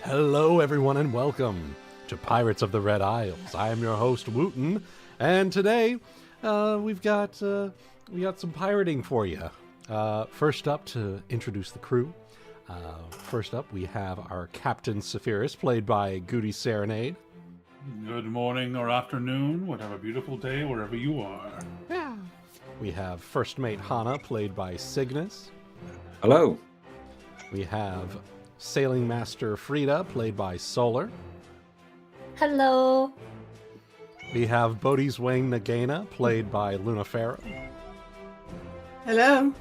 Hello, everyone, and welcome to Pirates of the Red Isles. I am your host, Wuten, and today we got some pirating for you. First up, to introduce the crew. First up, we have our Captain Saphyrus, played by GutiSerenade. Good morning or afternoon, whatever beautiful day, wherever you are. Yeah. We have First Mate Hana, played by Cygnus. Hello. We have Sailing Master Frieda, played by Solar. Hello. We have Bodhi's Wang Nagaina, played by Farrowe. Hello.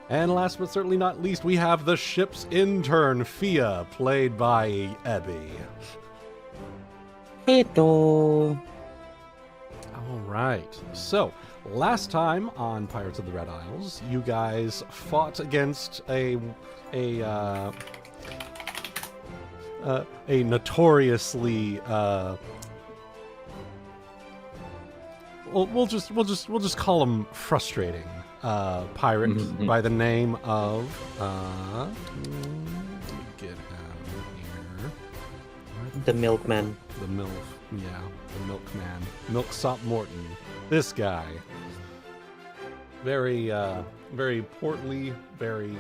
And last but certainly not least, we have the ship's intern, Fia, played by Ebby. Hello. All right. So, last time on Pirates of the Red Isles, you guys fought against a notoriously we'll just call him frustrating pirate by the name of let me get him here. The milkman. The milkman. Milksop Morton. This guy. Very portly, very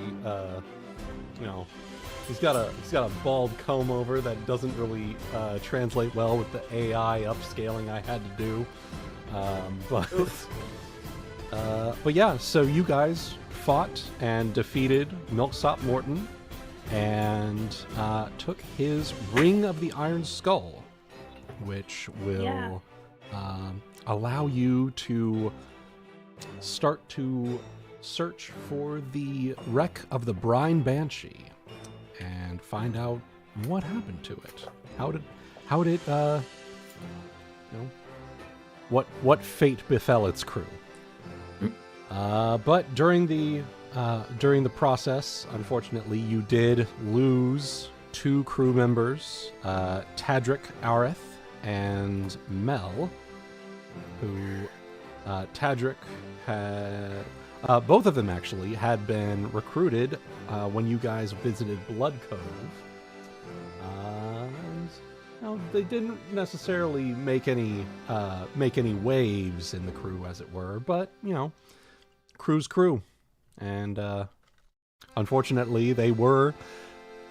he's got a bald comb over that doesn't really translate well with the AI upscaling I had to do. But yeah, so you guys fought and defeated Milksop Morton and took his Ring of the Iron Skull, which will allow you to start to search for the wreck of the Brine Banshee and find out what happened to it. How did what fate befell its crew? But during the process, unfortunately, you did lose two crew members, Tadric Aurith and Mel, who Tadric had... both of them, actually, had been recruited when you guys visited Blood Cove. They didn't necessarily make any waves in the crew, as it were, but, crew's crew. And unfortunately,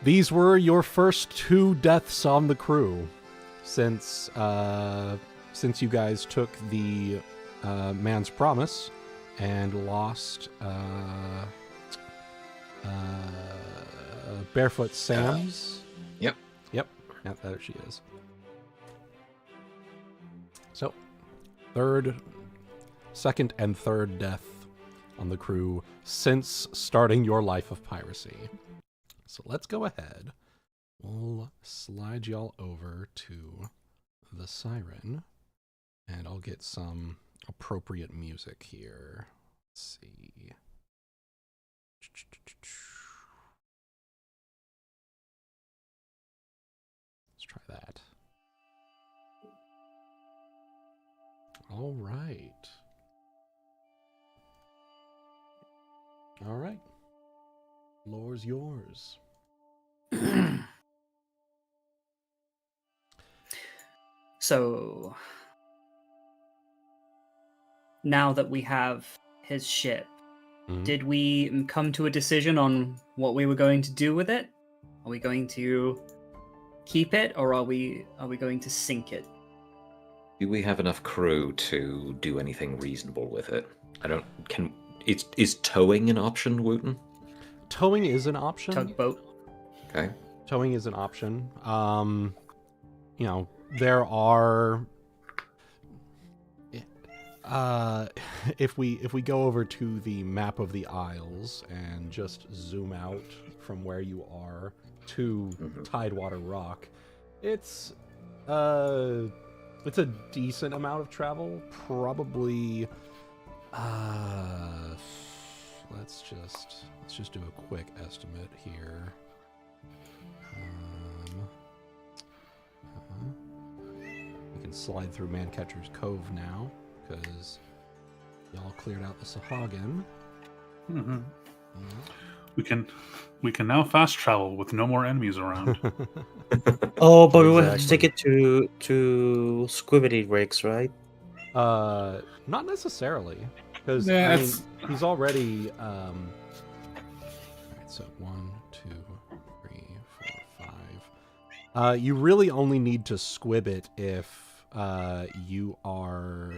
these were your first two deaths on the crew since you guys took the Man's Promise and lost Barefoot Sam's. Yep. Yeah, there she is. So, second and third death on the crew since starting your life of piracy. So let's go ahead. We'll slide y'all over to the siren, and I'll get some appropriate music here. Let's see. Let's try that. All right. All right. Floor's yours. So, now that we have his ship, did we come to a decision on what we were going to do with it? Are we going to keep it, or are we going to sink it? Do we have enough crew to do anything reasonable with it? Is towing an option, Wuten? Towing is an option. Tugboat. Okay. Towing is an option. There are... if we go over to the map of the Isles and just zoom out from where you are to Tidewater Rock, it's a decent amount of travel. Probably let's just do a quick estimate here. We can slide through Mancatcher's Cove now, because y'all cleared out the Sahagin. Mm-hmm. Yeah. We can now fast travel with no more enemies around. Oh, but we will have to Exactly. take it to Squibbity Rigs, right? Not necessarily, because Yeah, I mean, it's- he's already. Alright, so 1, 2, 3, 4, 5. You really only need to squib it if you are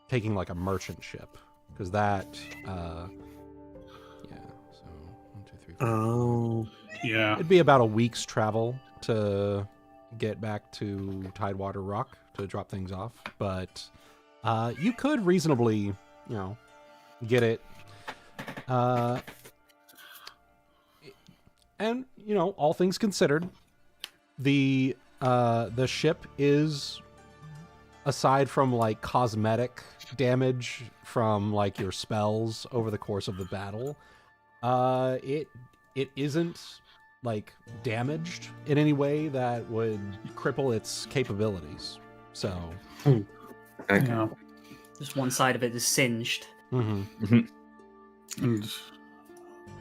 taking like a merchant ship, because that. Yeah. So 1, 2, 3, 4. Oh. Yeah. It'd be about a week's travel to get back to Tidewater Rock to drop things off, but you could reasonably, get it. And all things considered, the ship is, aside from like cosmetic damage from like your spells over the course of the battle, it isn't like damaged in any way that would cripple its capabilities. So, Yeah. Just one side of it is singed. mhm.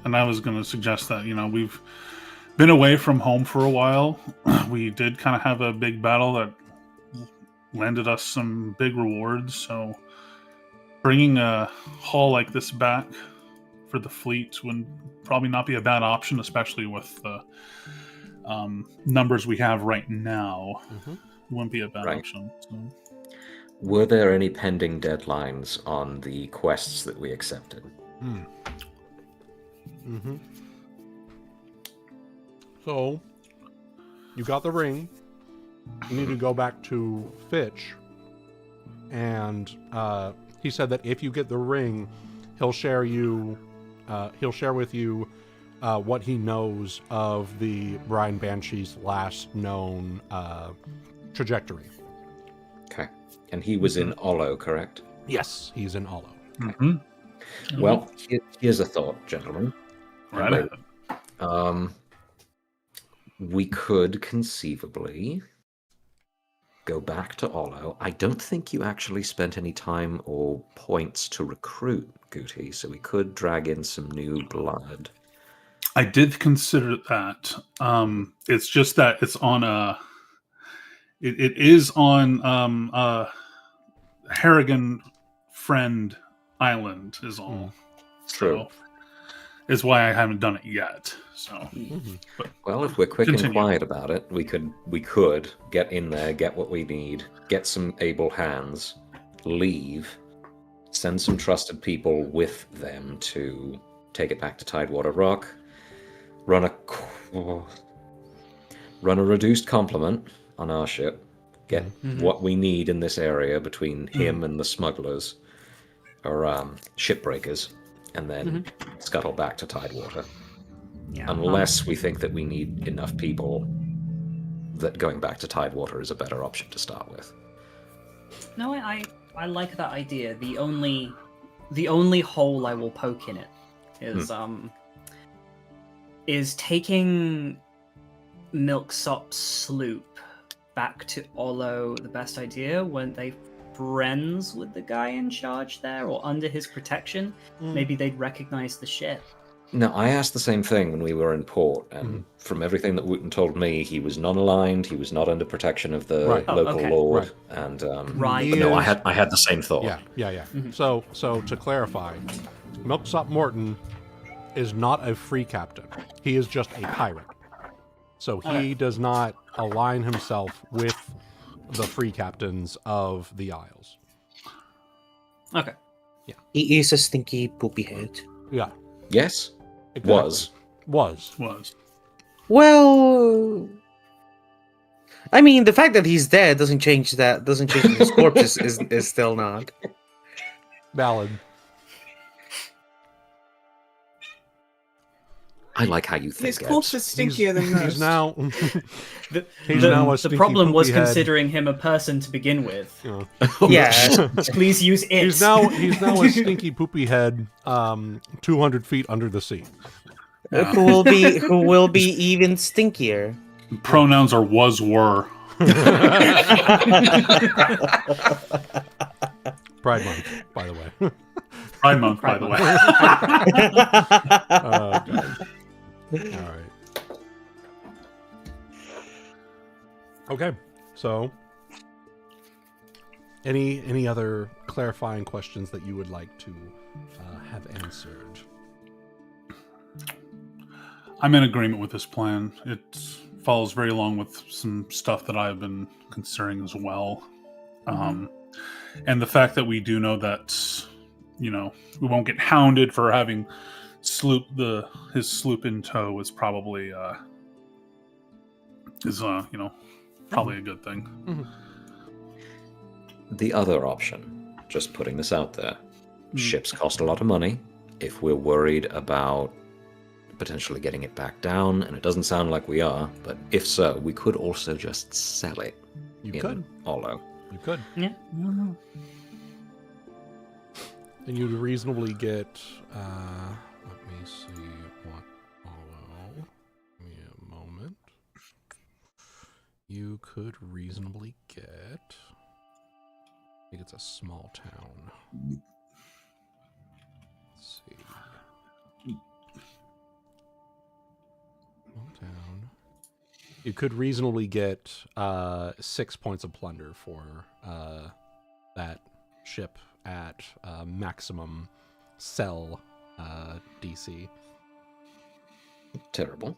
And I was going to suggest that, we've been away from home for a while. We did kind of have a big battle that landed us some big rewards. So bringing a haul like this back for the fleet would probably not be a bad option, especially with the numbers we have right now. Mhm. Wouldn't be a bad Right. option. So. Were there any pending deadlines on the quests that we accepted? Mm-hmm. So, you got the ring. You need to go back to Fitch, and he said that if you get the ring, he'll share with you what he knows of the Brian Banshee's last known trajectory. Okay. And he was in Olo, correct? Yes, he's in Olo. Mm-hmm. Well, here's a thought, gentlemen. Right ahead. We could conceivably go back to Olo. I don't think you actually spent any time or points to recruit Guti, so we could drag in some new blood. I did consider that. It's just that it's on a. It is on Harrigan Friend Island is all. True. So is why I haven't done it yet. So Well, if we're quick Continue. and quiet about it, we could get in there, get what we need, get some able hands, leave, send some trusted people with them to take it back to Tidewater Rock, run a reduced complement on our ship, get what we need in this area between him and the smugglers or shipbreakers, and then scuttle back to Tidewater. Yeah. Unless we think that we need enough people that going back to Tidewater is a better option to start with. No, I like that idea. The only hole I will poke in it is taking Milksop's sloop back to Olo the best idea. Weren't they friends with the guy in charge there, or under his protection? Maybe they'd recognize the ship. No, I asked the same thing when we were in port, and from everything that Wuten told me, he was non-aligned, he was not under protection of the Right. local okay. lord, Right. and Right. but no, I had the same thought. Yeah. So to clarify, Milksop Morton is not a free captain. He is just a pirate. So he does not align himself with the free captains of the Isles. Okay. He is a stinky poopy head. Yeah. Yes? Exactly. Was. Well, I mean, the fact that he's dead doesn't change that. Doesn't change that his corpse is still not. Valid. I like how you think. His corpse is stinkier than most. He's now. He's The, now a the stinky problem was poopy head. considering him a person to begin with. Yeah. Please use it. He's now a stinky poopy head, 200 feet under the sea. Who will be even stinkier? Pronouns are was, were. Pride Month, by the way. Pride Month, by the way. God. All right. Okay, so any other clarifying questions that you would like to have answered? I'm in agreement with this plan. It follows very along with some stuff that I've been considering as well. And the fact that we do know that, we won't get hounded for having his sloop in tow is probably probably a good thing. Mm-hmm. The other option, just putting this out there, ships cost a lot of money. If we're worried about potentially getting it back down, and it doesn't sound like we are, but if so, we could also just sell it. You in could. Olo. You could. Yeah. And you'd reasonably get, let me see what Olo. Give me a moment. You could reasonably get, I think it's a small town. Let's see. Small town. You could reasonably get 6 points of plunder for that ship at maximum sell DC. Terrible.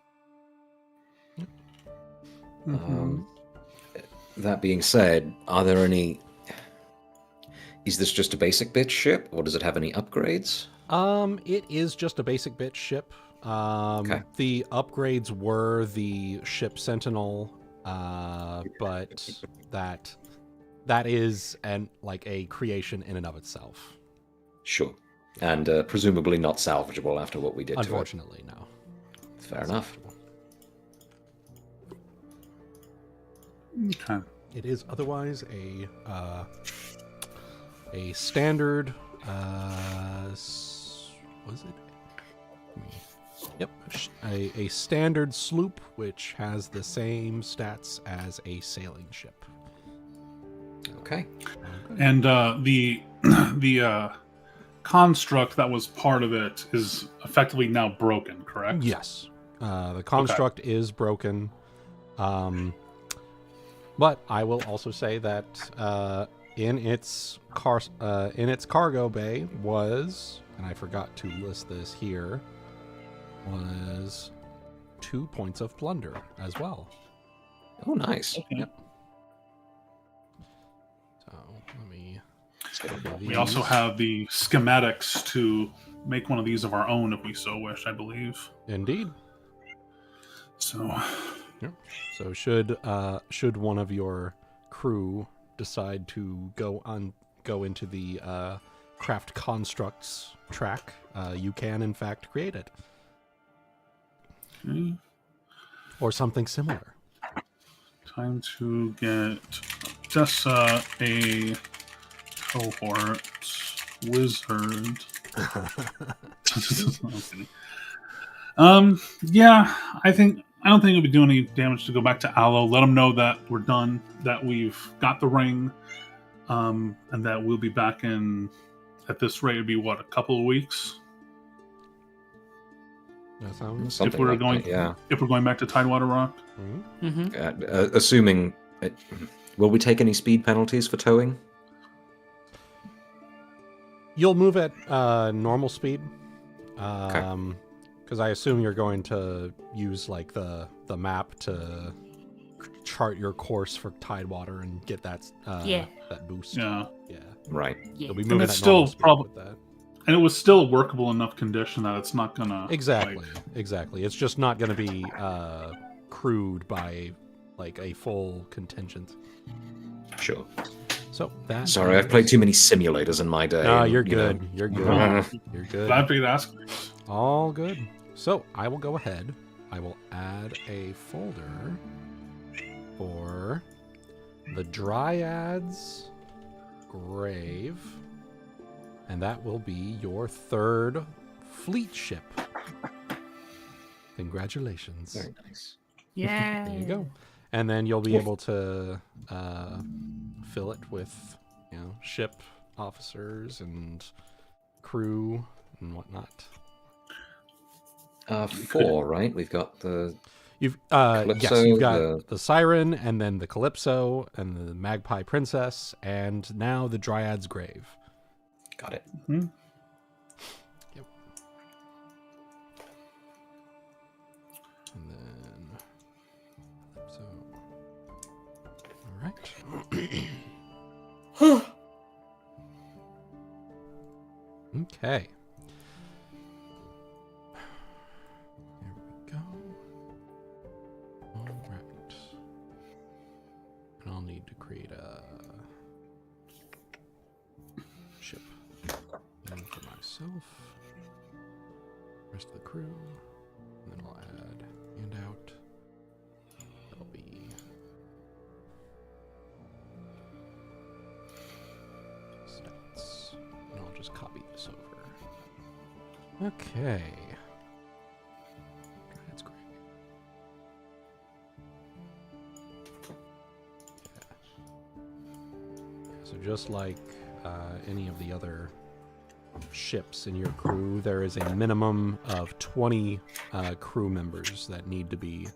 Mm-hmm. That being said, are there any... Is this just a basic bitch ship, or does it have any upgrades? It is just a basic bitch ship. Okay. The upgrades were the ship Sentinel, but that is a creation in and of itself. Sure. And presumably not salvageable after what we did to it. Unfortunately, no. Fair enough. Okay. It is otherwise a standard. Was it? Yep, a standard sloop which has the same stats as a sailing ship. Okay. And the construct that was part of it is effectively now broken, correct? Yes, the construct is broken. But I will also say that in its cargo bay was, and I forgot to list this here, was 2 points of plunder as well. Oh, nice. Okay. Yep. So let me. We also have the schematics to make one of these of our own if we so wish, I believe. Indeed. So, Yep. So should one of your crew decide to go into the craft constructs track, you can in fact create it. okay. Or something similar. Time to get Dessa a cohort wizard. Yeah, I don't think it would do any damage to go back to Aloe. Let them know that we're done, that we've got the ring, and that we'll be back in. At this rate, it'd be what, a couple of weeks? That sounds Something if we're like going, that, yeah. If we're going back to Tidewater Rock. Mm-hmm. Assuming... will we take any speed penalties for towing? You'll move at normal speed. Okay. Because I assume you're going to use like the map to chart your course for Tidewater and get that that boost. Yeah. Yeah. Right. You'll be And moving it's at still normal speed with that. And it was still a workable enough condition that it's not gonna Exactly. It's just not going to be crewed by like a full contingent. Sure. So that. Sorry, I've played too many simulators in my day. No, and, you're you know, good. You're good. You're good. Glad for you to ask. All good. So I will go ahead. I will add a folder for the Dryad's Grave, and that will be your third fleet ship. Congratulations. Very nice. Yeah. There you go. And then you'll be able to fill it with, ship officers and crew and whatnot. 4, right? We've got the You've Calypso, yes, you've got the Siren, and then the Calypso, and the Magpie Princess, and now the Dryad's Grave. got it. Hmm. Yep. And then Calypso. All right. Okay. There we go. All right. And I'll need to create a ship. One for myself. Rest of the crew. And then I'll add handout. That'll be stats. And I'll just copy this over. Okay. That's great. So just like any of the other ships in your crew, there is a minimum of 20 crew members that need to be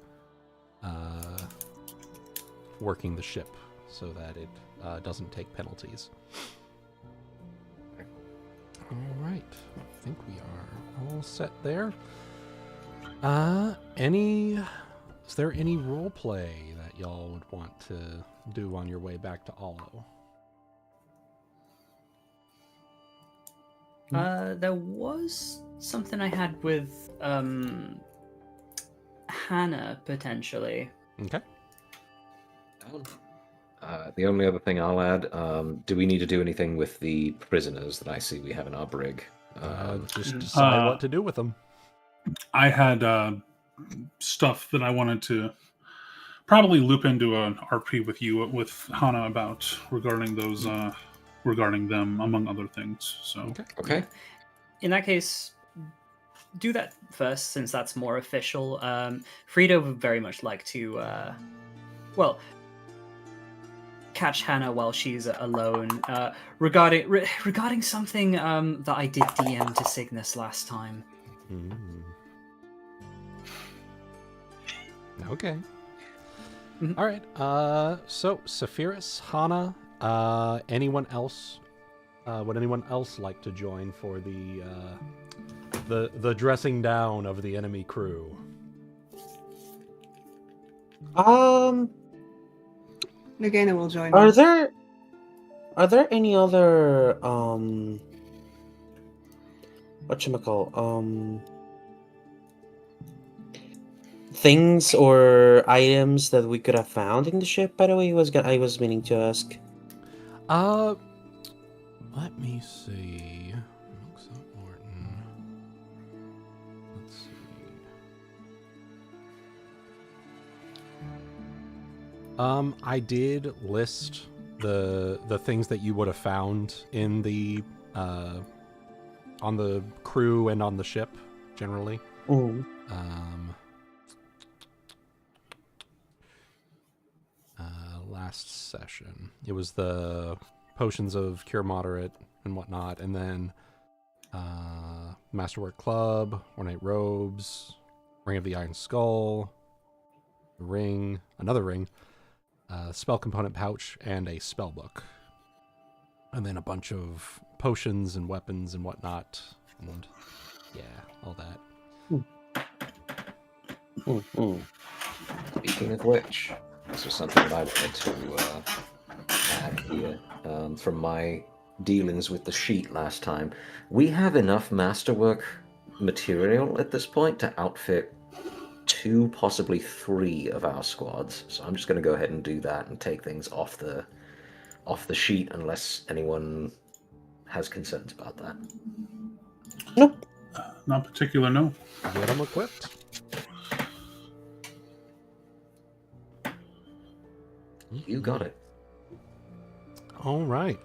working the ship so that it doesn't take penalties. All right. I think we are all set there. Is there any role play that y'all would want to do on your way back to Olo? There was something I had with Hana potentially. Okay. The only other thing I'll add, do we need to do anything with the prisoners that I see we have in our brig? Just decide what to do with them. I had stuff that I wanted to probably loop into an RP with you, with Hana, about regarding those, regarding them, among other things. So Okay. In that case, do that first, since that's more official. Frieda would very much like to, catch Hana while she's alone. Regarding something that I did DM to Cygnus last time. Okay. All right. So Saphyrus, Hana, anyone else? Would anyone else like to join for the dressing down of the enemy crew? Nagaina will join. Are there any other whatchamacall, things or items that we could have found in the ship, by the way? I was meaning to ask. Let me see. Let's see. I did list the things that you would have found in the on the crew and on the ship generally. Last session, it was the potions of cure moderate and whatnot, and then Masterwork Club, Ornate Robes, Ring of the Iron Skull, ring, another ring, spell component pouch, and a spell book, and then a bunch of potions and weapons and whatnot, and yeah, all that. Speaking of which, this was something that I wanted to add here from my dealings with the sheet last time. We have enough masterwork material at this point to outfit 2, possibly 3 of our squads. So I'm just going to go ahead and do that and take things off the sheet, unless anyone has concerns about that. Nope. not particular, no. Get them equipped. You got it. All right.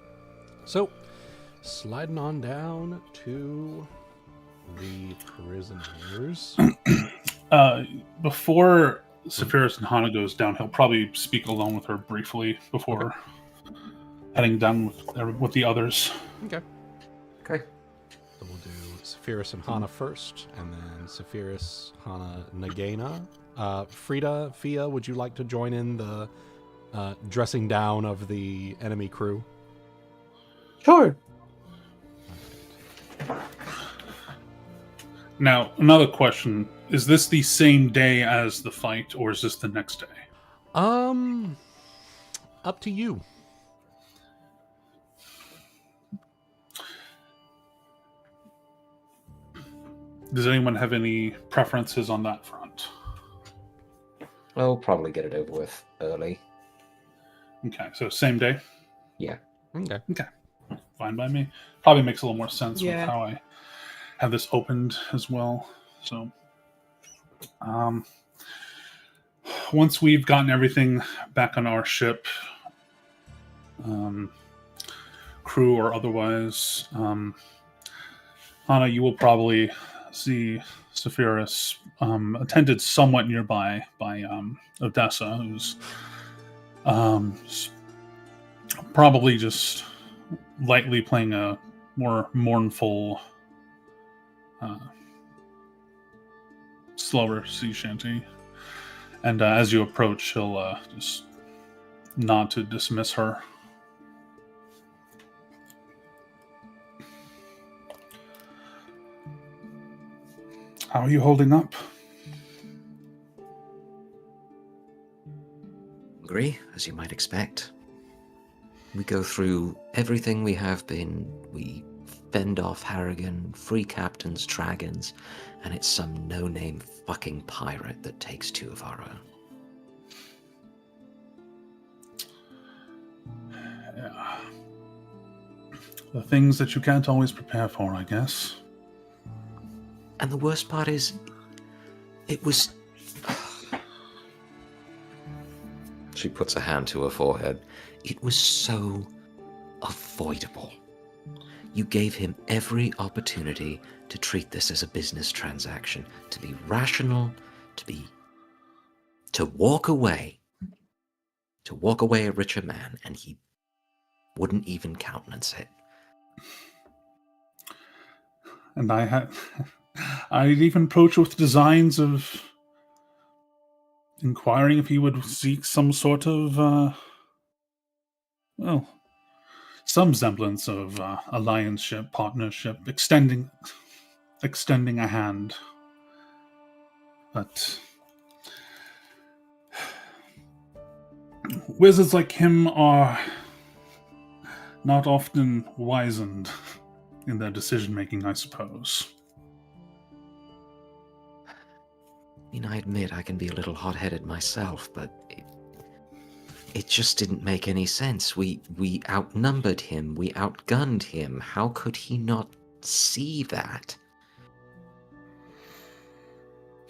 So, sliding on down to the prisoners. Before Saphyrus and Hana goes down, he'll probably speak alone with her briefly before heading down with the others. Okay. Okay. So we'll do Saphyrus and Hana first, and then Saphyrus, Hana, Nagaina. Frieda, Fia, would you like to join in the dressing down of the enemy crew? Sure. Now, another question. Is this the same day as the fight, or is this the next day? Up to you. Does anyone have any preferences on that front? I'll probably get it over with early. Okay, so same day? Yeah. Okay. Okay, fine by me. Probably makes a little more sense Yeah. with how I have this opened as well. So, once we've gotten everything back on our ship, crew or otherwise, Hana, you will probably see Saphyrus attended somewhat nearby by Odessa, who's probably just lightly playing a more mournful, slower sea shanty. And as you approach, he'll just nod to dismiss her. How are you holding up? Hungry, as you might expect. We go through everything we have been. We fend off Harrigan, free captains, dragons, and it's some no-name fucking pirate that takes two of our own. Yeah. The things that you can't always prepare for, I guess. And the worst part is, it was... She puts a hand to her forehead. It was so avoidable. You gave him every opportunity to treat this as a business transaction, to be rational, to walk away a richer man, and he wouldn't even countenance it. And I'd even approach with designs of inquiring if he would seek some sort of, some semblance of allianceship, partnership, extending a hand. But wizards like him are not often wizened in their decision-making, I suppose. I mean, I admit I can be a little hot-headed myself, but it just didn't make any sense. We outnumbered him, we outgunned him. How could he not see that?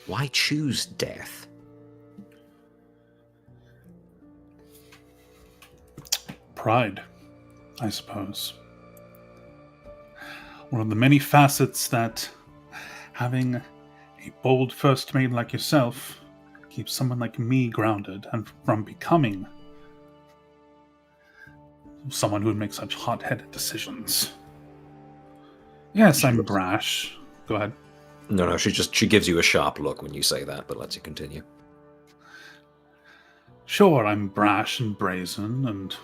Why choose death? Pride, I suppose. One of the many facets that having a bold first mate like yourself keeps someone like me grounded and from becoming someone who would make such hot-headed decisions. Yes, I'm brash. Go ahead. No, she gives you a sharp look when you say that, but lets you continue. Sure, I'm brash and brazen and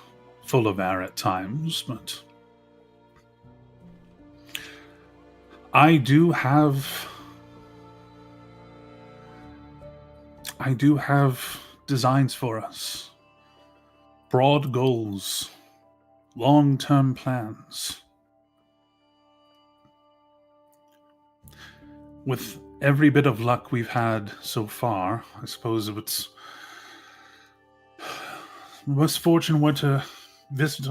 full of air at times, but I do have designs for us. Broad goals. Long-term plans. With every bit of luck we've had so far, I suppose if it's misfortune were to visit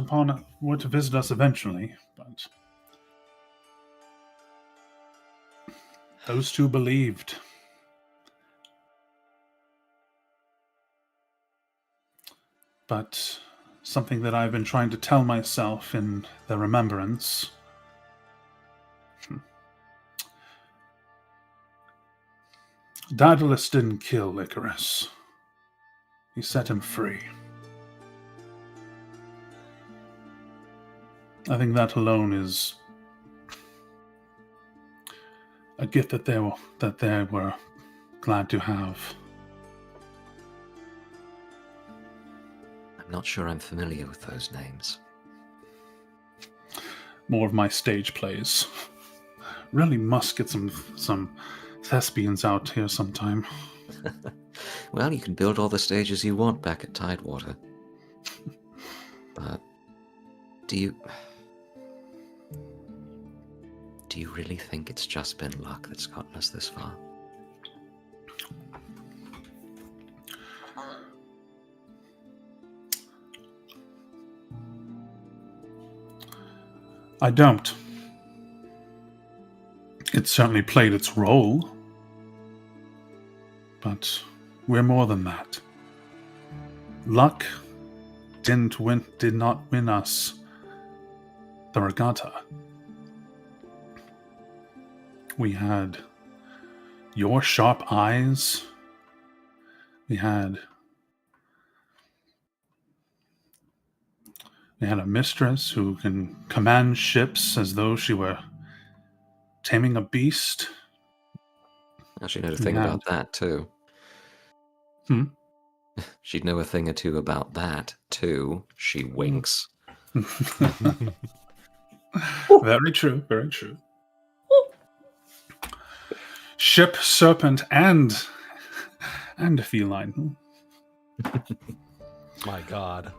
us eventually, but those two believed. But something that I've been trying to tell myself in the remembrance. Daedalus didn't kill Icarus. He set him free. I think that alone is a gift that they were glad to have. I'm not sure I'm familiar with those names. More of my stage plays. Really must get some thespians out here sometime. Well, you can build all the stages you want back at Tidewater. But do you really think it's just been luck that's gotten us this far? I don't. It certainly played its role. But we're more than that. Luck did not win us the regatta. We had your sharp eyes. We had a mistress who can command ships as though she were taming a beast. She knows a thing about that, too. She'd know a thing or two about that, too. She winks. Very true, very true. Ship, serpent, and a feline. My God.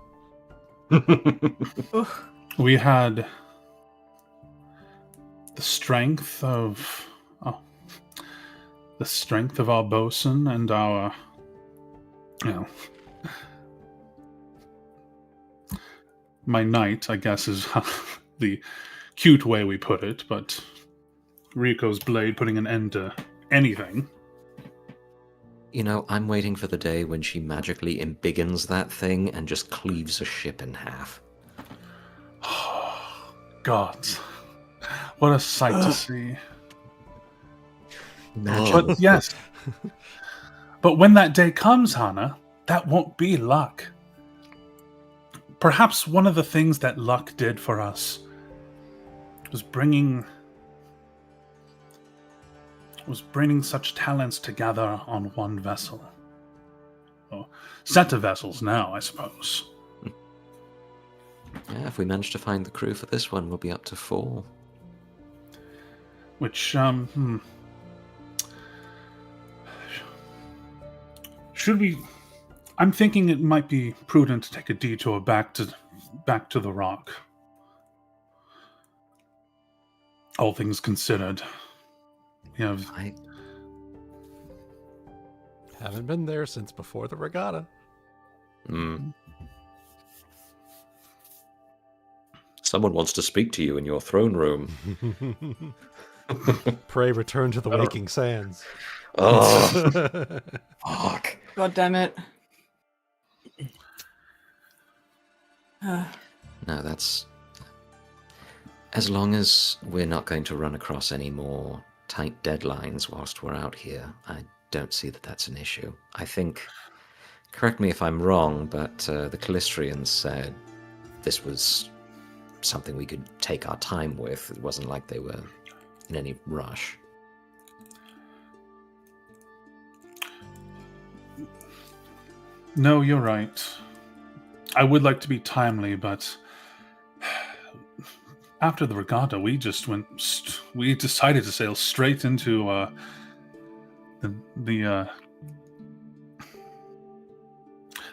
We had the strength of our bosun and our, my knight, I guess, is the cute way we put it, but Ryuuko's blade putting an end to anything. I'm waiting for the day when she magically embiggens that thing and just cleaves a ship in half. Gods, what a sight to see. Imagine. But yes, but when that day comes, Hana, that won't be luck. Perhaps one of the things that luck did for us was bringing such talents together on one vessel. Or set of vessels now, I suppose. Yeah, if we manage to find the crew for this one, we'll be up to 4. Which, should we... I'm thinking it might be prudent to take a detour back to the rock. All things considered. I haven't been there since before the regatta. Someone wants to speak to you in your throne room. Pray return to the waking sands. Oh, fuck. God damn it. No, that's... As long as we're not going to run across any more tight deadlines whilst we're out here, I don't see that that's an issue. I think, correct me if I'm wrong, but the Callistrians said this was something we could take our time with. It wasn't like they were in any rush. No, you're right. I would like to be timely, but after the regatta, we decided to sail straight into the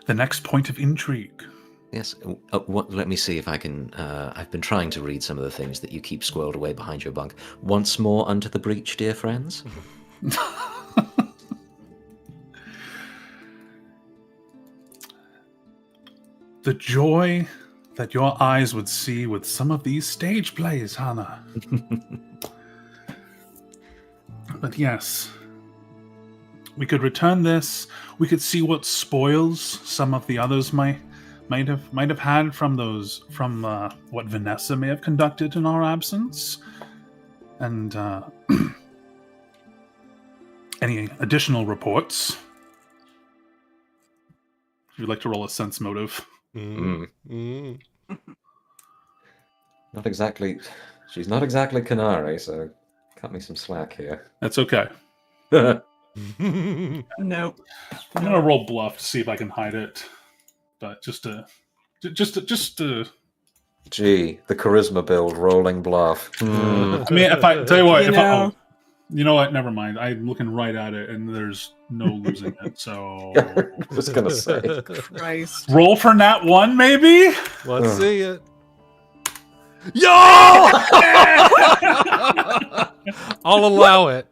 next point of intrigue. Yes, let me see if I can... I've been trying to read some of the things that you keep squirreled away behind your bunk. Once more unto the breach, dear friends. The joy that your eyes would see with some of these stage plays, Hana. But yes, we could return this. We could see what spoils some of the others might have had from what Vanessa may have conducted in our absence, and any additional reports. If you'd like to roll a sense motive. Not exactly. She's not exactly Canary, so Cut me some slack here. That's okay. Nope. I'm gonna roll bluff to see if I can hide it, but just to. Gee, the charisma build, rolling bluff. I mean, if I tell you what, You you know what? Never mind. I'm looking right at it, and there's no losing it. So I was gonna say. Christ. roll for nat 1, maybe. Let's see it. Yo! I'll allow it.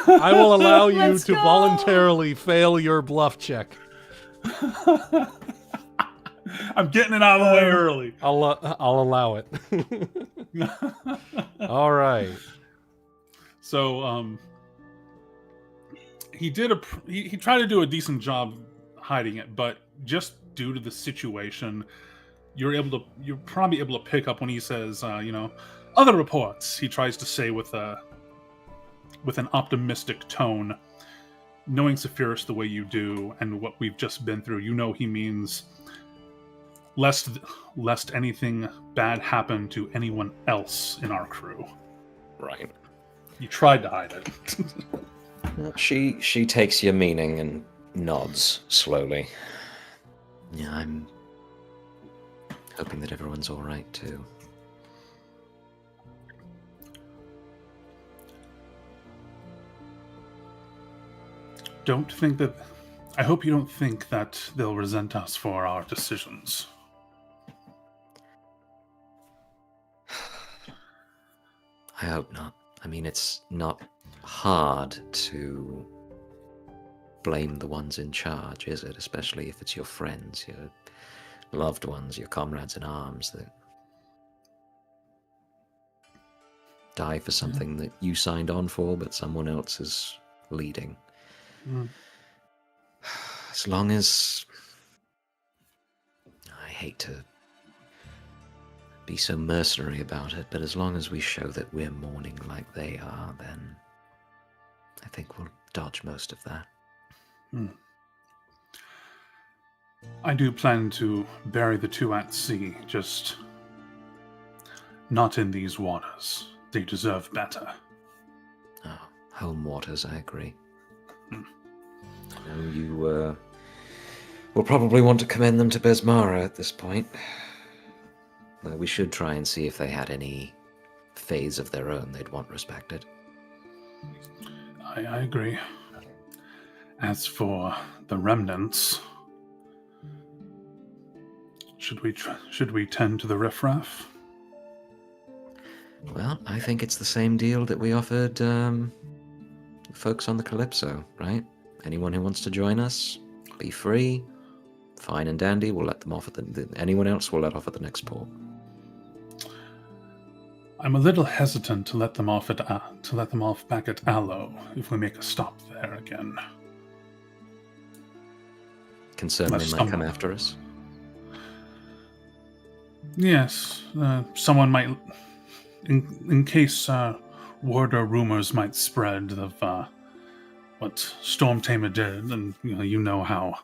I will allow you Let's to go. voluntarily fail your bluff check. I'm getting it out of the way early. I'll allow it. All right. So he tried to do a decent job hiding it, but just due to the situation, you're probably able to pick up when he says, other reports. He tries to say with an optimistic tone, knowing Saphyrus the way you do and what we've just been through, he means lest anything bad happen to anyone else in our crew. Right. You tried to hide it. She takes your meaning and nods slowly. Yeah, I'm hoping that everyone's all right too. I hope you don't think that they'll resent us for our decisions. I hope not. I mean, it's not hard to blame the ones in charge, is it? Especially if it's your friends, your loved ones, your comrades in arms that die for something that you signed on for, but someone else is leading. As long as... I hate to be so mercenary about it, but as long as we show that we're mourning like they are, then I think we'll dodge most of that. I do plan to bury the two at sea, just not in these waters. They deserve better. Oh, home waters, I agree. I know you will probably want to commend them to Besmara at this point. Though we should try and see if they had any phase of their own they'd want respected. I agree. As for the remnants, should we tend to the riffraff? Well, I think it's the same deal that we offered folks on the Calypso, right? Anyone who wants to join us, be free, fine and dandy. We'll let them off at anyone else we'll let off at the next port. I'm a little hesitant to let them off back at Aloe if we make a stop there again. Concerned they might come after us? Yes, someone might, in case word or rumors might spread of what Stormtamer did, and you know how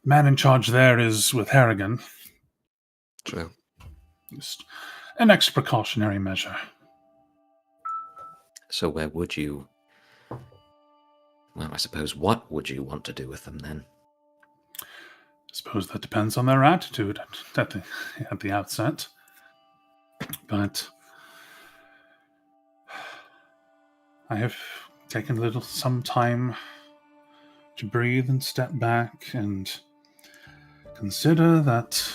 man in charge there is with Harrigan. True. Just an extra precautionary measure. So where would you... Well, I suppose what would you want to do with them then? I suppose that depends on their attitude at the outset. But I have taken some time to breathe and step back and consider that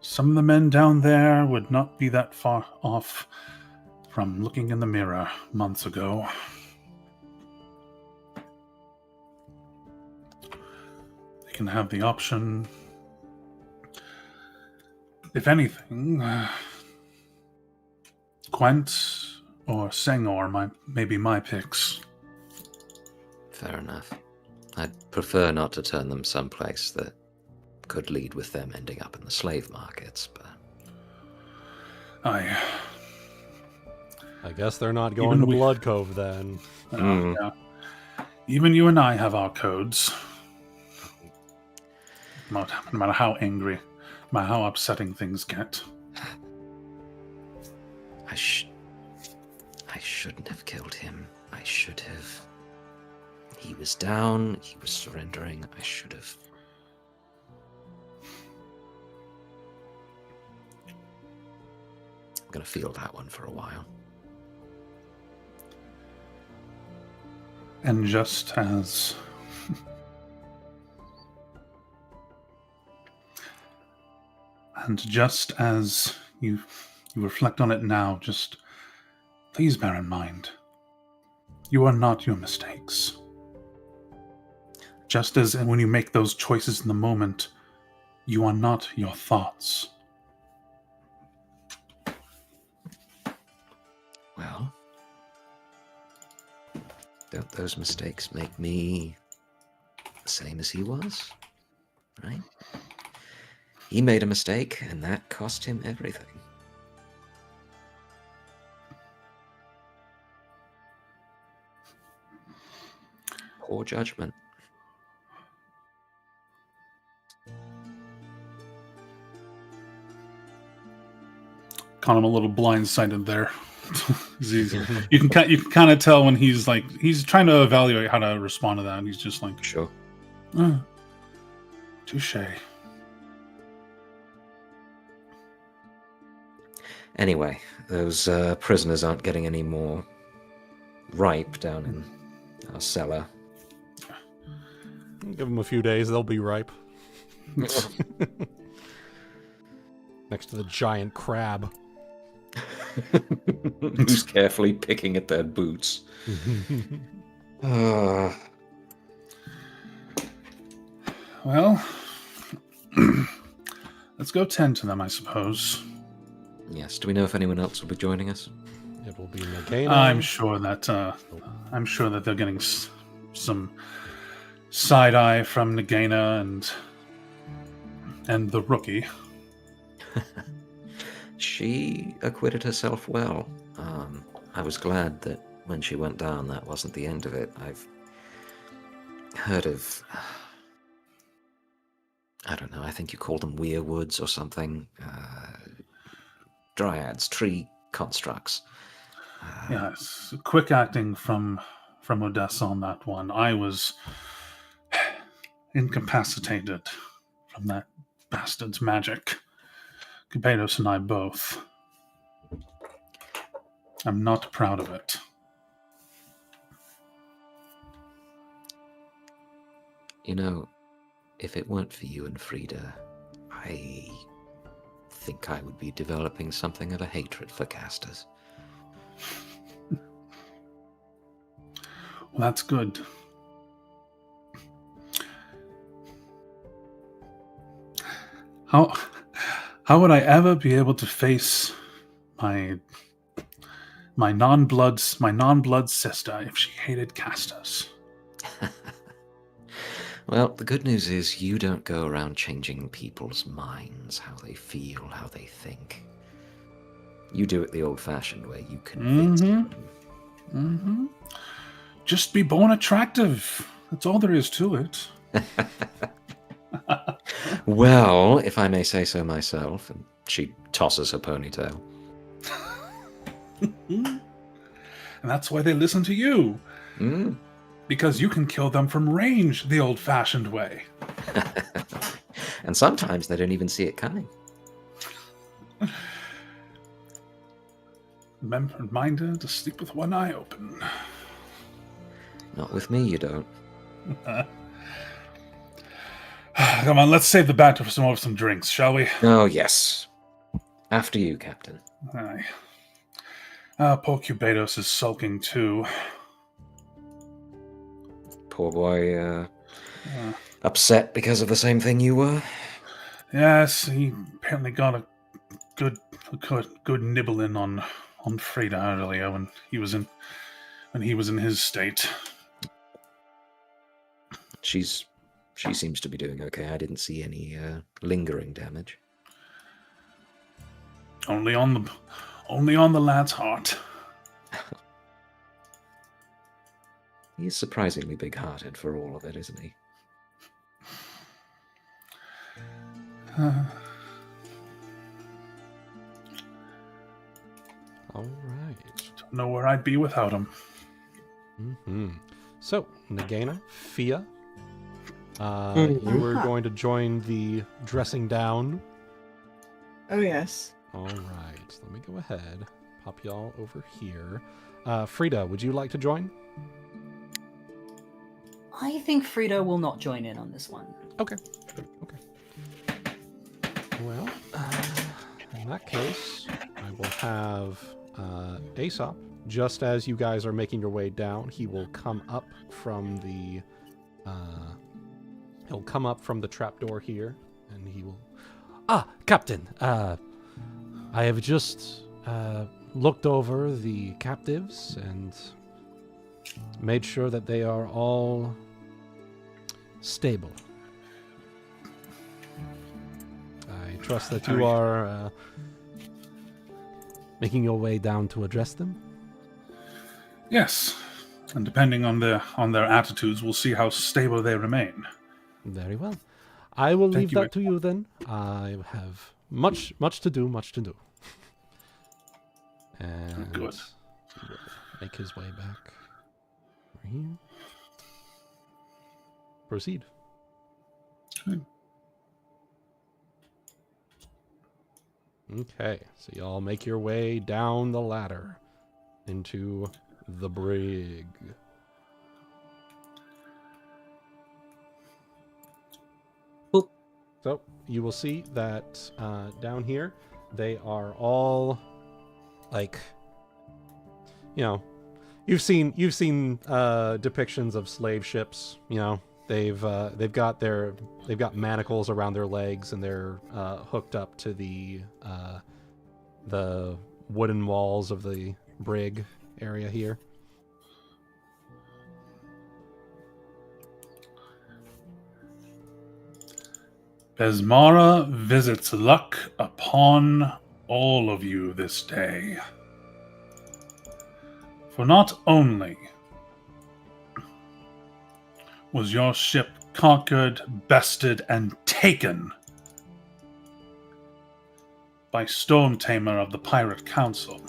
some of the men down there would not be that far off from looking in the mirror months ago. They can have the option, if anything, Gwent or Sengor may be my picks. Fair enough. I'd prefer not to turn them someplace that could lead with them ending up in the slave markets, but... I guess they're not going to Blood Cove then. Yeah. Even you and I have our codes. No matter how angry, no matter how upsetting things get. I shouldn't have killed him. I should have. He was down. He was surrendering. I should have. I'm going to feel that one for a while. And just as you reflect on it now, just please bear in mind, you are not your mistakes. Just as when you make those choices in the moment, you are not your thoughts. Well, don't those mistakes make me the same as he was? Right? He made a mistake, and that cost him everything. Poor judgment. Caught him a little blindsided there. You can kind of tell when he's trying to evaluate how to respond to that. And he's just like, Sure. Touche. Anyway, those prisoners aren't getting any more ripe down in our cellar. Give them a few days, they'll be ripe. Next to the giant crab. Who's carefully picking at their boots. Well, let's go tend to them, I suppose. Yes. Do we know if anyone else will be joining us? It will be Nagaina. I'm sure that they're getting some side eye from Nagaina and the rookie. She acquitted herself well. I was glad that when she went down, that wasn't the end of it. I've heard of, I don't know, I think you call them Wyrwoods or something. Dryads, tree constructs. Yes, quick acting from Odessa on that one. I was incapacitated from that bastard's magic. Capados and I both. I'm not proud of it. You know, if it weren't for you and Frieda, I think I would be developing something of a hatred for casters. Well, that's good. How would I ever be able to face my non-blood sister if she hated casters? Well, the good news is you don't go around changing people's minds, how they feel, how they think. You do it the old-fashioned way. You convince them. Mm-hmm. Just be born attractive. That's all there is to it. Well, if I may say so myself, and she tosses her ponytail. And that's why they listen to you. Mm. Because you can kill them from range the old-fashioned way. And sometimes they don't even see it coming. Reminder to sleep with one eye open. Not with me, you don't. Come on, let's save the banter for some drinks, shall we? Oh, yes. After you, Captain. Aye. Poor Cubados is sulking too. Poor boy, upset because of the same thing you were? Yes, he apparently got a good nibble in on Frieda earlier when he was in his state. She seems to be doing okay. I didn't see any lingering damage. Only on the lad's heart. He's surprisingly big-hearted for all of it, isn't he? All right. Don't know where I'd be without him. Mm-hmm. So, Nagaina, Fia, you were going to join the dressing down. Oh, yes. All right. Let me go ahead. Pop y'all over here. Frieda, would you like to join? I think Frieda will not join in on this one. Okay. Well, in that case, I will have Aesop. Just as you guys are making your way down, he will come up from the trapdoor here, and he will. Captain. I have just looked over the captives and made sure that they are all stable. I trust that you are making your way down to address them. Yes, and depending on their attitudes, we'll see how stable they remain. Very well. I will leave you. that to you then. I have much to do. And Good. he will make his way back over here. Proceed. Good. Okay, so y'all make your way down the ladder into the brig. Cool. So you will see that down here, they are all like, you've seen depictions of slave ships. They've got manacles around their legs, and they're hooked up to the wooden walls of the brig area here. Besmara visits luck upon all of you this day. For not only was your ship conquered, bested, and taken by Storm Tamer of the Pirate Council,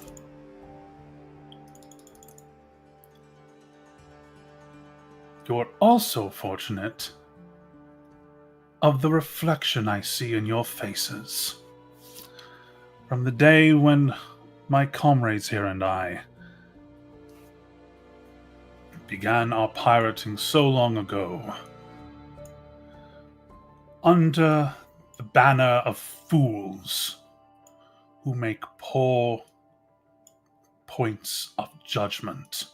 you're also fortunate of the reflection I see in your faces. From the day when my comrades here and I began our pirating so long ago, under the banner of fools who make poor points of judgment.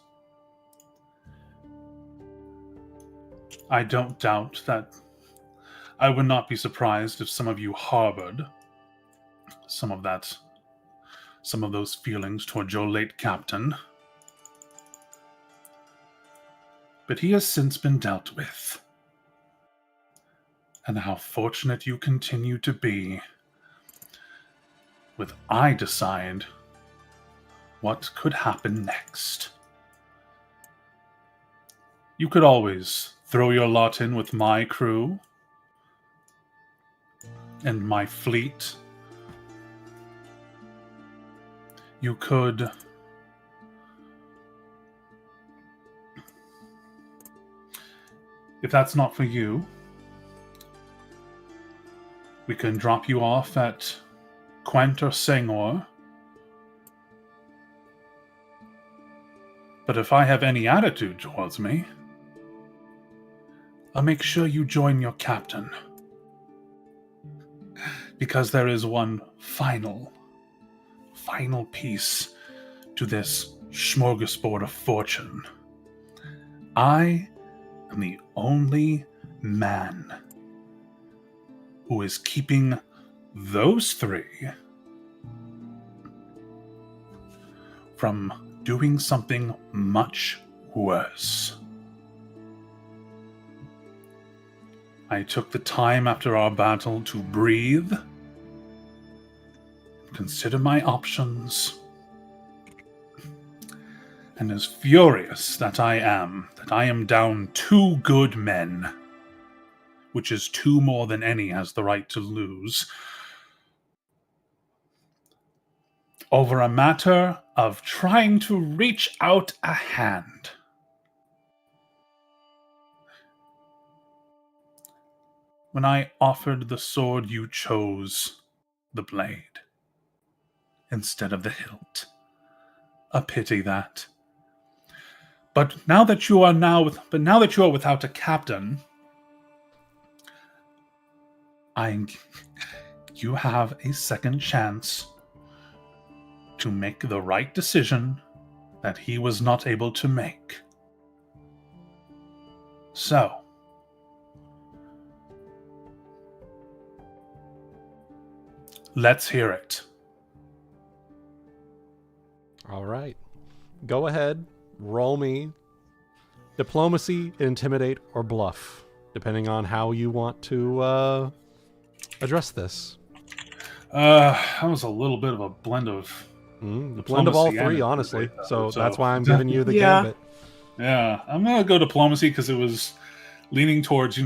I don't doubt that I would not be surprised if some of you harbored some of those feelings toward your late captain. But he has since been dealt with. And how fortunate you continue to be with I decide what could happen next. You could always throw your lot in with my crew and my fleet. You could if that's not for you, we can drop you off at Quent or Sengor. But if I have any attitude towards me, I'll make sure you join your captain. Because there is one final piece to this smorgasbord of fortune. I am the only man who is keeping those three from doing something much worse. I took the time after our battle to breathe, consider my options, and as furious that I am down 2 good men, which is 2 more than any has the right to lose, over a matter of trying to reach out a hand. When I offered the sword, you chose the blade instead of the hilt. A pity that. But now that you are without a captain, you have a second chance to make the right decision that he was not able to make. So, let's hear it. All right. Go ahead. Roll me diplomacy, intimidate, or bluff, depending on how you want to address this. That was a little bit of a blend of The blend of all diplomacy and three, honestly. intimidate, So so- that's why I'm giving you the Yeah. gambit. Yeah, I'm gonna go diplomacy because it was leaning towards,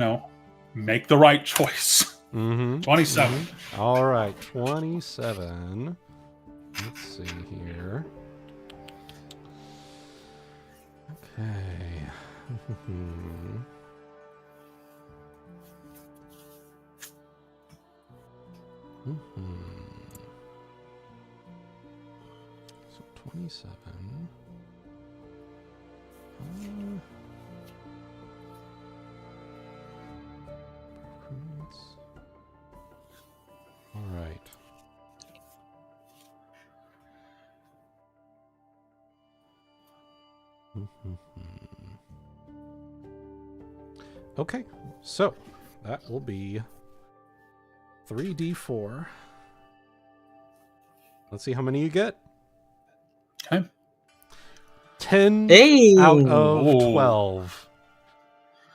make the right choice. Mm-hmm. 27. All right, 27. Let's see here. Okay. So 27. Recruits. All right. Okay, so that will be 3d4. Let's see how many you get. Okay. 10 Hey! out of Ooh. 12.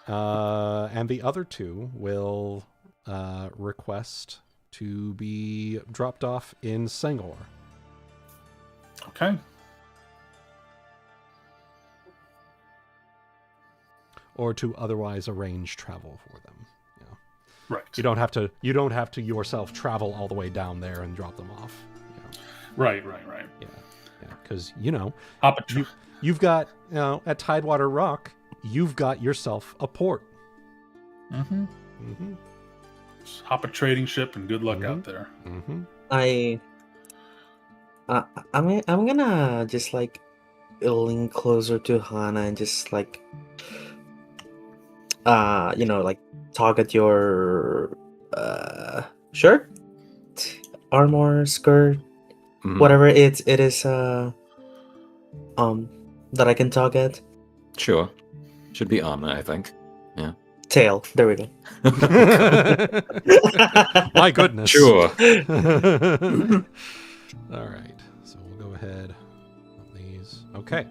And the other two will request to be dropped off in Sangor. Okay. Or to otherwise arrange travel for them. You know. Right. You don't have to yourself travel all the way down there and drop them off. You know. Right. Yeah, because you've got at Tidewater Rock, you've got yourself a port. Mm-hmm. Mm-hmm. Just hop a trading ship and good luck Mhm. out there. Mm-hmm. I'm gonna just like lean closer to Hana and just like like target your shirt, armor, skirt, Mhm. whatever it is that I can target. Sure. Should be armor, I think. Tail. There we go. My goodness. Sure. All right. So we'll go ahead on these. Okay.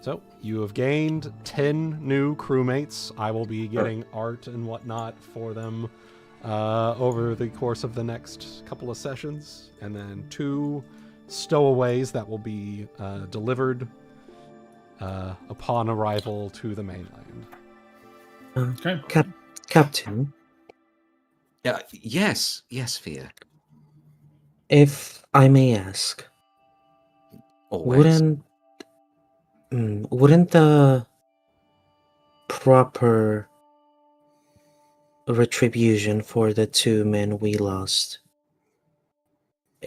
So you have gained 10 new crewmates. I will be getting art and whatnot for them over the course of the next couple of sessions. And then 2 stowaways that will be delivered upon arrival to the mainland. Okay. Captain, Yes, Fia. if I may ask, Always. wouldn't the proper retribution for the 2 men we lost,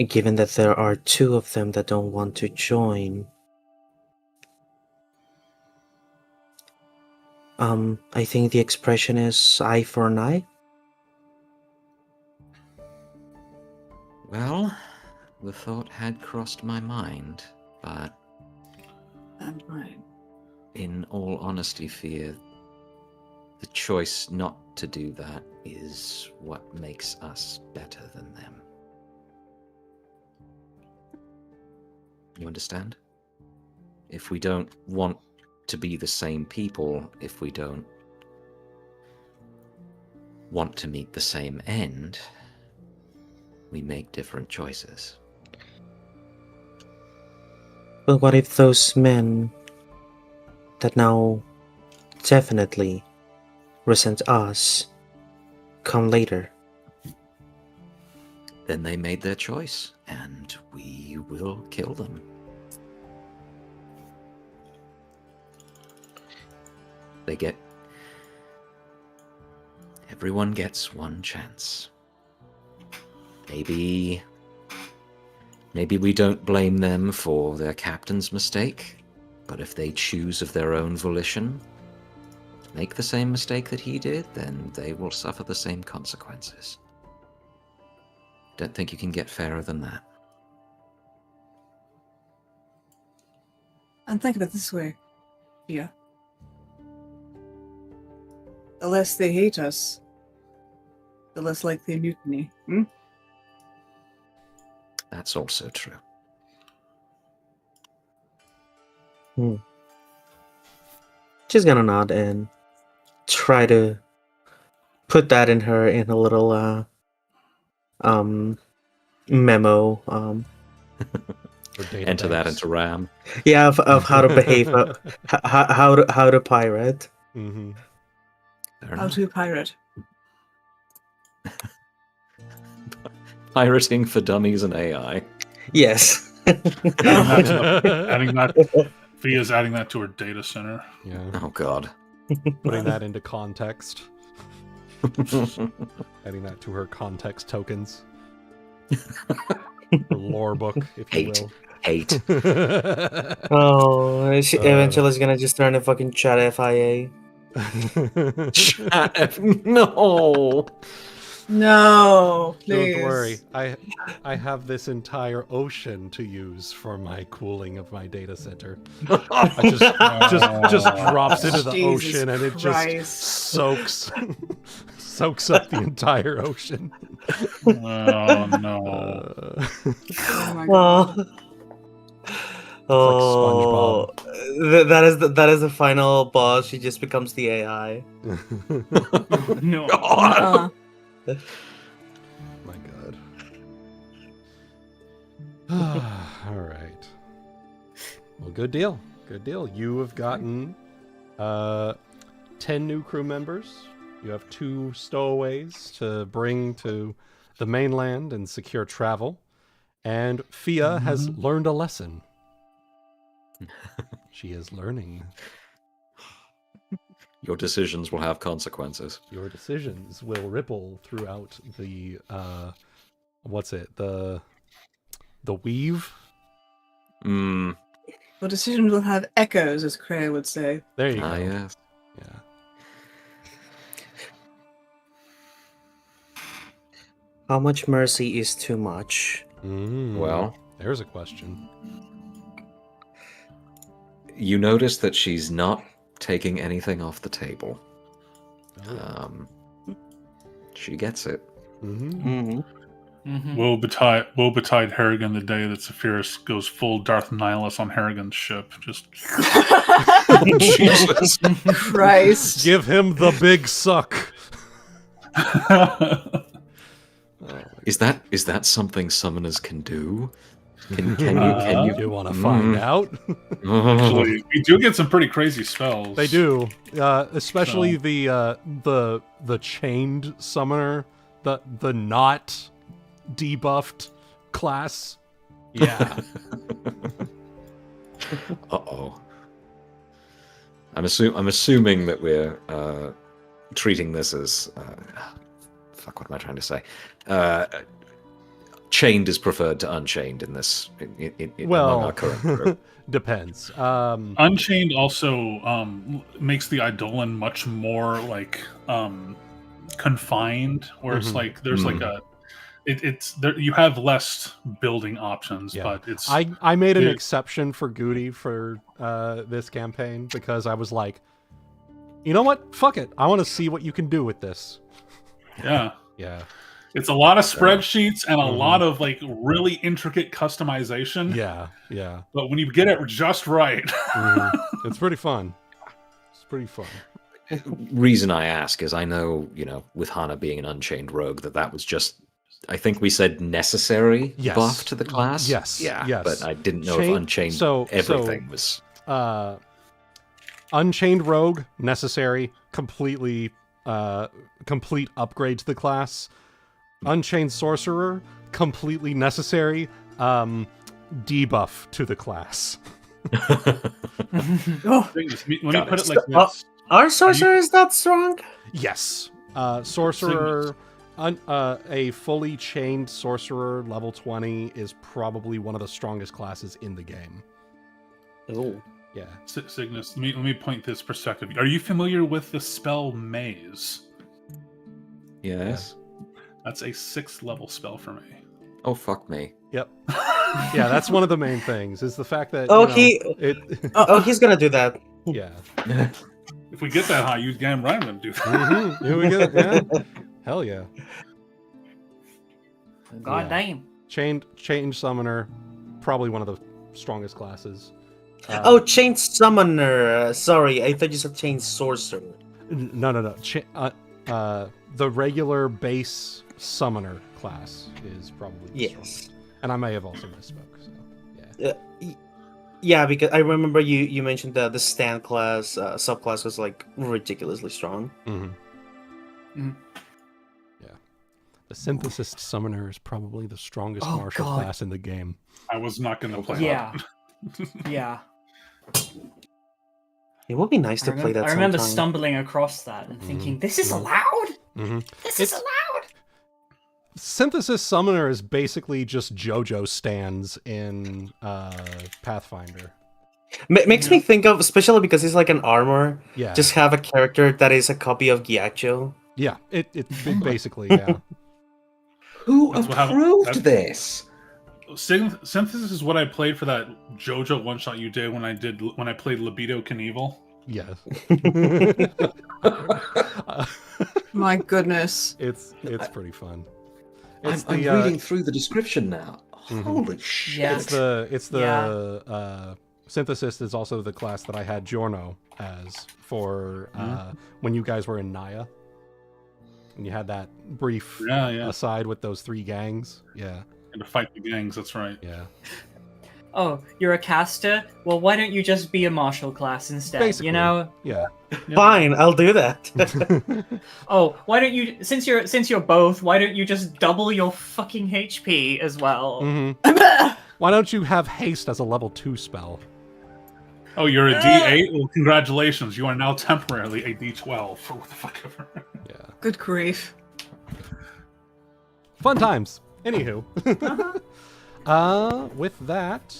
given that there are 2 of them that don't want to join, I think the expression is eye for an eye? Well, the thought had crossed my mind, but And mine. in all honesty, Fia, the choice not to do that is what makes us better than them. You understand? If we don't want to be the same people, if we don't want to meet the same end, we make different choices. But what if those men that now definitely resent us come later? Then they made their choice, and we will kill them. Everyone gets one chance. Maybe we don't blame them for their captain's mistake, but if they choose of their own volition, make the same mistake that he did, then they will suffer the same consequences. Don't think you can get fairer than that. And think of it this way, yeah. The less they hate us, the less likely mutiny. Hmm? That's also true. She's gonna nod and try to put that in a little memo. Enter that into RAM. Yeah, of how to behave, how to pirate. Mm-hmm. How to pirate. Pirating for dummies and AI. Yes. Adding that. Fia's adding that to her data center. Yeah. Oh God. Putting that into context. Adding that to her context tokens. Her lore book, if you will. Hate. Oh, she eventually is gonna just turn a fucking chat FIA. No. No, please. Don't worry. I have this entire ocean to use for my cooling of my data center. I just drops into the Jesus ocean and it Christ. just soaks up the entire ocean. Oh no. Oh my god. Oh, that is the final boss. She just becomes the AI. No. My God. All right. Well, good deal. Good deal. You have gotten 10 new crew members. You have 2 stowaways to bring to the mainland and secure travel. And Fia has learned a lesson. She is learning. Your decisions will have consequences. Your decisions will ripple throughout the what's it? The weave? Mm. Well, decisions will have echoes, as Cray would say. There you go. Yes. Yeah. How much mercy is too much? Well, there's a question. you notice that she's not taking anything off the table. She gets it. Woe betide Harrigan the day that Saphyrus goes full Darth Nihilus on Harrigan's ship. Just Jesus. Christ. Give him the big suck. Is that something summoners can do? Can you? You want to find out? Actually, we do get some pretty crazy spells. They do, especially the chained summoner, the not debuffed class. Yeah. Uh-oh. I'm assuming that we're treating this as fuck. What am I trying to say? Chained is preferred to unchained in this. Among our current group. Depends. Unchained also makes the Eidolon much more like confined, where it's like there's like a it's there, you have less building options, but it's I made an exception for Guti for this campaign because I was like, you know what? Fuck it. I want to see what you can do with this. Yeah. It's a lot of spreadsheets and a lot of like really intricate customization. Yeah. But when you get it just right, it's pretty fun. It's pretty fun. Reason I ask is I know, with Hana being an unchained rogue, that was just, I think we said necessary buff to the class. Yes. But I didn't know if unchained everything was. Unchained rogue, necessary, complete upgrade to the class. Unchained sorcerer, completely necessary. debuff to the class. Oh, Let me Got put it. it like this. Our sorcerer is that strong? Yes. Sorcerer, a fully chained sorcerer, level 20, is probably one of the strongest classes in the game. Oh. Yeah. Cygnus, let me point this perspective. Are you familiar with the spell Maze? Yes. That's a 6th level spell for me. Oh, fuck me. Yep. Yeah, that's one of the main things, is the fact that, Oh, he's gonna do that. Yeah. If we get that high, you damn right I'm gonna do that. Here we go, man. Hell yeah. God Yeah. damn. Chained Summoner, probably one of the strongest classes. Chained Summoner. Sorry, I thought you said Chained Sorcerer. No. The regular base Summoner class is probably the strongest. And I may have also misspoke, so yeah. Yeah, because I remember you mentioned that the stand class subclass was like ridiculously strong. Yeah. The Synthesis Summoner is probably the strongest martial class in the game. I was not gonna play Yeah. that. Yeah. It would be nice to play that. I remember sometime. stumbling across that and thinking, "This is allowed. This is allowed." Synthesis Summoner is basically just JoJo stands in Pathfinder. Makes me think of, especially because it's like an armor. Yeah. Just have a character that is a copy of Gyatso. Yeah. It basically, yeah. Who That's what approved this? Synthesis is what I played for that JoJo one shot you did when I played Libido Knievel. Yes. my goodness. It's pretty fun. I'm reading through the description now. Holy shit! Yeah. It's the Synthesis is also the class that I had Giorno as for when you guys were in Naya. And you had that brief aside with those 3 gangs. Yeah. And to fight the gangs, that's right. Yeah. Oh, you're a caster? Well, why don't you just be a martial class instead? Basically. You know? Yeah. Fine, I'll do that. Oh, why don't you? Since you're both, why don't you just double your fucking HP as well? Why don't you have haste as a level 2 spell? Oh, you're a D8? Well, congratulations. You are now temporarily a D12 for what the fuck ever. Yeah. Good grief. Fun times. Anywho. With that,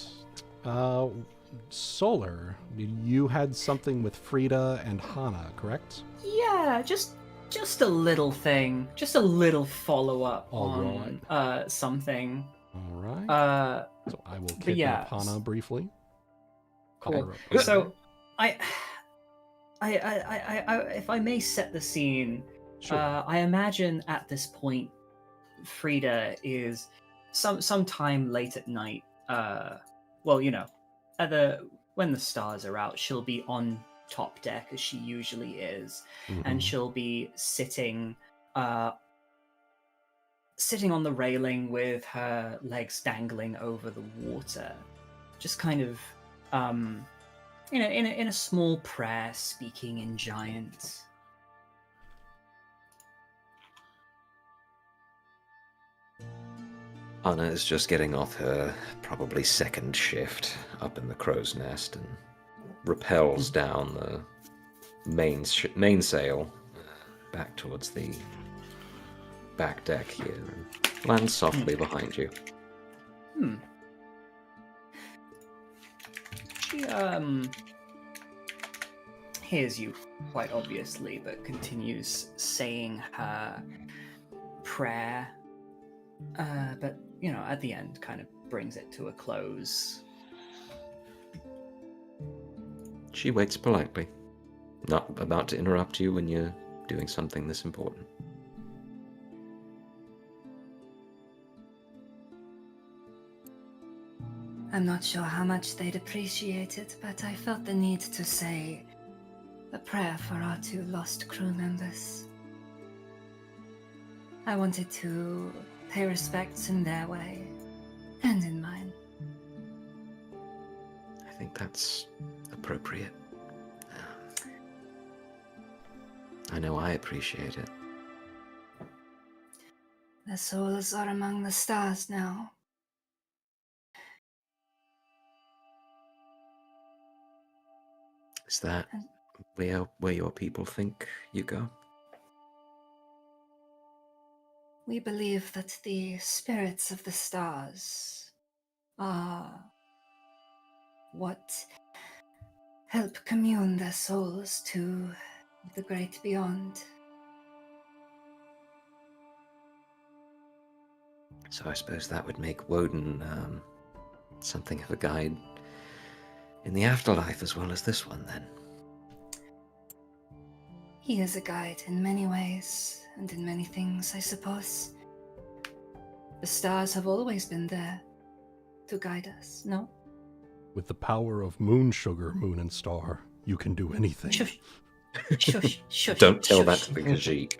Solar, you had something with Frieda and Hana, correct? Yeah, just a little thing, just a little follow up All on something. All right. So I will kidnap Hana briefly. Cool. So, I, if I may set the scene, Sure. I imagine at this point, Frieda is sometime late at night. Well, you know, when the stars are out, she'll be on top deck as she usually is, and she'll be sitting on the railing with her legs dangling over the water, just kind of in a small prayer, speaking in giant. Hana is just getting off her probably 2nd shift up in the crow's nest and rappels down the mainsail back towards the back deck here and lands softly behind you. She hears you quite obviously, but continues saying her prayer. But, you know, at the end kind of brings it to a close. She waits politely, not about to interrupt you when you're doing something this important. I'm not sure how much they'd appreciate it, but I felt the need to say a prayer for our 2 lost crew members. I wanted to pay respects in their way, and in mine. I think that's appropriate. I know I appreciate it. Their souls are among the stars now. Is that where your people think you go? We believe that the spirits of the stars are what help commune their souls to the great beyond. So I suppose that would make Woden something of a guide in the afterlife as well as this one, then. He is a guide in many ways, and in many things, I suppose. The stars have always been there to guide us, no? With the power of moon sugar, moon and star, you can do anything. Shush. Shush, shush. Don't tell that shush. to the Khajiit.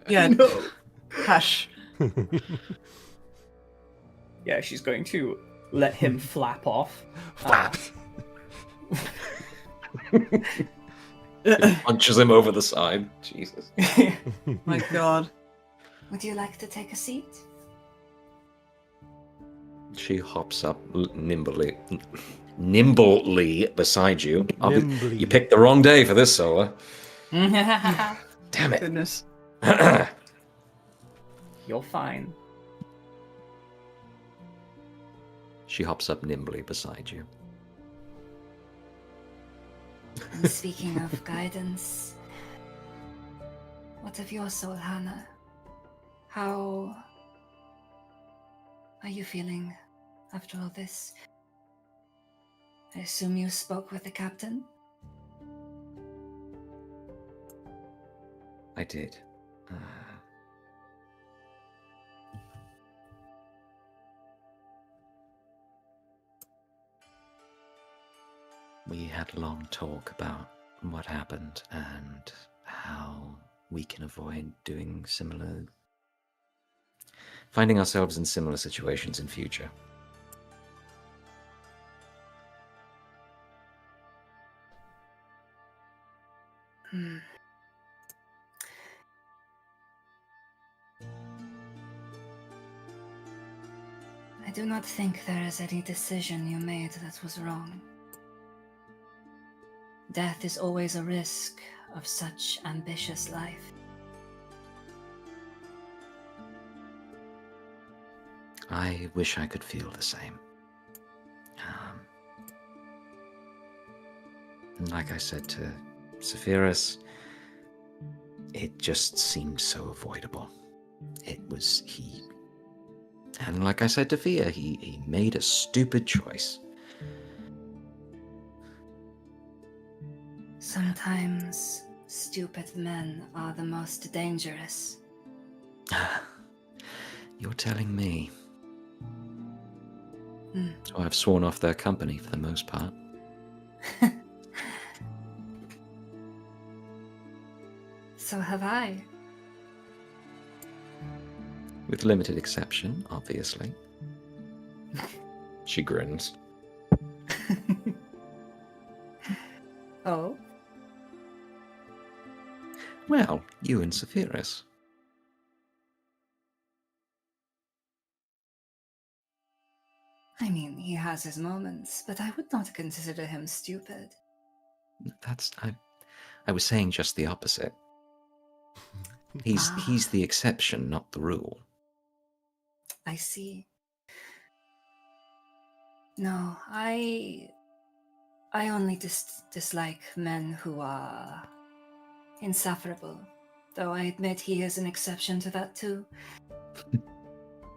Yeah. No. Hush. Yeah, she's going to let him flap off. Flap! Punches him over the side. Jesus. My God. Would you like to take a seat? She hops up nimbly beside you. Nimbly. You picked the wrong day for this, Sola. Damn it. Goodness. You're fine. She hops up nimbly beside you. And speaking of guidance, what of your soul, Hana? How are you feeling after all this? I assume you spoke with the captain? I did. We had a long talk about what happened and how we can avoid finding ourselves in similar situations in future. I do not think there is any decision you made that was wrong. Death is always a risk of such ambitious life. I wish I could feel the same. And like I said to Saphyrus, it just seemed so avoidable. And like I said to Fia, he made a stupid choice. Sometimes stupid men are the most dangerous. You're telling me. So I've sworn off their company for the most part. So have I. With limited exception, obviously. She grins. Oh? Well, you and Saphyrus. I mean, he has his moments, but I would not consider him stupid. I was saying just the opposite. He's the exception, not the rule. I see. No, I only dislike men who are insufferable, though I admit he is an exception to that too.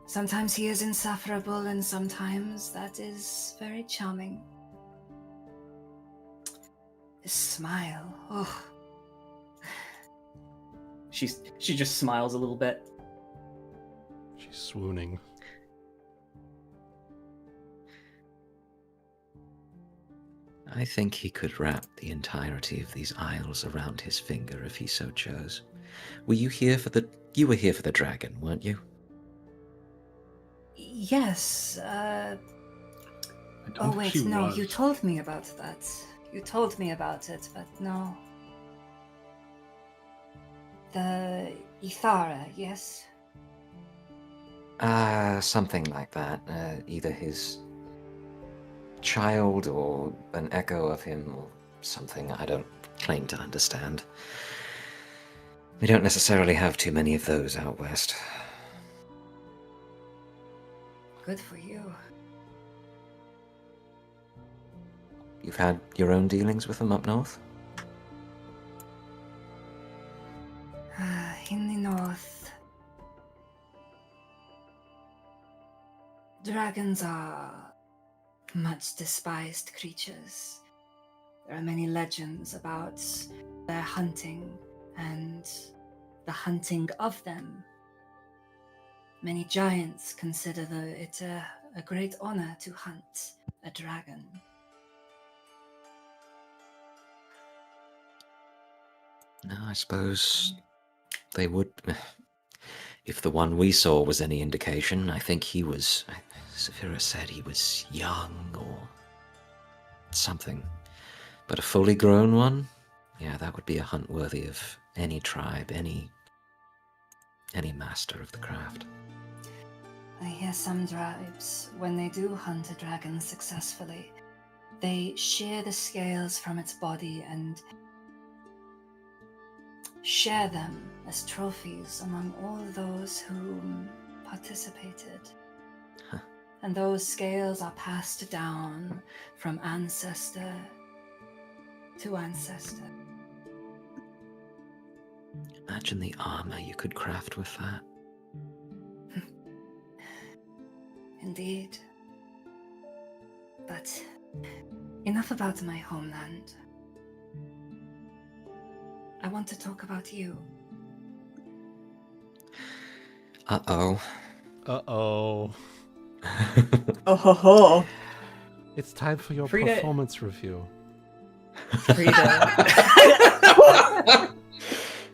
Sometimes he is insufferable, and sometimes that is very charming. His smile, oh. She just smiles a little bit. She's swooning. I think he could wrap the entirety of these isles around his finger if he so chose. You were here for the dragon, weren't you? Yes, I don't oh think wait, she no, was. you told me about that. You told me about it, but no. The Ithara, yes? Something like that. Either his child or an echo of him or something I don't claim to understand. We don't necessarily have too many of those out west. Good for you. You've had your own dealings with them up north? In the north, dragons are much despised creatures. There are many legends about their hunting and the hunting of them. Many giants consider it a great honor to hunt a dragon. No, I suppose they would. If the one we saw was any indication, I think he was. Saphyrus said he was young or something. But a fully grown one? Yeah, that would be a hunt worthy of any tribe, any master of the craft. I hear some tribes, when they do hunt a dragon successfully, they shear the scales from its body and share them as trophies among all those who participated. Huh. And those scales are passed down from ancestor to ancestor. Imagine the armor you could craft with that. Indeed. But enough about my homeland. I want to talk about you. Uh-oh. Uh-oh. Oh ho ho. It's time for your Frieda- performance review. Frieda.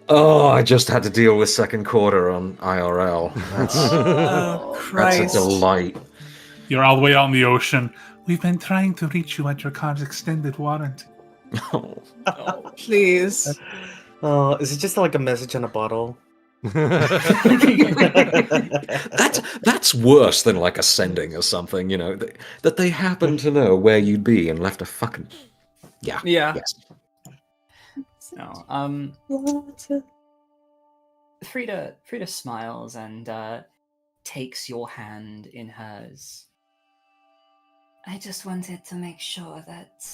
Oh, I just had to deal with second quarter on IRL. Oh, That's Christ. a delight. You're all the way out in the ocean. We've been trying to reach you at your car's extended warranty. Oh. Please. Oh, is it just like a message on a bottle? That's worse than like a sending or something, you know, that they happen to know where you'd be and left a fucking... Yeah. Yeah. Yes. No. Frieda smiles and takes your hand in hers. I just wanted to make sure that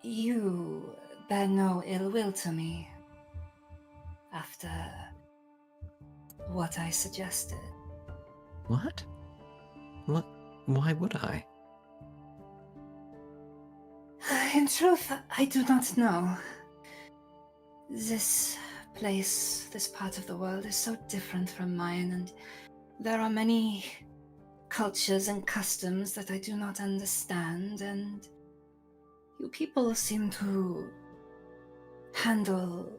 you bear no ill will to me after what I suggested. What? What? Why would I? In truth, I do not know. This place, this part of the world is so different from mine, and there are many cultures and customs that I do not understand, and you people seem to handle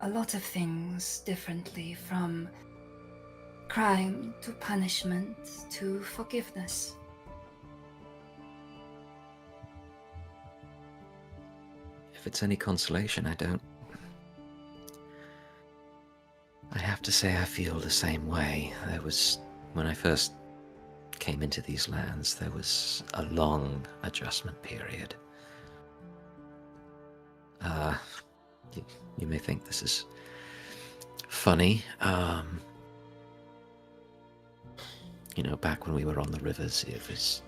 a lot of things differently, from crime to punishment to forgiveness. If it's any consolation, I have to say I feel the same way. When I first came into these lands, there was a long adjustment period. You may think this is funny. You know, back when we were on the rivers, it was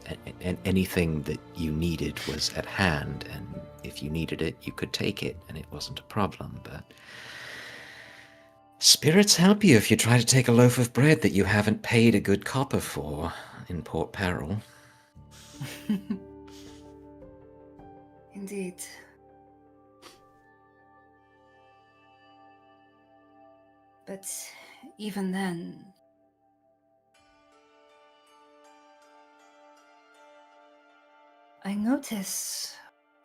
anything that you needed was at hand, and if you needed it, you could take it, and it wasn't a problem. But spirits help you if you try to take a loaf of bread that you haven't paid a good copper for in Port Peril. Indeed. But even then, I notice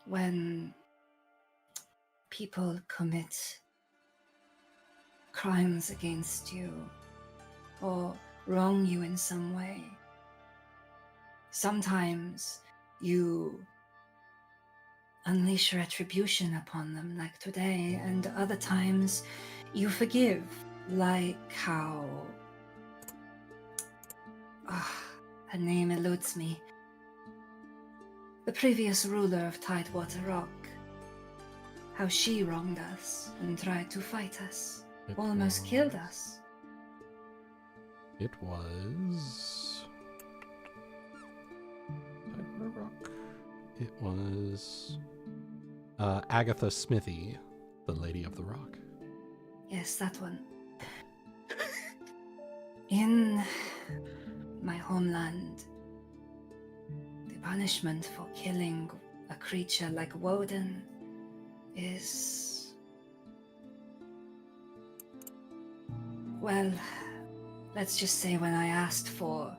when people commit crimes against you or wrong you in some way, sometimes you unleash retribution upon them, like today, and other times you forgive, like how Her name eludes me. The previous ruler of Tidewater Rock. How she wronged us and tried to fight us. Almost killed us. It was... Tidewater Rock. It was... Agatha Smithy, the Lady of the Rock. Yes, that one. In my homeland, the punishment for killing a creature like Wuten is... Well, let's just say when I asked for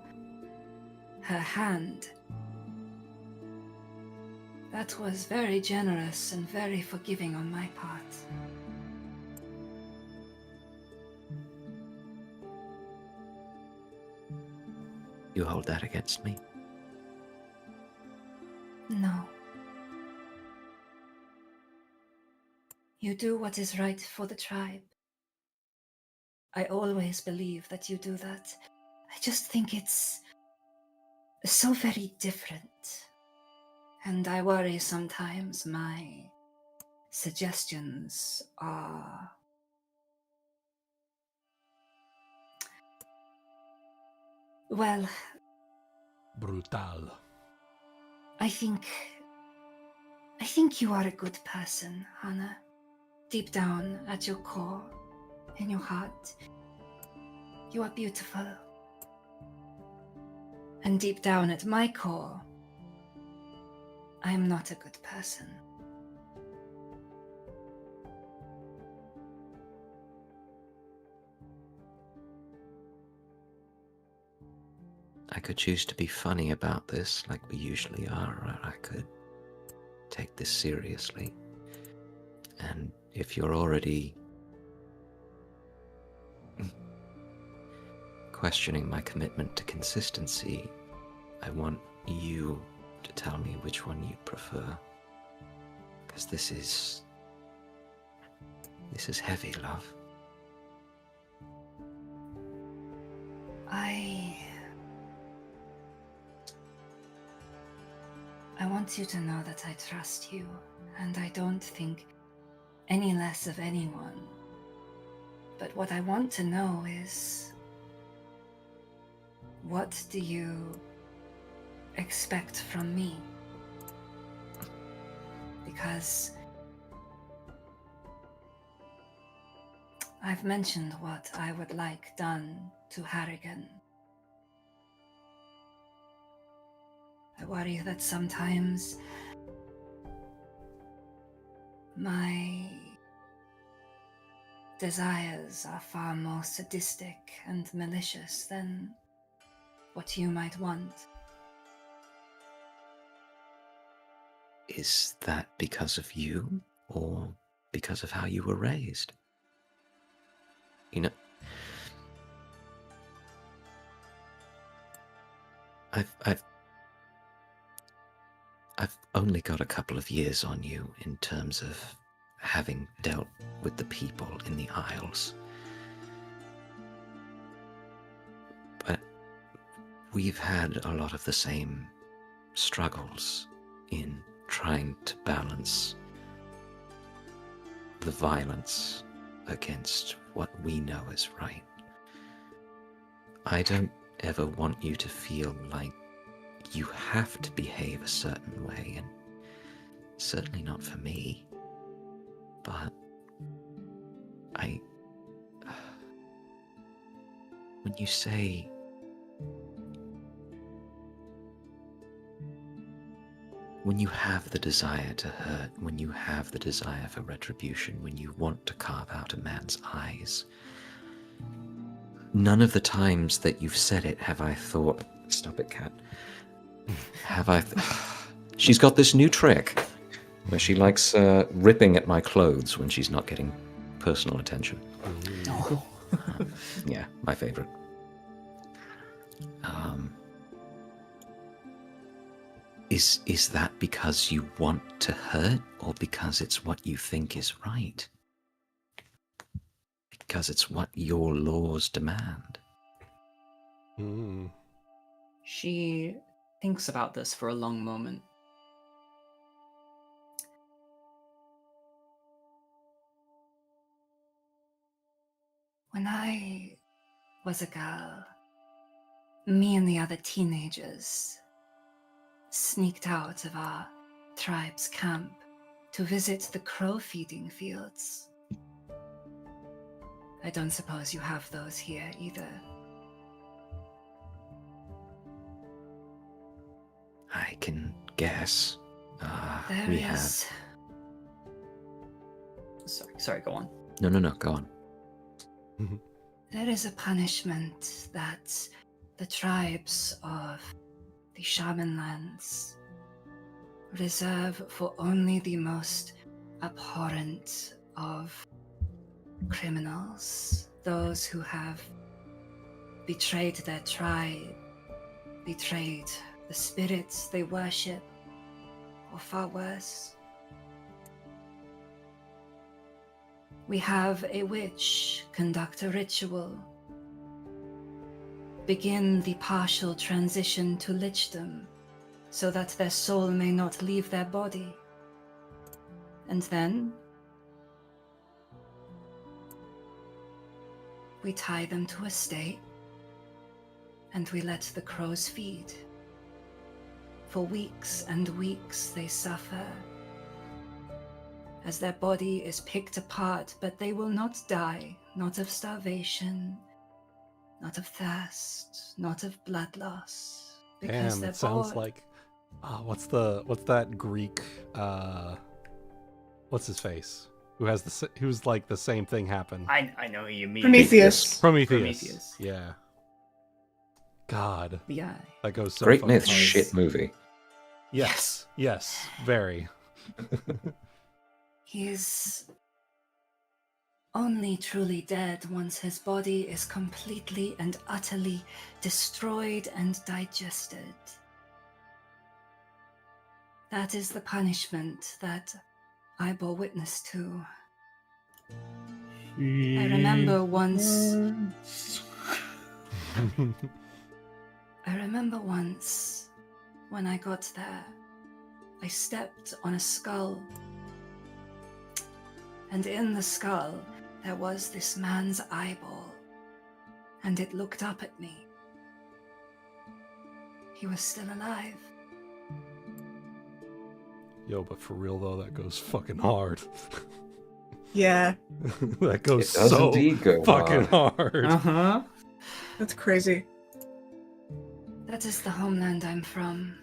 her hand, that was very generous and very forgiving on my part. You hold that against me? No. You do what is right for the tribe. I always believe that you do that. I just think it's so very different. And I worry sometimes my suggestions are... Well... Brutal. I think you are a good person, Hana. Deep down, at your core, in your heart, you are beautiful. And deep down at my core, I am not a good person. I could choose to be funny about this, like we usually are, or I could take this seriously. And if you're already questioning my commitment to consistency, I want you to tell me which one you prefer. Because this is heavy, love. I want you to know that I trust you, and I don't think any less of anyone. But what I want to know is, what do you expect from me? Because I've mentioned what I would like done to Harrigan. I worry that sometimes my desires are far more sadistic and malicious than what you might want. Is that because of you, or because of how you were raised? You know, I've only got a couple of years on you in terms of having dealt with the people in the Isles. But we've had a lot of the same struggles in trying to balance the violence against what we know is right. I don't ever want you to feel like you have to behave a certain way, and certainly not for me. But when you say when you have the desire to hurt, when you have the desire for retribution, when you want to carve out a man's eyes, none of the times that you've said it have I thought, stop it, cat. She's got this new trick where she likes ripping at my clothes when she's not getting personal attention. Yeah, my favorite. Is that because you want to hurt, or because it's what you think is right? Because it's what your laws demand? She thinks about this for a long moment. When I was a girl, me and the other teenagers sneaked out of our tribe's camp to visit the crow feeding fields. I don't suppose you have those here either. I can guess. There We is- Sorry, go on. No, go on. There is a punishment that the tribes of the Shaman lands reserve for only the most abhorrent of criminals, those who have betrayed their tribe, betrayed the spirits they worship, or far worse. We have a witch conduct a ritual, begin the partial transition to lichdom, so that their soul may not leave their body. And then we tie them to a stake, and we let the crows feed. For weeks and weeks they suffer, as their body is picked apart, but they will not die, not of starvation, not of thirst, not of blood loss. Because Damn, they're it sounds bored. like what's that Greek what's his face? Who's like the same thing happened? I know who you mean. Prometheus. Prometheus. Yeah. God. Yeah. That goes so Great fucking myth, hard. shit movie. Yes. Yes. Very. He's only truly dead once his body is completely and utterly destroyed and digested. That is the punishment that I bore witness to. I remember once when I got there, I stepped on a skull. And in the skull, there was this man's eyeball. And it looked up at me. He was still alive. Yo, but for real though, that goes fucking hard. Yeah, That goes It does so indeed go fucking hard. hard. that's crazy. That is the homeland I'm from.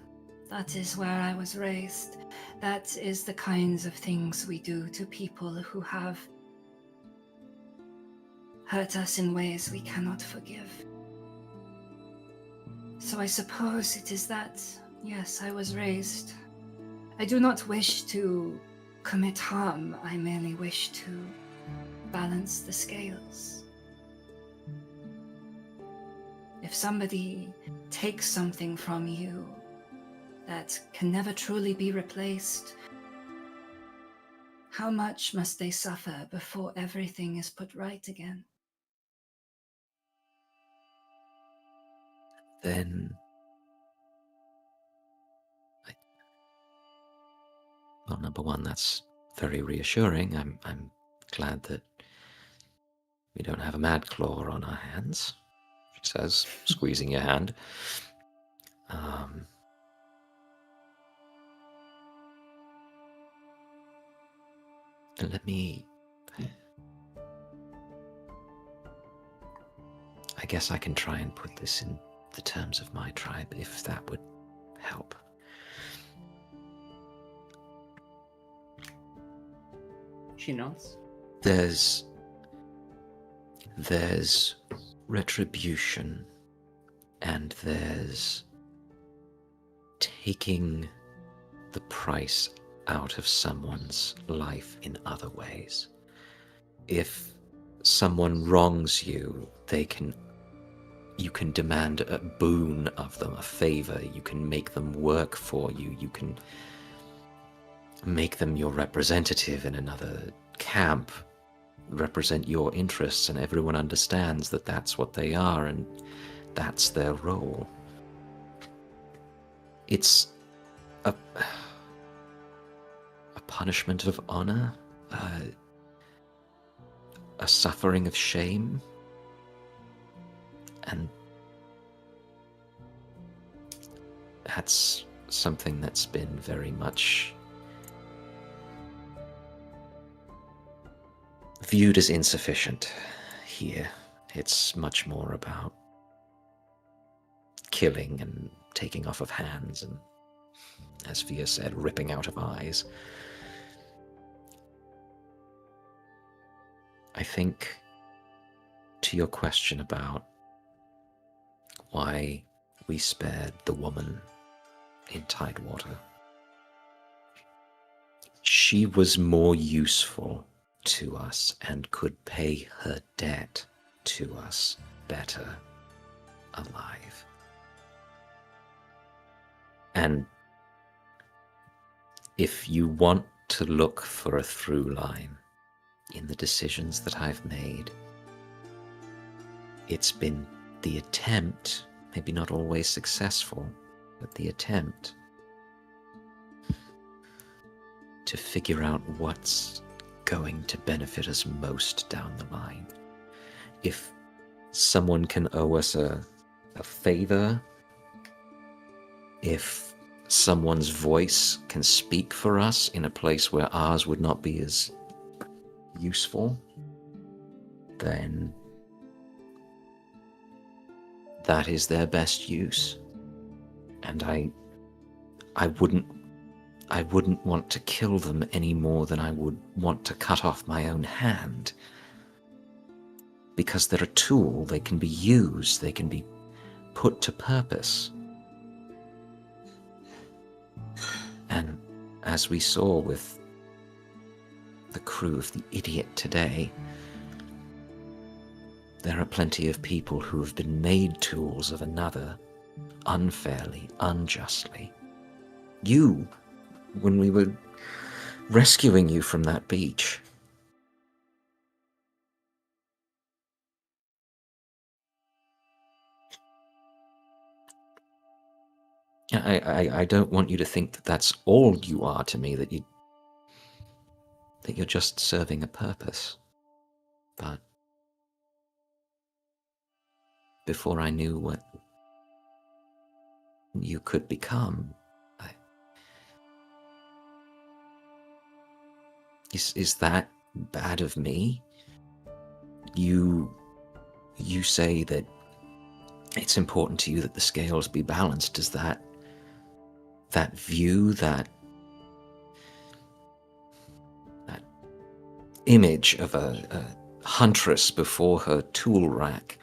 That is where I was raised. That is the kinds of things we do to people who have hurt us in ways we cannot forgive. So I suppose it is that. Yes, I was raised. I do not wish to commit harm. I merely wish to balance the scales. If somebody takes something from you that can never truly be replaced, how much must they suffer before everything is put right again? Then well, number one, that's very reassuring. I'm glad that we don't have a mad claw on our hands, she says, squeezing your hand. Let me... I guess I can try and put this in the terms of my tribe, if that would help. She nods. There's retribution, and there's taking the price out of someone's life in other ways. If someone wrongs you, you can demand a boon of them, a favor. You can make them work for you. You can make them your representative in another camp, represent your interests, and everyone understands that that's what they are and that's their role. It's a punishment of honor, a suffering of shame, and that's something that's been very much viewed as insufficient here. It's much more about killing and taking off of hands and, as Fia said, ripping out of eyes. I think, to your question about why we spared the woman in Tidewater, she was more useful to us and could pay her debt to us better alive. And if you want to look for a through line in the decisions that I've made, it's been the attempt, maybe not always successful, but the attempt to figure out what's going to benefit us most down the line. If someone can owe us a favor, if someone's voice can speak for us in a place where ours would not be as useful, then that is their best use. And I wouldn't want to kill them any more than I would want to cut off my own hand. Because they're a tool, they can be used, they can be put to purpose. And as we saw with the crew of the Idiot today, there are plenty of people who have been made tools of another, unfairly, unjustly. You, when we were rescuing you from that beach, I don't want you to think that that's all you are to me, that you're just serving a purpose. But before I knew what you could become, is that bad of me? You say that it's important to you that the scales be balanced. Does that view, that image of a huntress before her tool rack,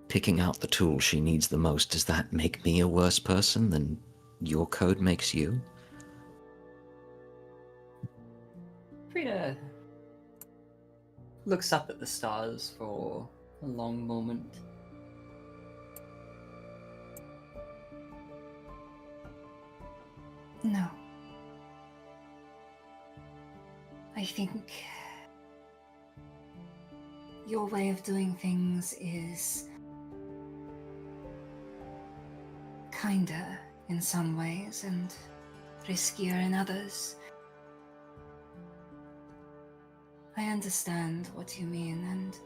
picking out the tool she needs the most, does that make me a worse person than your code makes you? Frieda looks up at the stars for a long moment. No. I think your way of doing things is kinder in some ways and riskier in others. I understand what you mean, and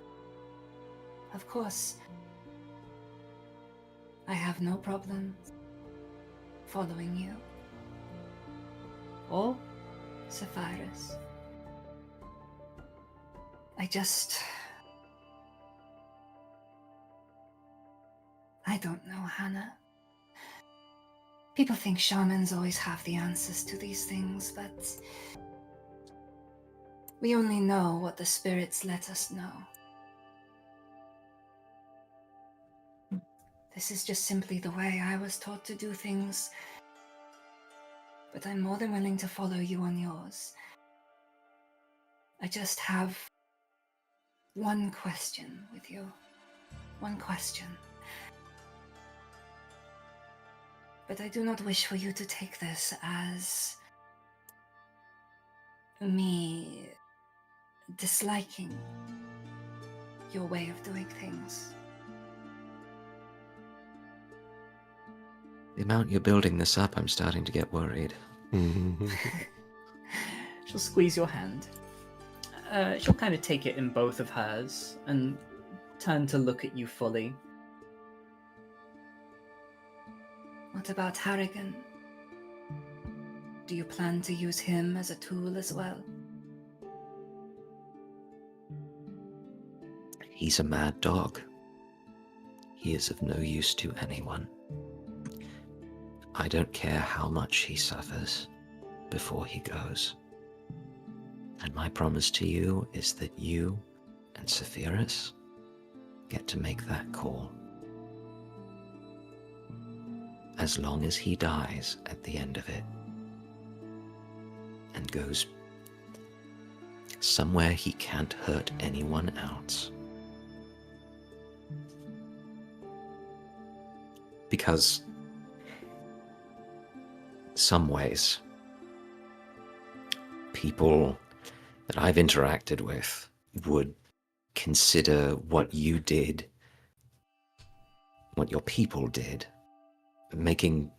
of course, I have no problem following you. Or Saphyrus. I don't know, Hana. People think shamans always have the answers to these things, but we only know what the spirits let us know. This is just simply the way I was taught to do things, but I'm more than willing to follow you on yours. I just have one question with you. One question. But I do not wish for you to take this as me disliking your way of doing things. The amount you're building this up, I'm starting to get worried. She'll squeeze your hand. She'll kind of take it in both of hers and turn to look at you fully. What about Harrigan? Do you plan to use him as a tool as well? He's a mad dog. He is of no use to anyone. I don't care how much he suffers before he goes. And my promise to you is that you and Saphyrus get to make that call. As long as he dies at the end of it and goes somewhere he can't hurt anyone else. Because some ways, people that I've interacted with would consider what you did, what your people did, making,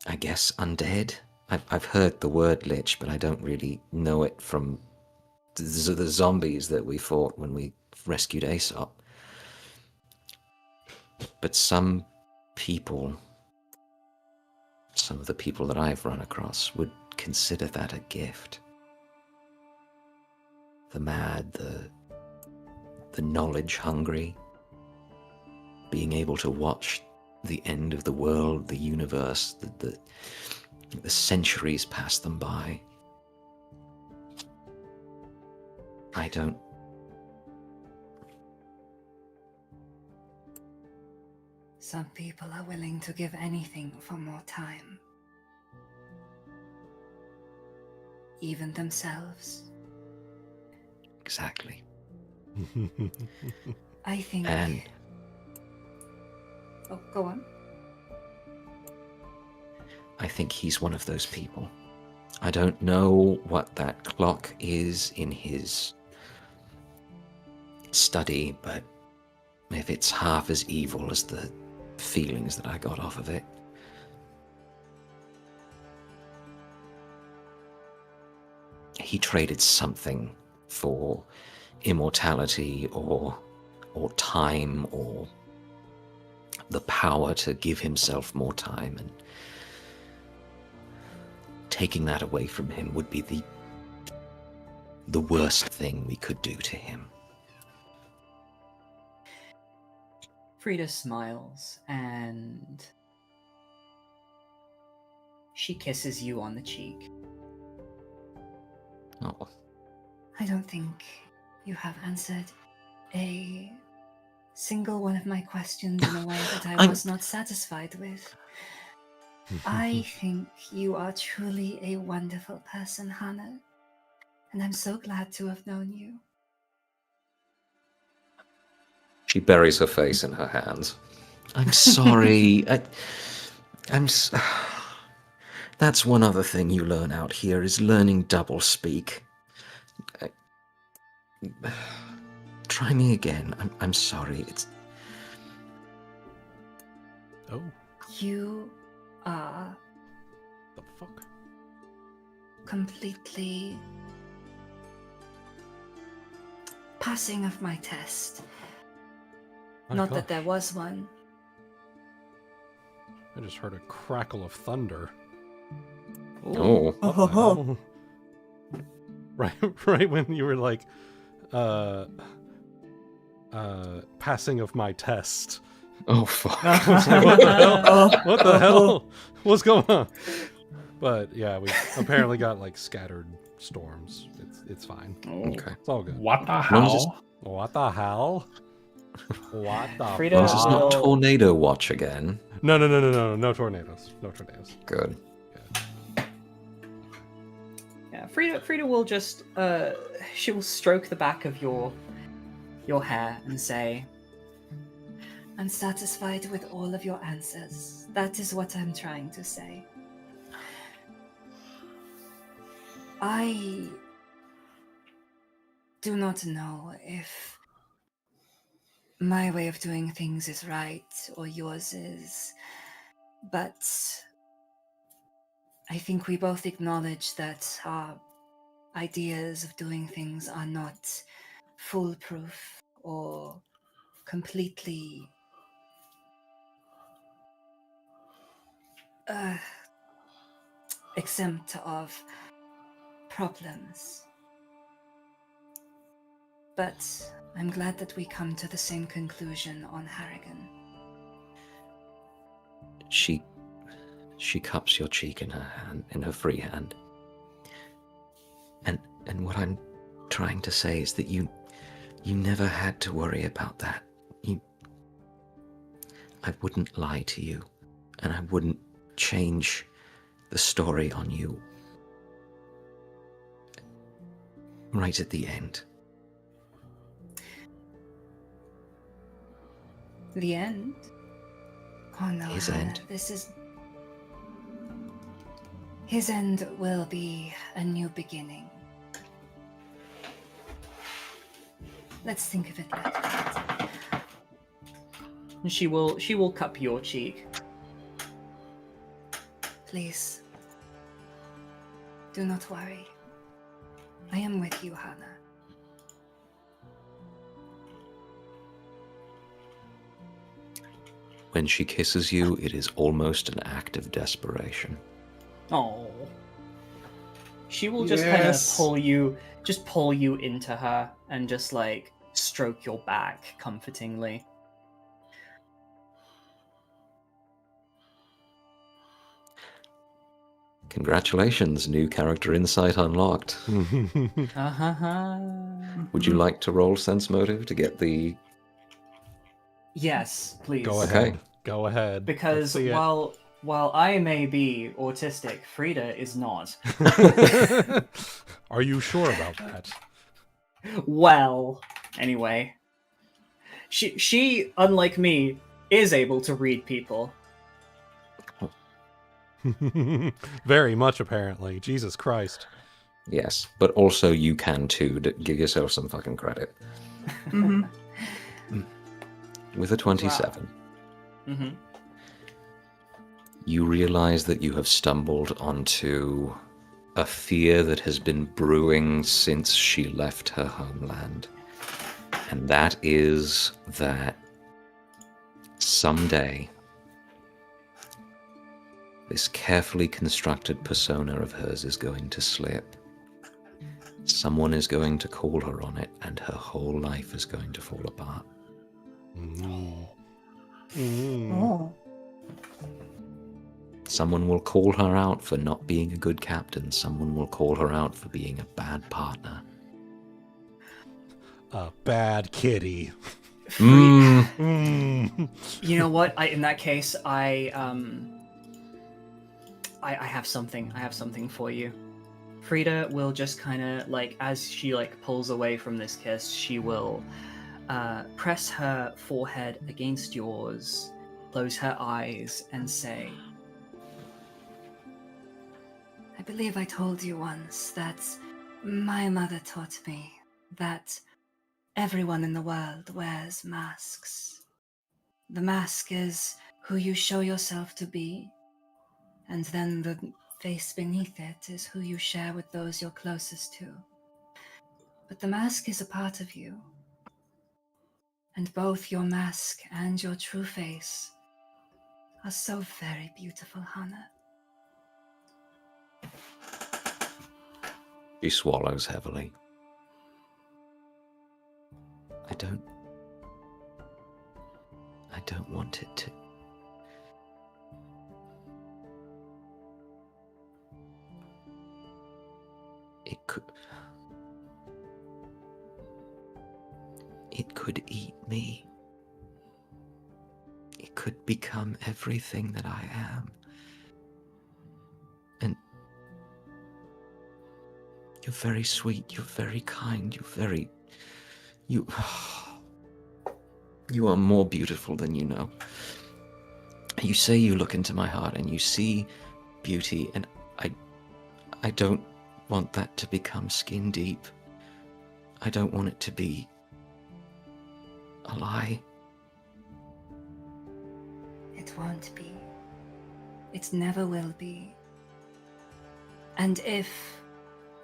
I guess, undead. I've heard the word lich, but I don't really know it from the zombies that we fought when we rescued Aesop. But some people, some of the people that I've run across, would consider that a gift. The mad, the knowledge hungry, being able to watch the end of the world, the universe, the centuries pass them by. I don't. Some people are willing to give anything for more time. Even themselves. Exactly. I think... And Oh, go on. I think he's one of those people. I don't know what that clock is in his study, but if it's half as evil as the feelings that I got off of it, he traded something for immortality or time or the power to give himself more time, and taking that away from him would be the worst thing we could do to him. Frieda smiles and she kisses you on the cheek. Oh, I don't think you have answered a single one of my questions in a way that I was not satisfied with. I think you are truly a wonderful person, Hana, and I'm so glad to have known you. she buries her face in her hands. I'm sorry. That's one other thing you learn out here, is learning doublespeak. Try me again. I'm sorry. It's... Oh, You are the fuck? completely passing of my test. My Not God. that there was one. I just heard a crackle of thunder. Oh. What the hell? Right when you were like, passing of my test. Oh, fuck. I was like, what the hell? What the hell? What's going on? But yeah, we apparently got like scattered storms. It's fine. Okay. It's all good. What the long as it's- hell? What the hell? What the Frieda, As long as it's not I'll- tornado watch again. No tornadoes. No tornadoes. Good. Yeah, Frieda will just she will stroke the back of your hair and say, I'm satisfied with all of your answers. That is what I'm trying to say. I do not know if my way of doing things is right or yours is. But I think we both acknowledge that our ideas of doing things are not foolproof or completely exempt of problems. But I'm glad that we come to the same conclusion on Harrigan. She cups your cheek in her hand, in her free hand. And what I'm trying to say is that you never had to worry about that. I wouldn't lie to you, and I wouldn't change the story on you right at the end. The end? Oh no, His Hana, end. this is... His end will be a new beginning. Let's think of it like that. She will cup your cheek. Please. Do not worry. I am with you, Hana. When she kisses you, it is almost an act of desperation. Oh. She will just kind of Yes. pull you into her and just like stroke your back comfortingly. Congratulations, new character insight unlocked. Would you like to roll sense motive to get the... Yes, please. Go Okay. ahead. Go ahead. Because Let's see while I may be autistic, Frieda is not. it. Are you sure about that? Well, anyway. She, unlike me, is able to read people. Very much, apparently. Jesus Christ. Yes, but also you can too. Give yourself some fucking credit. Mhm. With a 27, Mm-hmm. you realize that you have stumbled onto a fear that has been brewing since she left her homeland. And that is that someday this carefully constructed persona of hers is going to slip. Someone is going to call her on it, and her whole life is going to fall apart. Oh. Someone will call her out for not being a good captain. Someone will call her out for being a bad partner. A bad kitty. Mm. You know what? In that case, I have something. I have something for you. Frieda will just kind of like, as she like pulls away from this kiss, she will press her forehead against yours, close her eyes, and say, I believe I told you once that my mother taught me that everyone in the world wears masks. The mask is who you show yourself to be, and then the face beneath it is who you share with those you're closest to. But the mask is a part of you, and both your mask and your true face are so very beautiful, Hana. She swallows heavily. I don't want it to. It could eat me. It could become everything that I am. And you're very sweet, you're very kind, you are more beautiful than you know. You say you look into my heart and you see beauty, and I don't want that to become skin deep. I don't want it to be a lie. It won't be. It never will be. And if,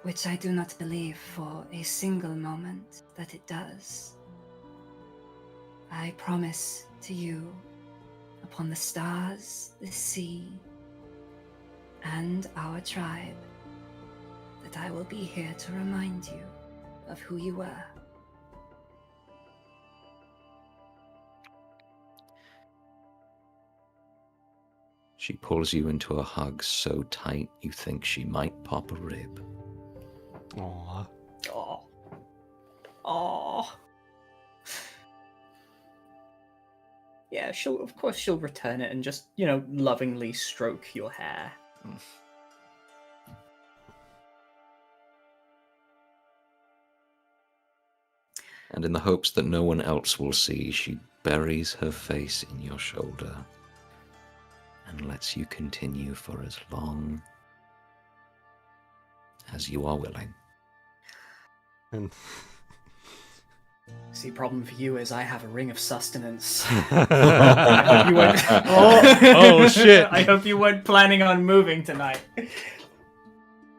which I do not believe for a single moment that it does, I promise to you, upon the stars, the sea, and our tribe, that I will be here to remind you of who you were. She pulls you into a hug so tight you think she might pop a rib. Aww. Oh. Oh. Yeah, of course she'll return it and just, lovingly stroke your hair. And in the hopes that no one else will see, she buries her face in your shoulder and lets you continue for as long as you are willing. And See, problem for you is I have a ring of sustenance. Oh, shit. I hope you weren't planning on moving tonight.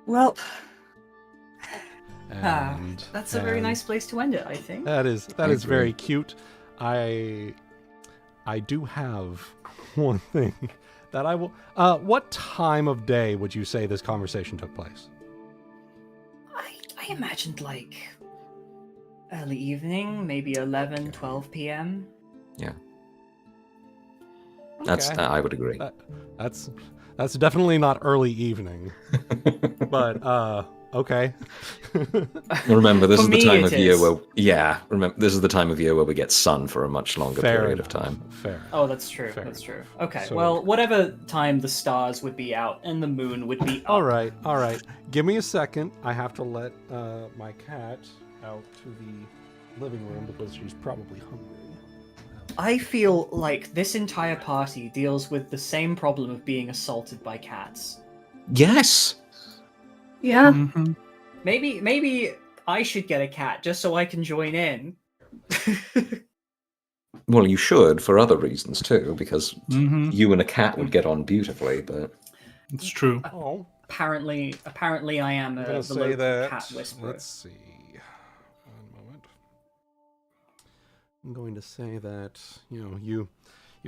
Well, and That's a very nice place to end it, I think. That is I very agree. cute. I do have one thing that I will. What time of day would you say this conversation took place? I imagined like early evening, maybe 11, 12 p.m. Yeah. That's Okay. I would agree. That's definitely not early evening. But okay. Remember, this For is the me, time it of year is. where this is the time of year where we get sun for a much longer Fair period enough. of time. Fair. Oh, that's true. Fair That's true. Okay, So- well, whatever time the stars would be out and the moon would be up. All right. Give me a second. I have to let my cat out to the living room because she's probably hungry. I feel like this entire party deals with the same problem of being assaulted by cats. Yes. yeah. Mhm. Maybe I should get a cat just so I can join in. Well, you should for other reasons too, because Mhm. you and a cat would get on beautifully. But It's true. Oh, Apparently, I am I'm gonna the say local that. cat whisperer. Let's see. One moment. I'm going to say that you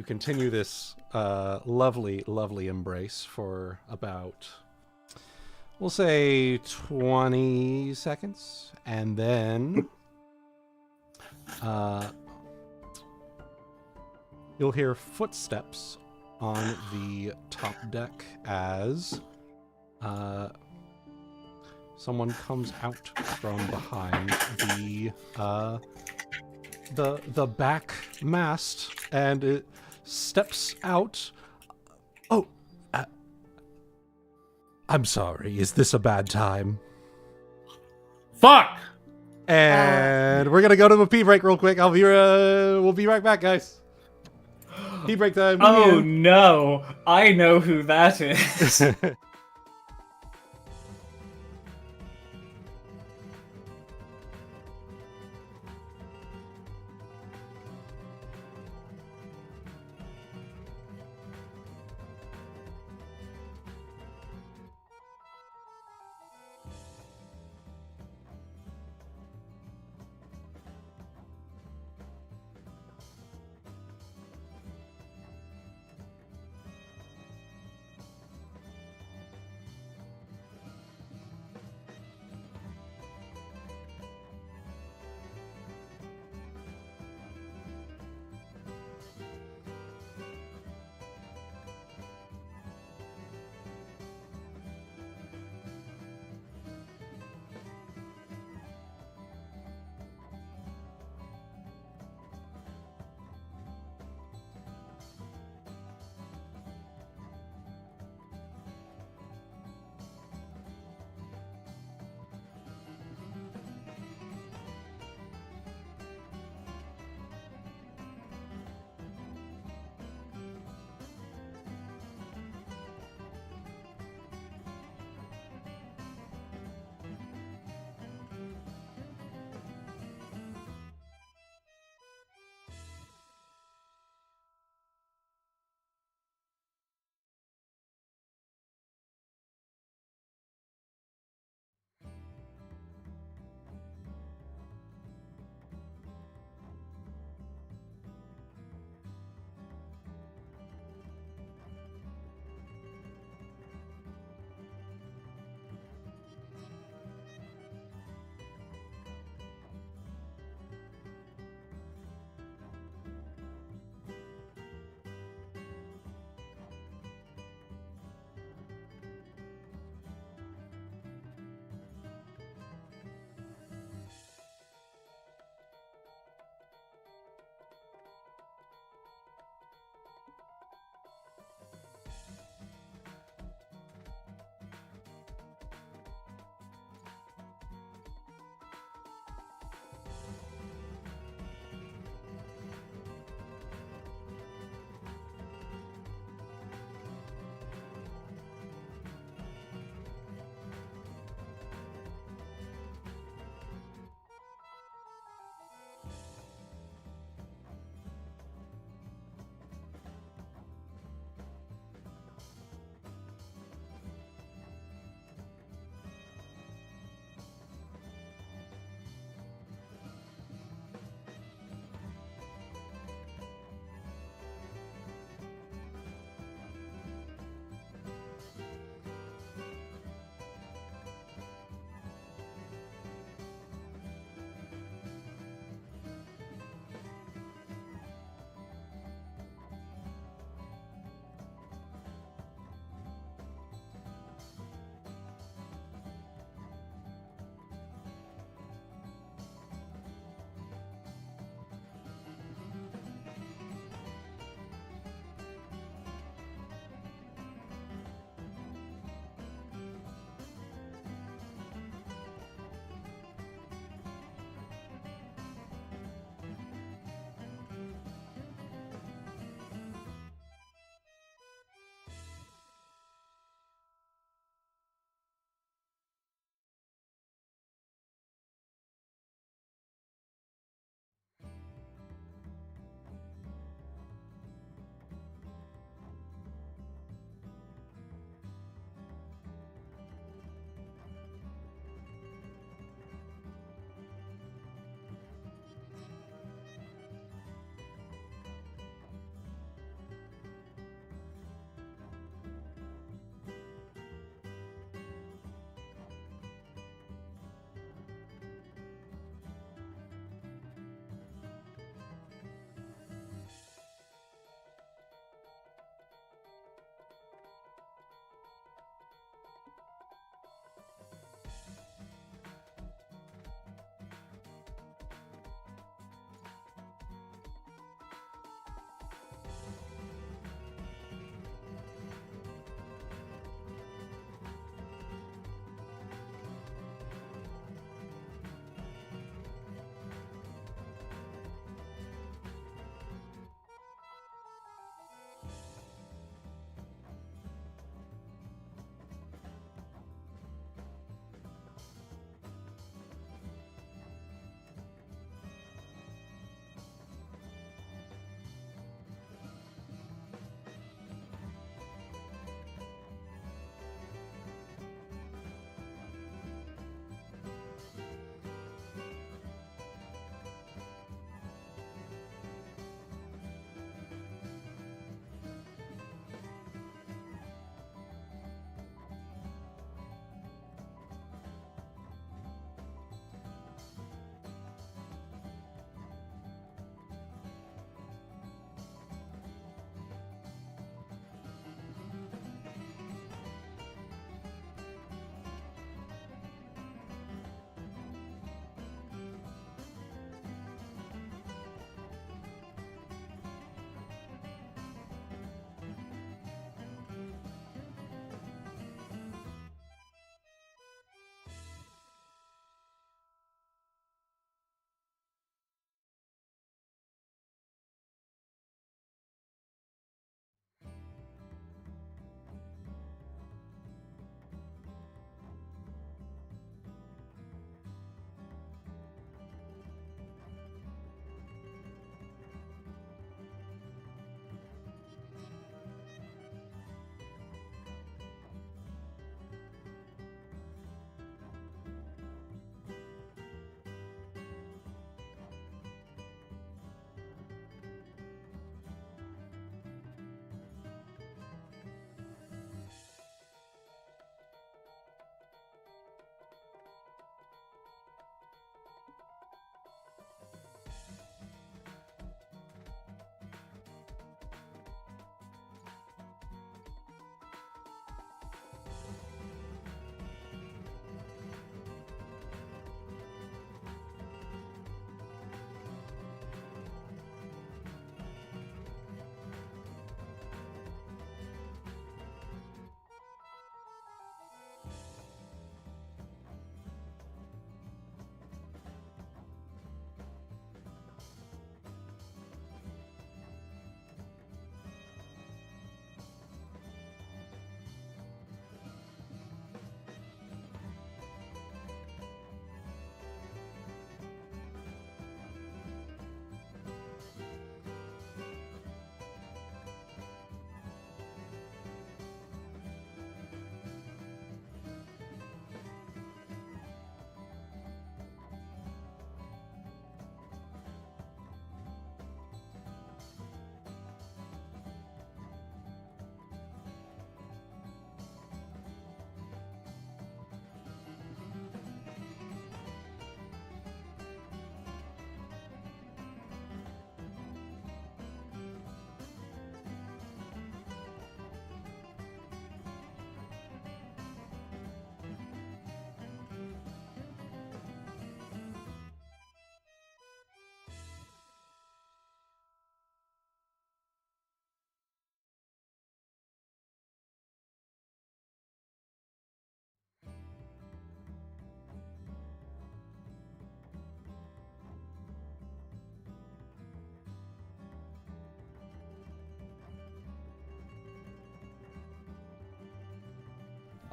continue this lovely embrace for about, we'll say, 20 seconds, and then you'll hear footsteps on the top deck as someone comes out from behind the back mast, and it steps out. Oh, I'm sorry. Is this a bad time? Fuck! And we're gonna go to a pee break real quick. We'll be right back, guys. Pee break time. Oh no, I know who that is.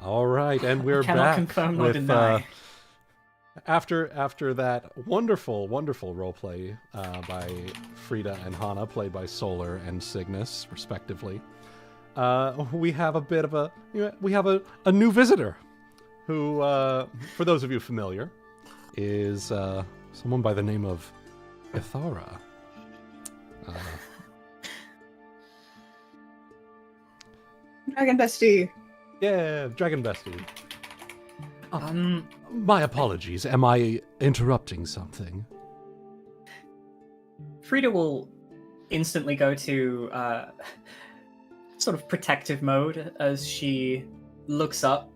All right, and we're Cannot back confirm nor with deny. after that wonderful roleplay by Frieda and Hana, played by Solar and Cygnus, respectively. We have a new visitor, who, for those of you familiar, is someone by the name of Ithara. Dragon Bestie. Yeah, Dragon Bestie. My apologies. Am I interrupting something? Frieda will instantly go to sort of protective mode as she looks up.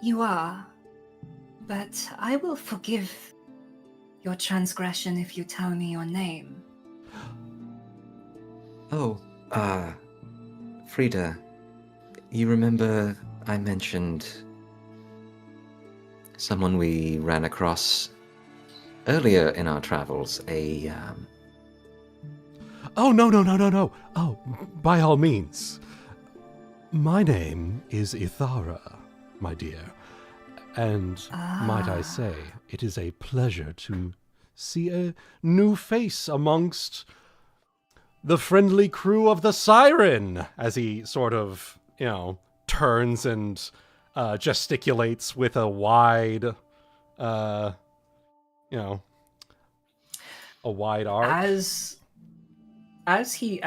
You are, but I will forgive your transgression if you tell me your name. Oh, Frieda, you remember I mentioned someone we ran across earlier in our travels, Oh, no. Oh, by all means. My name is Ithara, my dear. And might I say, it is a pleasure to see a new face amongst the friendly crew of the Siren, as he sort of, turns and gesticulates with a wide, a wide arc. As he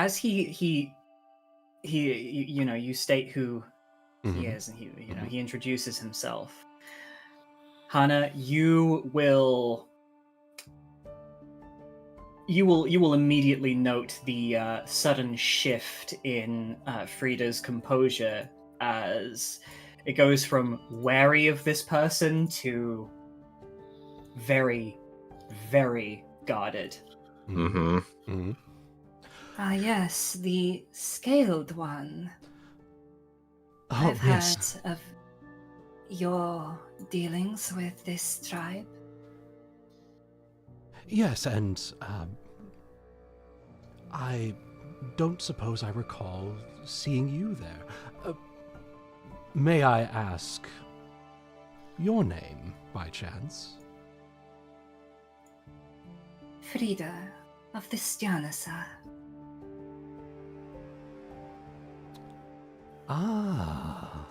you state who he is, and he introduces himself. Hana, you will immediately note the sudden shift in Frieda's composure as it goes from wary of this person to very, very guarded. Mm-hmm. Mm-hmm. Ah, yes, the scaled one. Oh, I've yes. heard of your dealings with this tribe. Yes, and I don't suppose I recall seeing you there. May I ask your name, by chance? Frieda of the Stjanasa. Ah,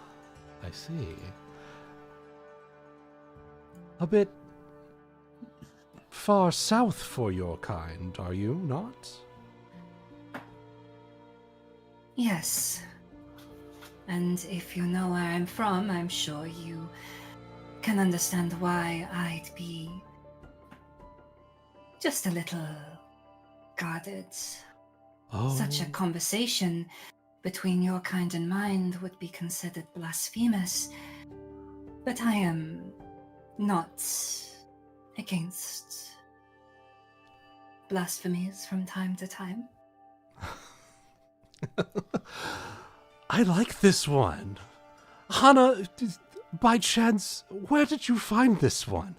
I see. A bit far south for your kind, are you not? Yes. And if you know where I'm from, I'm sure you can understand why I'd be just a little guarded. Oh. Such a conversation between your kind and mine would be considered blasphemous. But I am not against blasphemies from time to time. I like this one. Hana, by chance, where did you find this one?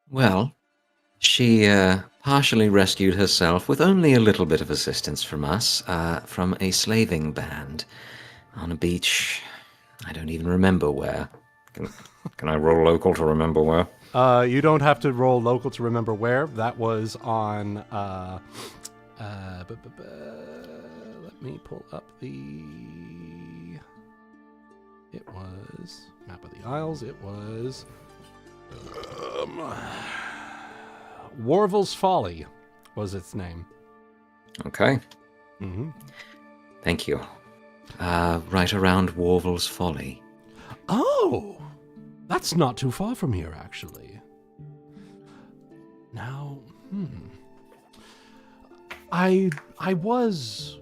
Well, she partially rescued herself with only a little bit of assistance from us, from a slaving band on a beach. I don't even remember where. Can I roll local to remember where? You don't have to roll local to remember where. That was on... let me pull up the... It was... Map of the Isles. It was... Warvel's Folly was its name. Okay. Mm-hmm. Thank you. Right around Warvel's Folly. Oh! That's not too far from here, actually. Now, I was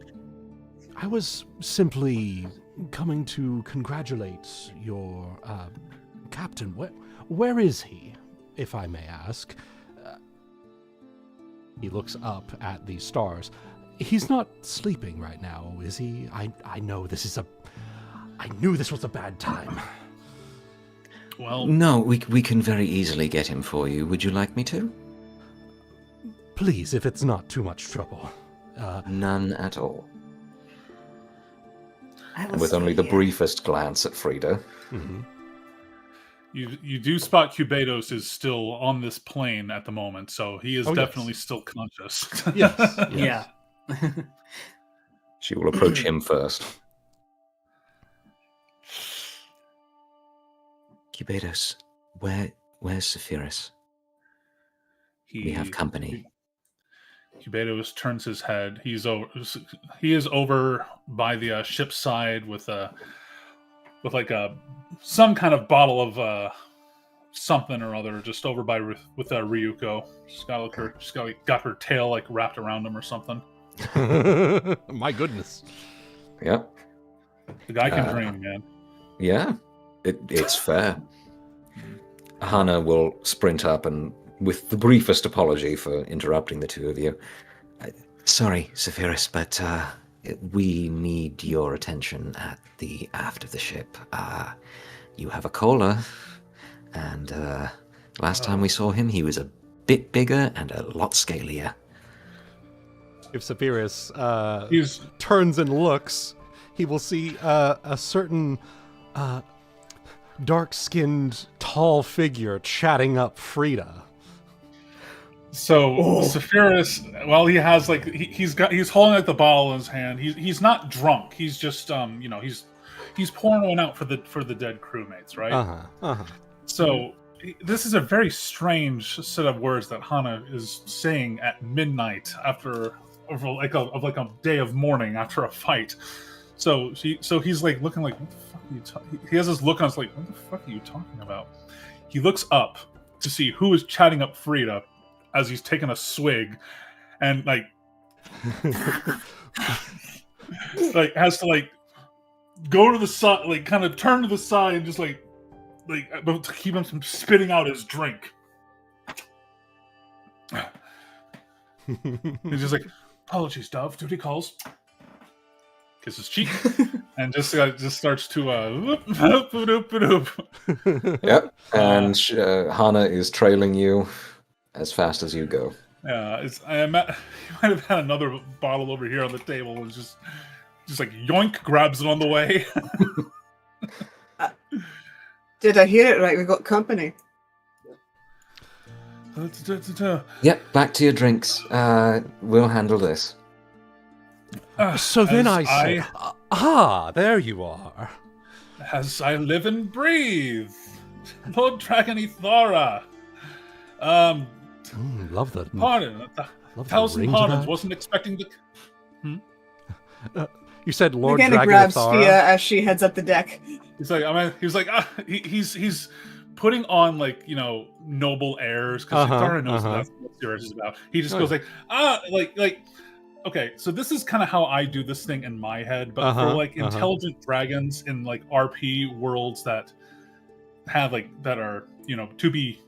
simply coming to congratulate your captain. Where is he, if I may ask? He looks up at the stars. He's not sleeping right now, is he? I know this is I knew this was a bad time. Well, No, we can very easily get him for you. Would you like me to? Please, if it's not too much trouble. None at all. And with only the briefest glance at Frieda. Mm-hmm. You do spot Cubados is still on this plane at the moment, so he is definitely still conscious. Yes. Yeah. She will approach him first. Cubados, where's Saphyrus? We have company. Cubados turns his head. He is over by the ship's side with some kind of bottle of something or other, just over by with Ryuuko. She's got her tail like wrapped around him or something. My goodness. Yep. The guy can dream, man. Yeah, it's fair. Hana will sprint up and, with the briefest apology for interrupting the two of you, sorry, Saphyrus, but we need your attention at the aft of the ship. You have a caller, and last time we saw him, he was a bit bigger and a lot scalier. If Saphyrus turns and looks, he will see a certain dark-skinned, tall figure chatting up Frieda. So Saphyrus, well, he has he's holding like the bottle in his hand. He's not drunk. He's just he's pouring one out for the dead crewmates, right? So this is a very strange set of words that Hana is saying at midnight after a day of mourning after a fight. So he's like looking like, what the fuck are you talking? He has this look on his like, what the fuck are you talking about? He looks up to see who is chatting up Frieda as he's taking a swig, and like has to go to the side, like kind of turn to the side and just like to keep him from spitting out his drink. He's just like, apologies, Dove. Duty calls. Kiss his cheek, and just starts to Yep, and Hana is trailing you as fast as you go. Yeah, you might have had another bottle over here on the table, and just like yoink, grabs it on the way. Did I hear it right? We got company. Yep, back to your drinks. We'll handle this. So then I say, there you are. As I live and breathe, Lord Dragon Ithara. Love the pardon. Thousand pardons. Wasn't expecting the. You said Lord Nagaina Dragon grabs Ithara. Fia as she heads up the deck. He's like, he's putting on noble airs because Ithara knows that's what Sirius is about. He just goes okay, so this is kind of how I do this thing in my head, but for intelligent dragons in RP worlds that have that are to be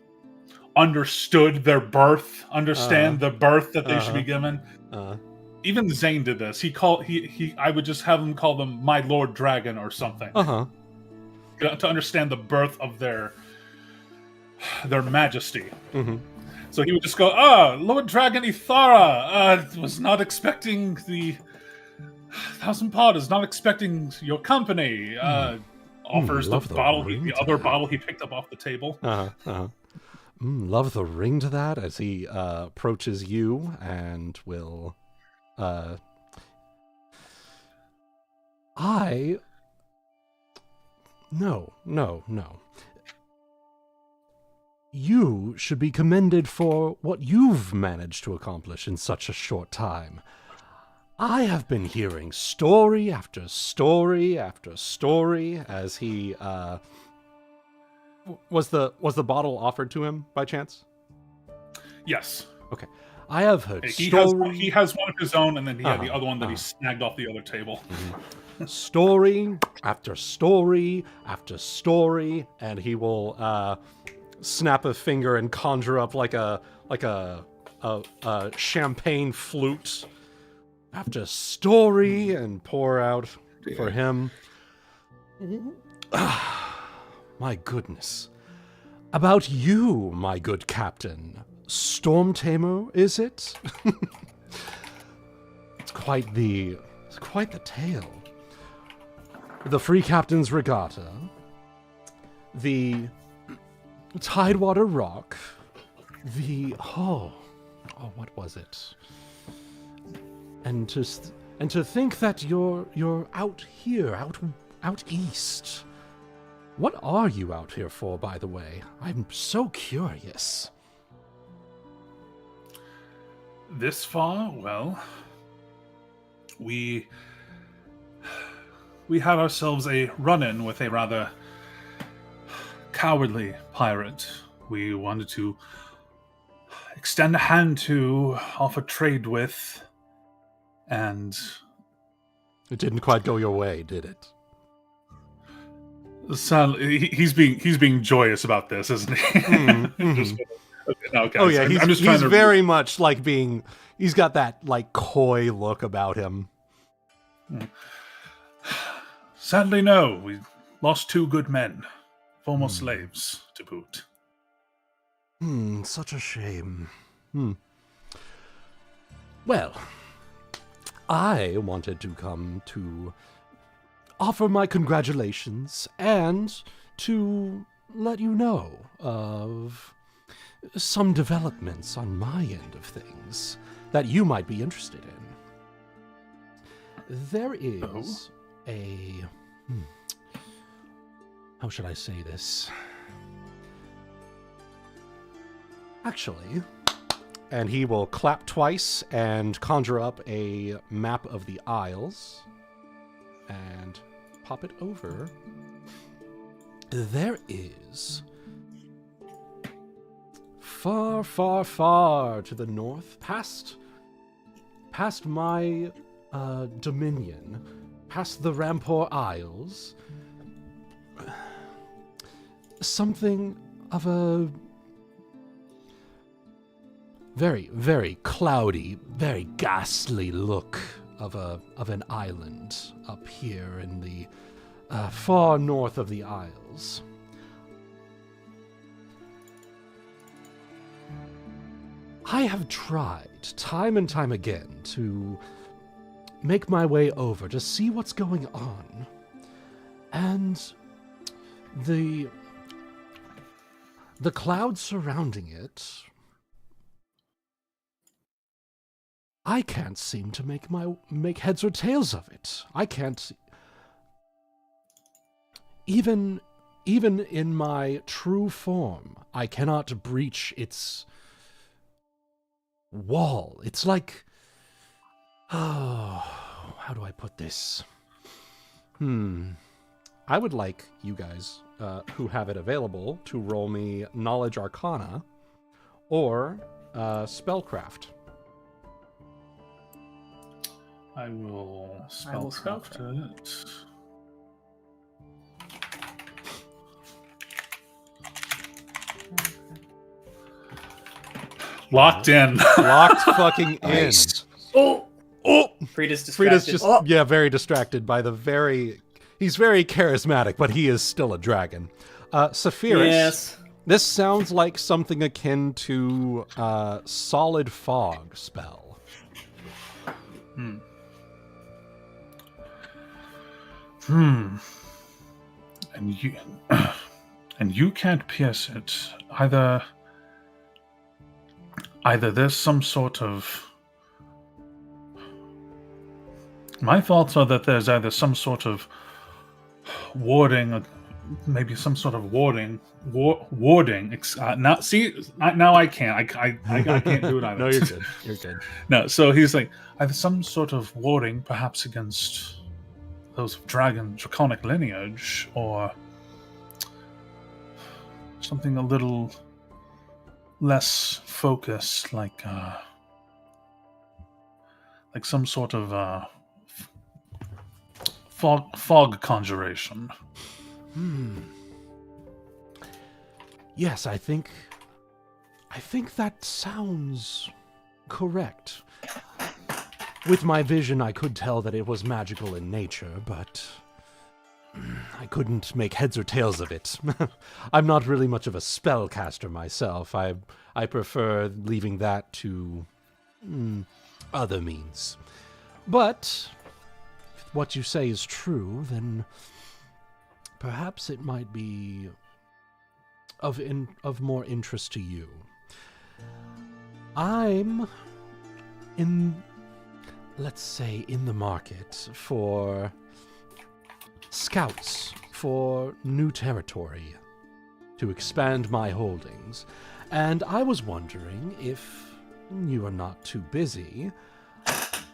understood their birth, understand the birth that they should be given. Even Zane did this. I would just have him call them my Lord Dragon or something. To understand the birth of their majesty. So he would just go, Lord Dragon Ithara, was not expecting the Thousand Pod is not expecting your company. Offers the bottle, the other bottle he picked up off the table. Love the ring to that as he approaches you and will. No. You should be commended for what you've managed to accomplish in such a short time. I have been hearing story after story after story as he, was the bottle offered to him by chance? Yes. Okay. I have heard he story. has one of his own, and then he had the other one that he snagged off the other table. Story after story after story, and he will snap a finger and conjure up like a champagne flute after story and pour out for him. My goodness. About you, my good captain. Storm Tamer, is it? It's quite the tale. the Free Captain's Regatta, the Tidewater Rock, the what was it? And to think that you're out here, out east. What are you out here for, by the way? I'm so curious. This far, well, we had ourselves a run-in with a rather cowardly pirate. We wanted to extend a hand to, offer trade with, and it didn't quite go your way, did it? Sadly, he's being joyous about this, isn't he? Mm-hmm. Okay, oh yeah, I'm just trying he's to very much like being. He's got that like coy look about him. Sadly, no. We lost 2 good men, former slaves to boot. Such a shame. Well, I wanted to come to offer my congratulations and to let you know of some developments on my end of things that you might be interested in. There is a... how should I say this? Actually, and he will clap twice and conjure up a map of the Isles and pop it over. There is far, far, far to the north, past my dominion, past the Rampor Isles, something of a very, very cloudy, very ghastly look of an island up here in the far north of the Isles. I have tried time and time again to make my way over to see what's going on, and the clouds surrounding it, I can't seem to make heads or tails of it. I can't even in my true form, I cannot breach its wall. It's like, how do I put this? I would like you guys who have it available to roll me Knowledge Arcana or Spellcraft. I will spellcraft it. Locked in. Locked fucking in. Oh! Frieda's distracted. just, very distracted by he's very charismatic, but he is still a dragon. Saphyrus. Yes. This sounds like something akin to Solid Fog spell. And you can't pierce it. Either there's some sort of... My thoughts are that there's either some sort of warding, maybe some sort of warding. Now I can't. I can't do it either. No, you're good. You're good. No, so he's like either some sort of warding, perhaps against those of draconic lineage, or something a little less focused, like some sort of fog conjuration. Yes, I think that sounds correct. With my vision, I could tell that it was magical in nature, but I couldn't make heads or tails of it. I'm not really much of a spellcaster myself. I prefer leaving that to other means. But what you say is true, then perhaps it might be of more interest to you. I'm let's say, in the market for scouts for new territory to expand my holdings. And I was wondering if you are not too busy,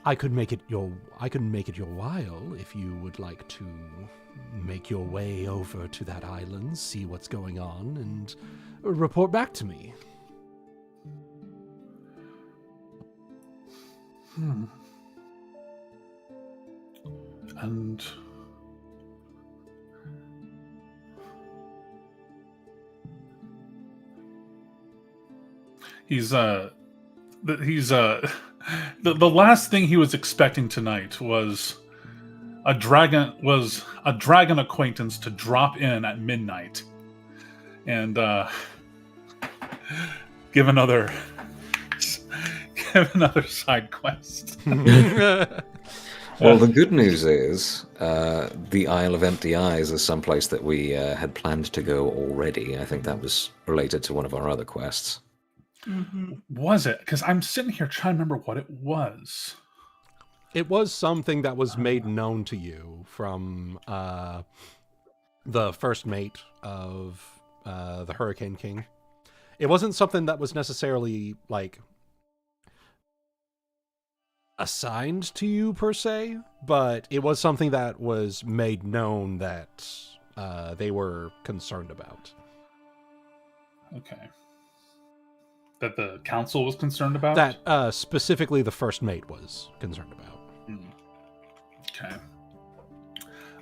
I could make it your while if you would like to make your way over to that island, see what's going on, and report back to me. And the last thing he was expecting tonight was a dragon acquaintance to drop in at midnight and give another side quest. Well, the good news is the Isle of Empty Eyes is someplace that we had planned to go already. I think that was related to one of our other quests. Mm-hmm. Was it? Because I'm sitting here trying to remember what it was. It was something that was made known to you from the first mate of the Hurricane King. It wasn't something that was necessarily, like, assigned to you, per se, but it was something that was made known that they were concerned about. Okay. That the council was concerned about? That specifically the first mate was concerned about. Okay.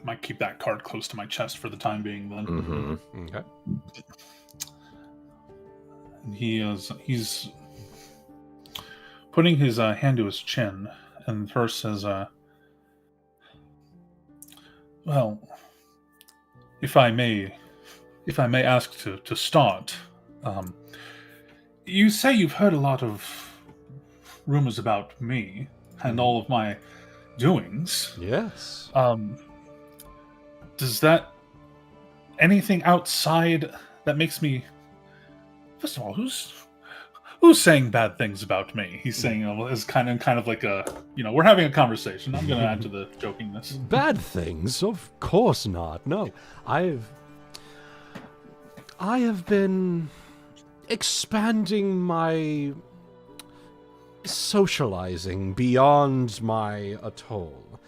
Might keep that card close to my chest for the time being, then. Mm-hmm. Okay. He's putting his hand to his chin, and first says, well, if I may ask to start, you say you've heard a lot of rumors about me and all of my doings. Yes. Does that anything outside that makes me? First of all, who's saying bad things about me? He's saying as kind of like a, we're having a conversation. I'm going to add to the jokingness. Bad things? Of course not. No, I have been expanding my socializing beyond my atoll.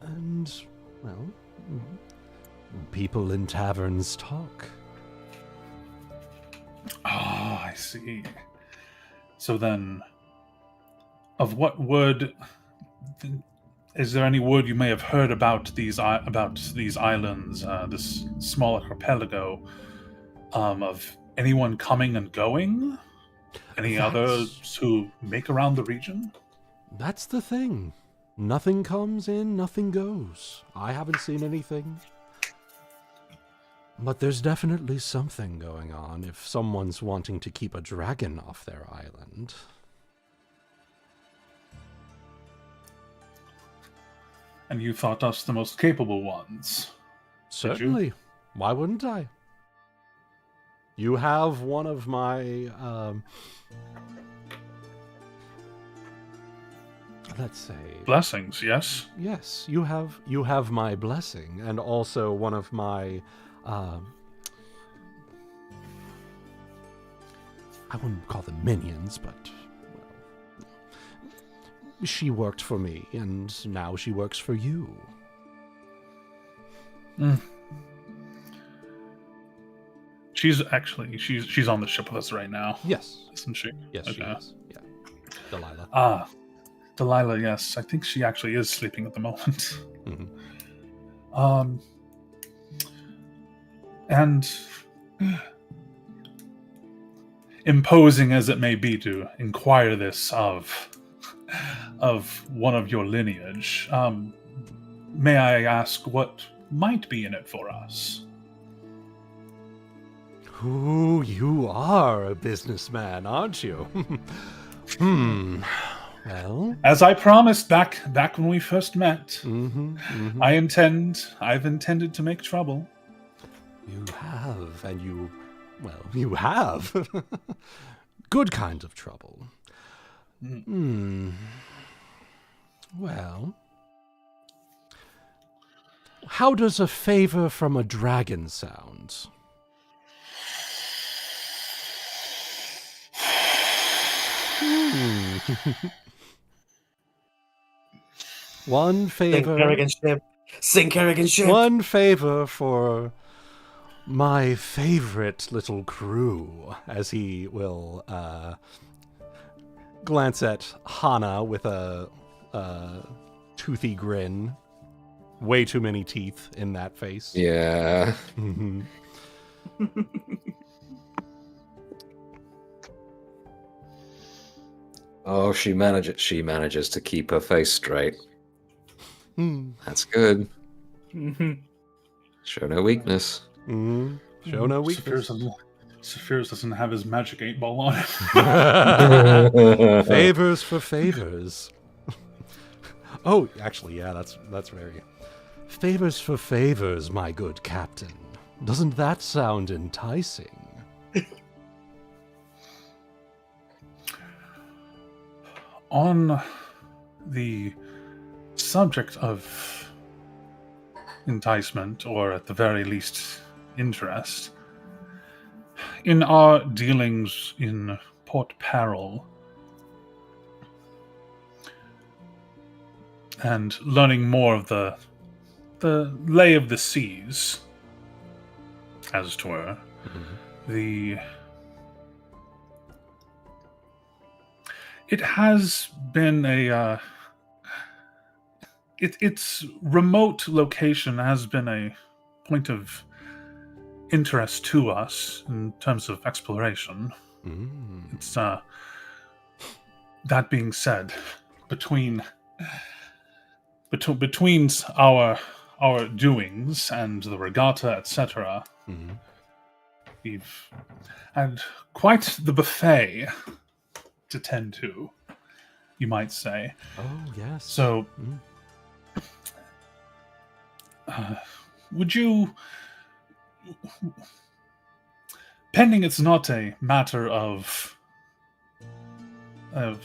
And, well, people in taverns talk. Oh, I see. So then, of what wood? Is there any word you may have heard about these islands, this small archipelago, of anyone coming and going? Any others who make around the region? That's the thing. Nothing comes in, nothing goes. I haven't seen anything. But there's definitely something going on if someone's wanting to keep a dragon off their island. And you thought us the most capable ones. Certainly. Why wouldn't I? You have one of my, let's say... blessings, yes? Yes, you have my blessing, and also one of my, I wouldn't call them minions, but, well, she worked for me, and now she works for you. She's on the ship with us right now. Yes. Isn't she? Yes, okay. she is. Yeah. Delilah. Ah, Delilah, yes. I think she actually is sleeping at the moment. Mm-hmm. And imposing as it may be to inquire this of one of your lineage, may I ask what might be in it for us? Ooh, you are a businessman, aren't you? Well, As I promised back when we first met, I've intended to make trouble. You have, and you have. Good kind of trouble. Well, how does a favor from a dragon sound? One favor. Sink arrogant ship. One favor for my favorite little crew, as he will glance at Hana with a toothy grin. Way too many teeth in that face. Yeah. Oh, she manages to keep her face straight. That's good. Show no weakness. Show no weakness. Saphyrus doesn't have his magic 8-ball on him. Favors for favors. Oh, actually, yeah, that's very... Favors for favors, my good captain. Doesn't that sound enticing? On the subject of enticement, or at the very least interest, in our dealings in Port Peril, and learning more of the lay of the seas, as it were, it has been its remote location has been a point of interest to us in terms of exploration. It's that being said, between our doings and the regatta, etc., we've had quite the buffet to tend to, you might say. Oh, yes. So, would you, pending it's not a matter of how do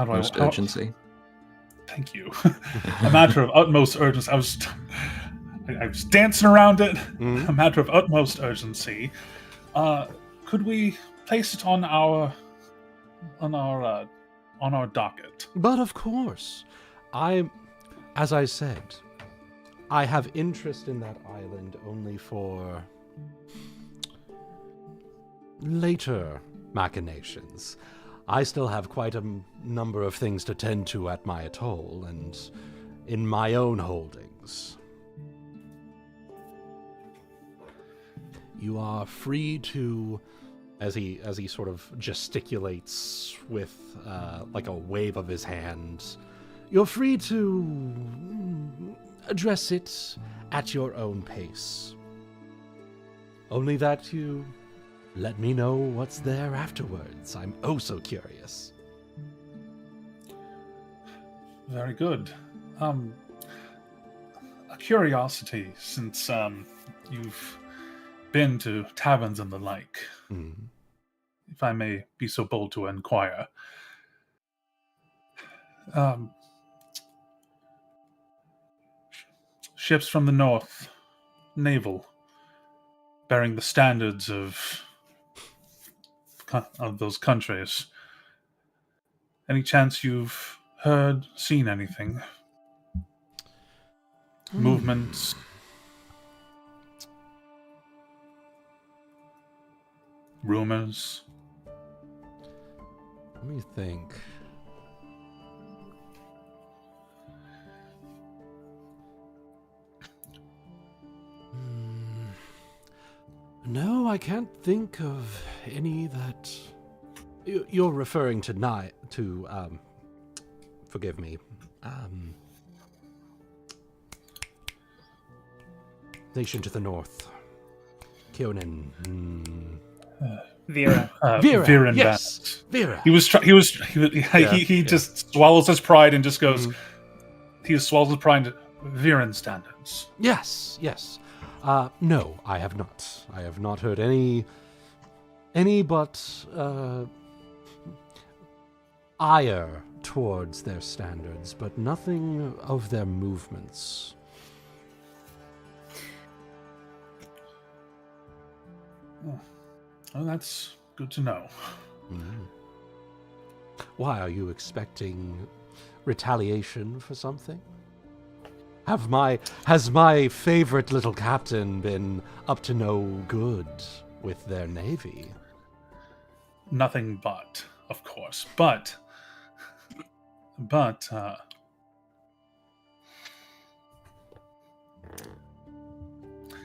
Most urgency. Thank you. A matter of utmost urgency. I was dancing around it. A matter of utmost urgency. Could we place it on our docket? But of course, as I said, I have interest in that island only for later machinations. I still have quite a number of things to tend to at my atoll and in my own holdings. You are free to, as he sort of gesticulates with like a wave of his hand, you're free to address it at your own pace. Only that you let me know what's there afterwards. I'm oh so curious. Very good. A curiosity, since you've been to taverns and the like, if I may be so bold to inquire. Ships from the north, naval, bearing the standards of those countries. Any chance you've heard, seen anything? Movements? Rumors? Let me think. No, I can't think of any that... You're referring to forgive me. Nation to the north. Kyonin. Vera. Vera, Viren yes, Bandit. Vera. He just swallows his pride and just goes. He swallows his pride and Viren standards. Yes. No, I have not. I have not heard any but ire towards their standards, but nothing of their movements. Oh, that's good to know. Why, are you expecting retaliation for something? Has my favorite little captain been up to no good with their navy? Nothing but, of course. But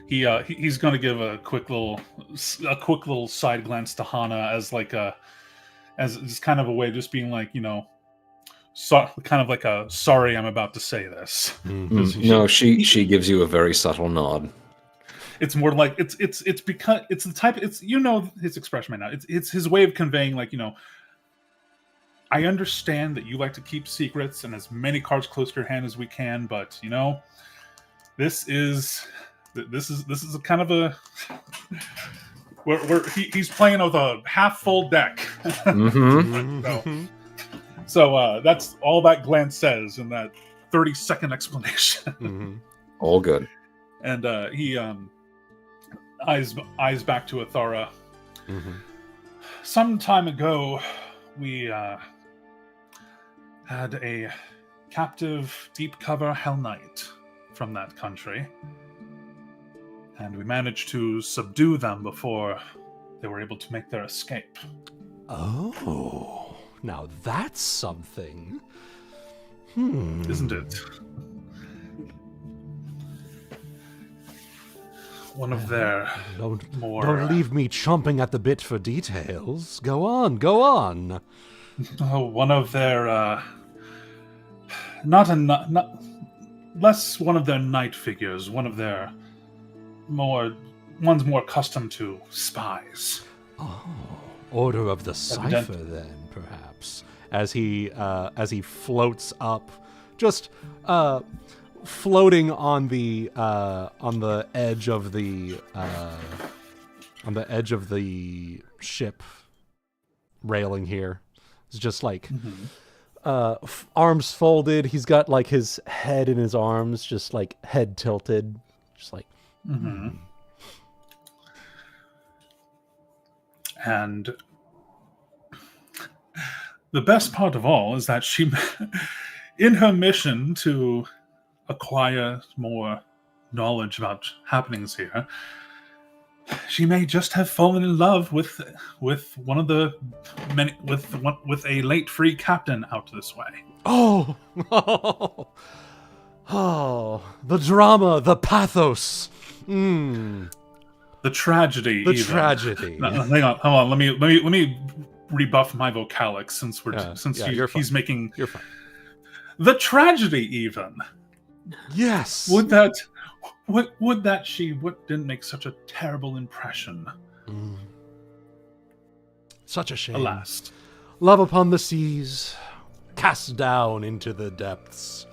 he's going to give a quick little side glance to Hana as just kind of a way of just being like, kind of like a sorry I'm about to say this. No, she gives you a very subtle nod. It's more like it's because it's the type his expression right now. It's his way of conveying I understand that you like to keep secrets and as many cards close to your hand as we can, but this is a kind of a he's playing with a half full deck. So that's all that glance says in that 30-second explanation. All good. And he eyes back to Athara. Some time ago, we had a captive deep cover Hell Knight from that country. And we managed to subdue them before they were able to make their escape. Oh, now that's something. Isn't it? One of their Don't leave me chomping at the bit for details. Go on. One of their less one of their knight figures. One of their one's more accustomed to spies. Oh, Order of the Cipher, then, perhaps. As he floats up, just floating on the edge of the ship railing here. It's just like arms folded. He's got like his head in his arms, just like head tilted, just like. And the best part of all is that she, in her mission to acquire more knowledge about happenings here, she may just have fallen in love with one of the many with a late free captain out this way. Oh, the drama, the pathos. The tragedy. The tragedy. No, hang on. Let me rebuff my vocalics since he's making. You're fine. The tragedy, even. Yes. Would that didn't make such a terrible impression. Such a shame. Alas. Love upon the seas, cast down into the depths.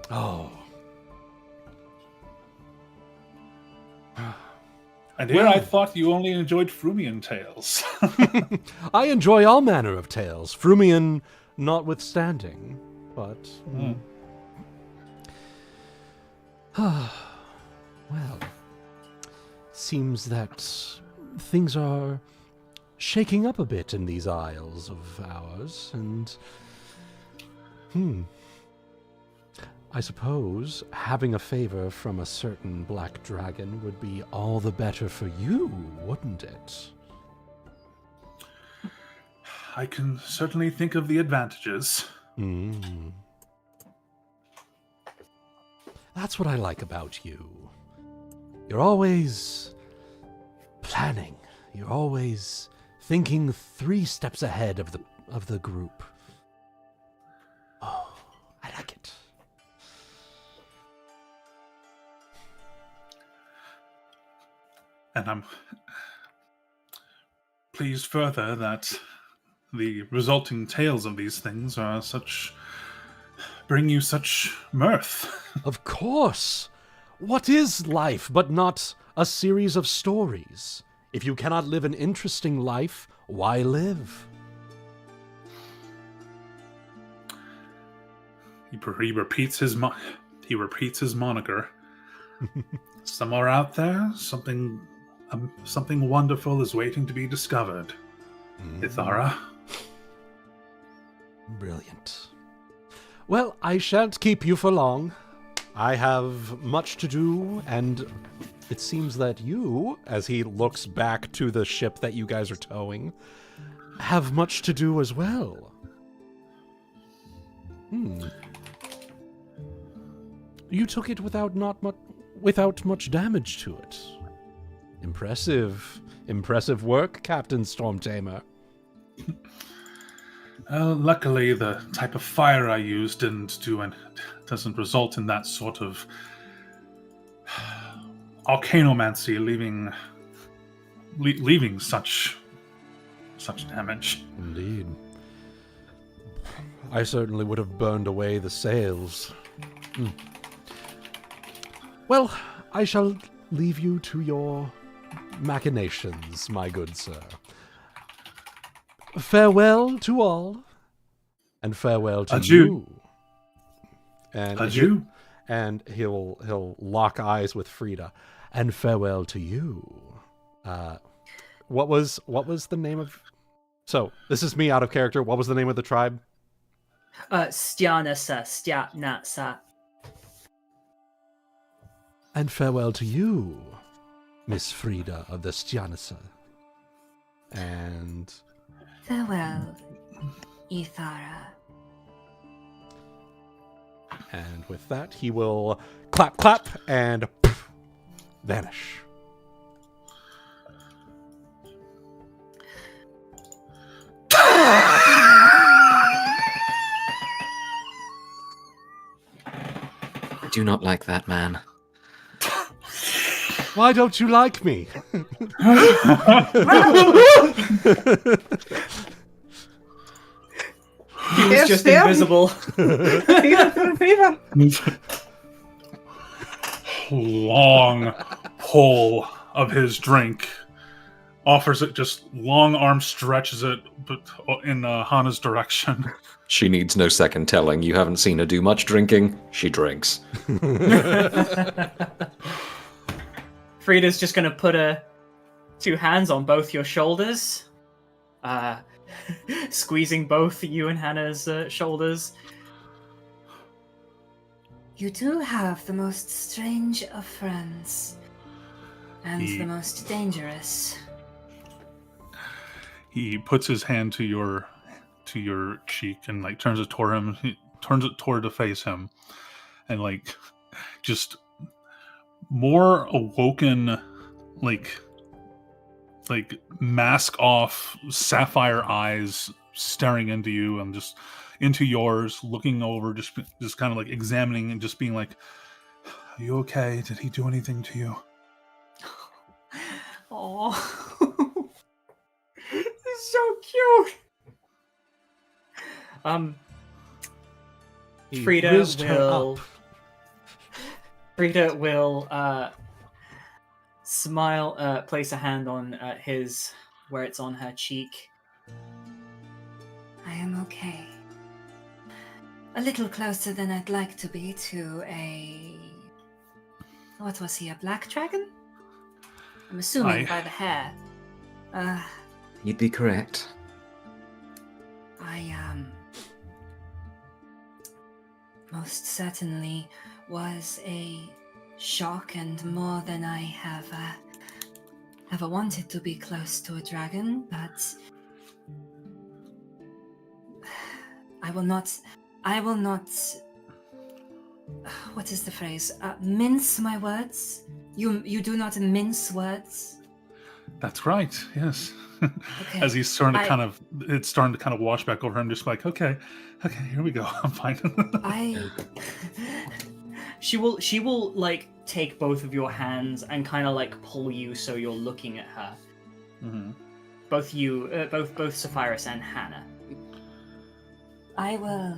Oh. And here I thought you only enjoyed Frumian tales. I enjoy all manner of tales, Frumian notwithstanding, but... Well, seems that things are shaking up a bit in these isles of ours, and... I suppose having a favor from a certain black dragon would be all the better for you, wouldn't it? I can certainly think of the advantages. That's what I like about you. You're always planning. You're always thinking 3 steps ahead of the group. Oh, I like it. And pleased further that the resulting tales of these things are bring you such mirth. Of course! What is life but not a series of stories? If you cannot live an interesting life, why live? He repeats his moniker. Somewhere out there, something wonderful is waiting to be discovered. Ithara. Brilliant. Well, I shan't keep you for long. I have much to do, and it seems that you, as he looks back to the ship that you guys are towing, have much to do as well. You took it without much damage to it. Impressive work, Captain Stormtamer. Luckily, the type of fire I used doesn't result in that sort of arcanomancy, leaving such damage. Indeed. I certainly would have burned away the sails. Well, I shall leave you to your machinations, my good sir. Farewell to all, and farewell to you. And Adieu. And he'll lock eyes with Frieda, and farewell to you. What was the name of? So this is me out of character. What was the name of the tribe? Styanasa. And farewell to you, Miss Frieda of the Styanasa. And Farewell, Ithara. And with that, he will clap, clap, and poof, vanish. I do not like that man. Why don't you like me? He was just invisible. Long pull of his drink. Offers it, just long arm stretches it in Hana's direction. She needs no second telling. You haven't seen her do much drinking. She drinks. Frieda's just going to put two hands on both your shoulders, squeezing both you and Hana's shoulders. You do have the most strange of friends, and the most dangerous. He puts his hand to your cheek and like turns it toward him. He turns it toward to face him, and like just more awoken, like mask off sapphire eyes staring into you and just into yours, looking over, just kind of like examining and just being like, "Are you okay? Did he do anything to you?" Oh, it's so cute. Frieda will smile, place a hand on his, where it's on her cheek. I am okay. A little closer than I'd like to be to what was he, a black dragon? I'm assuming by the hair. You'd be correct. I most certainly was a shock, and more than I have ever wanted to be close to a dragon, but I will not, what is the phrase? Mince my words? You do not mince words? That's right, yes. Okay. As he's starting to it's starting to kind of wash back over him, just like, okay, here we go. I'm fine. She will like take both of your hands and kind of like pull you so you're looking at her. Mm-hmm. both you, both Saphyrus and Hana. I will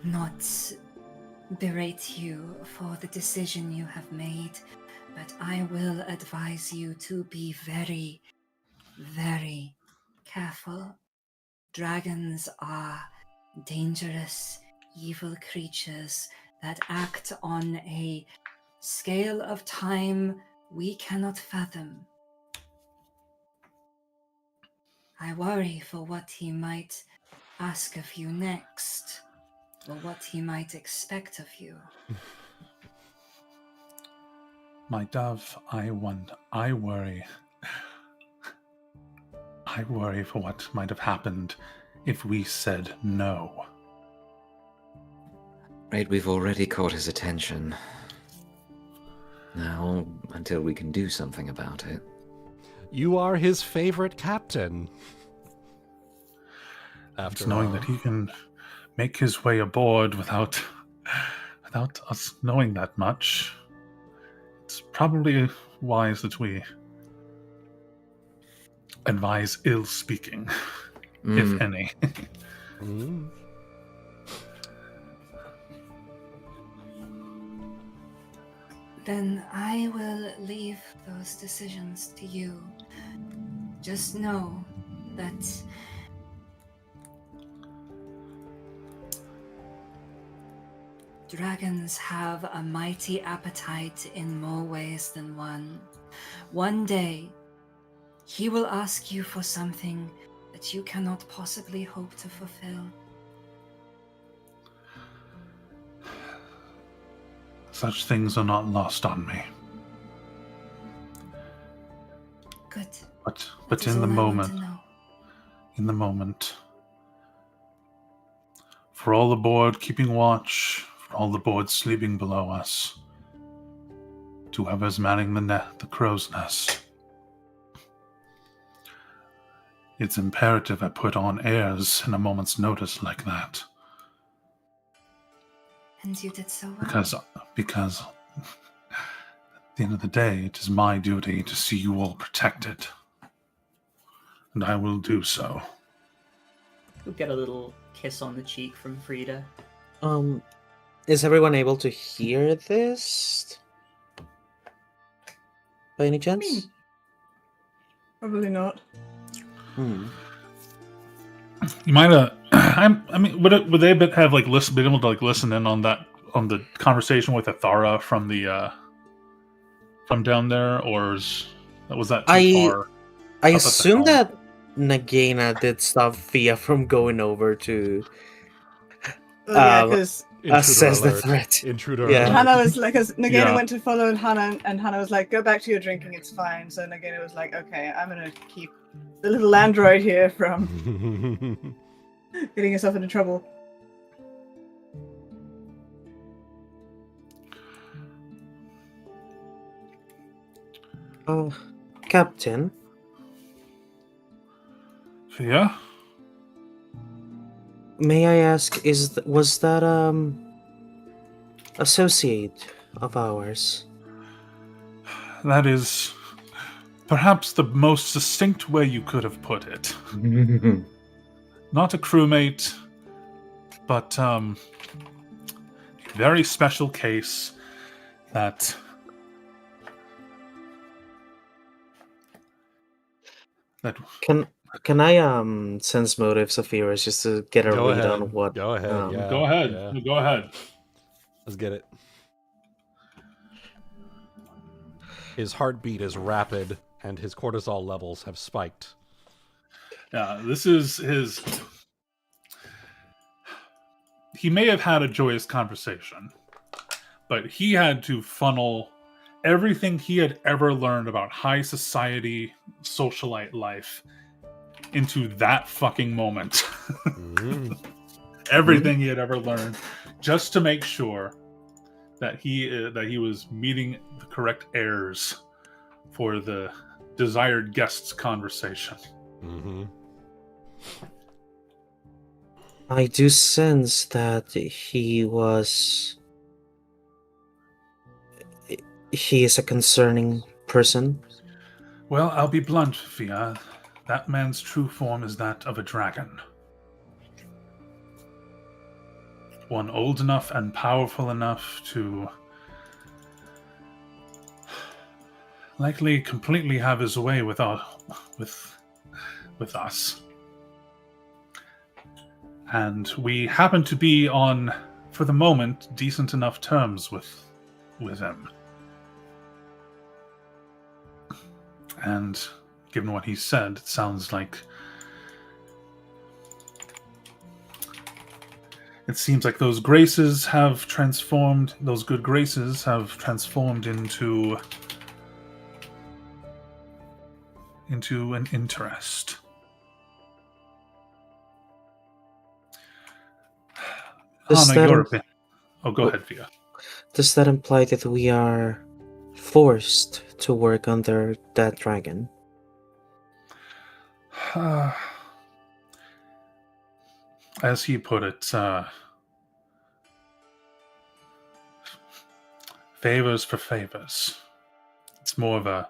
not berate you for the decision you have made, but I will advise you to be very, very careful. Dragons are dangerous, evil creatures that act on a scale of time we cannot fathom. I worry for what he might ask of you next, or what he might expect of you. My dove, I worry. I worry for what might have happened if we said no. Right, we've already caught his attention. Now, until we can do something about it. You are his favorite captain. After It's knowing all. that he can make his way aboard without us knowing that much. It's probably wise that we advise ill speaking, if any. Mm. Then I will leave those decisions to you. Just know that dragons have a mighty appetite in more ways than one. One day, he will ask you for something that you cannot possibly hope to fulfill. Such things are not lost on me. Good. But That is in the all I want to moment, know. for all aboard keeping watch, for all aboard sleeping below us, to whoever's manning the crow's nest, it's imperative I put on airs in a moment's notice like that. And you did so well. Because at the end of the day, it is my duty to see you all protected. And I will do so. We'll get a little kiss on the cheek from Frieda. Is everyone able to hear this? By any chance? Probably not. You might have. I mean, would they have been able to listen in on the conversation with Athara from the from down there, or was that too far? I up at the assume helm? that Nagaina did stop Fia from going over to Yeah, because assess the alert. threat. Intruder Yeah. alert. Hana was like, as Nagaina Yeah. went to follow Hana, and Hana was like, "Go back to your drinking, it's fine." So Nagaina was like, "Okay, I'm gonna keep the little android here from getting herself into trouble." Captain, Yeah. may I ask, was that associate of ours? That is perhaps the most succinct way you could have put it. Not a crewmate, but very special case that Can I sense motive Saphyrus just to get a Go read ahead. on what? Go ahead. Yeah. go ahead. Yeah. Go ahead. Let's get it. His heartbeat is rapid, and his cortisol levels have spiked. Yeah, this is his. He may have had a joyous conversation, but he had to funnel everything he had ever learned about high society socialite life into that fucking moment. Everything he had ever learned, just to make sure that he was meeting the correct heirs for the desired guest's conversation. I do sense that he is a concerning person. Well, I'll be blunt, Fia. That man's true form is that of a dragon. One old enough and powerful enough to likely completely have his way with us. And we happen to be on, for the moment, decent enough terms with him. And given what he said, it sounds like it seems like those graces have transformed, those good graces have transformed into an interest. Hana, your opinion. Oh, go ahead, Via. Does that imply that we are forced to work under that dragon? As he put it, favors for favors. It's more of a...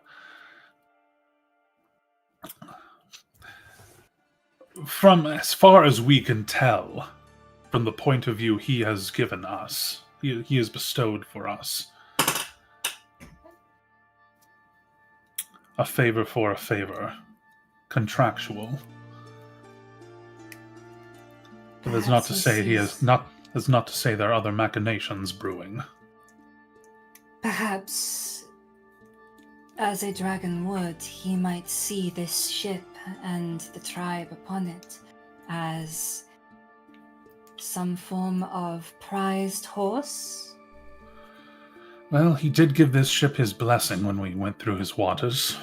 From as far as we can tell, from the point of view he has given us, he has bestowed for us, a favor for a favor. Contractual. But that's not to say that's not to say there are other machinations brewing. Perhaps, as a dragon would, he might see this ship and the tribe upon it as some form of prized horse. Well, he did give this ship his blessing when we went through his waters.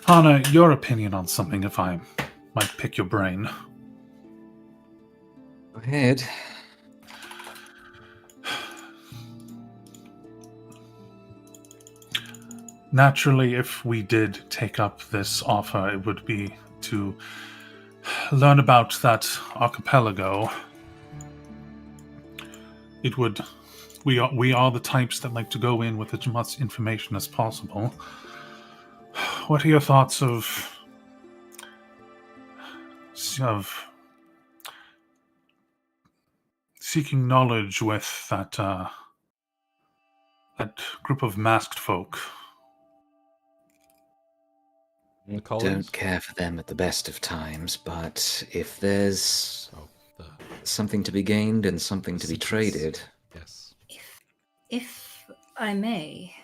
Hana, your opinion on something, if I might pick your brain. Go ahead. Naturally, if we did take up this offer, it would be to learn about that archipelago. It would... We are the types that like to go in with as much information as possible. What are your thoughts of seeking knowledge with that group of masked folk? Don't care for them at the best of times, but if there's something to be gained and something to be traded... Yes. If I may,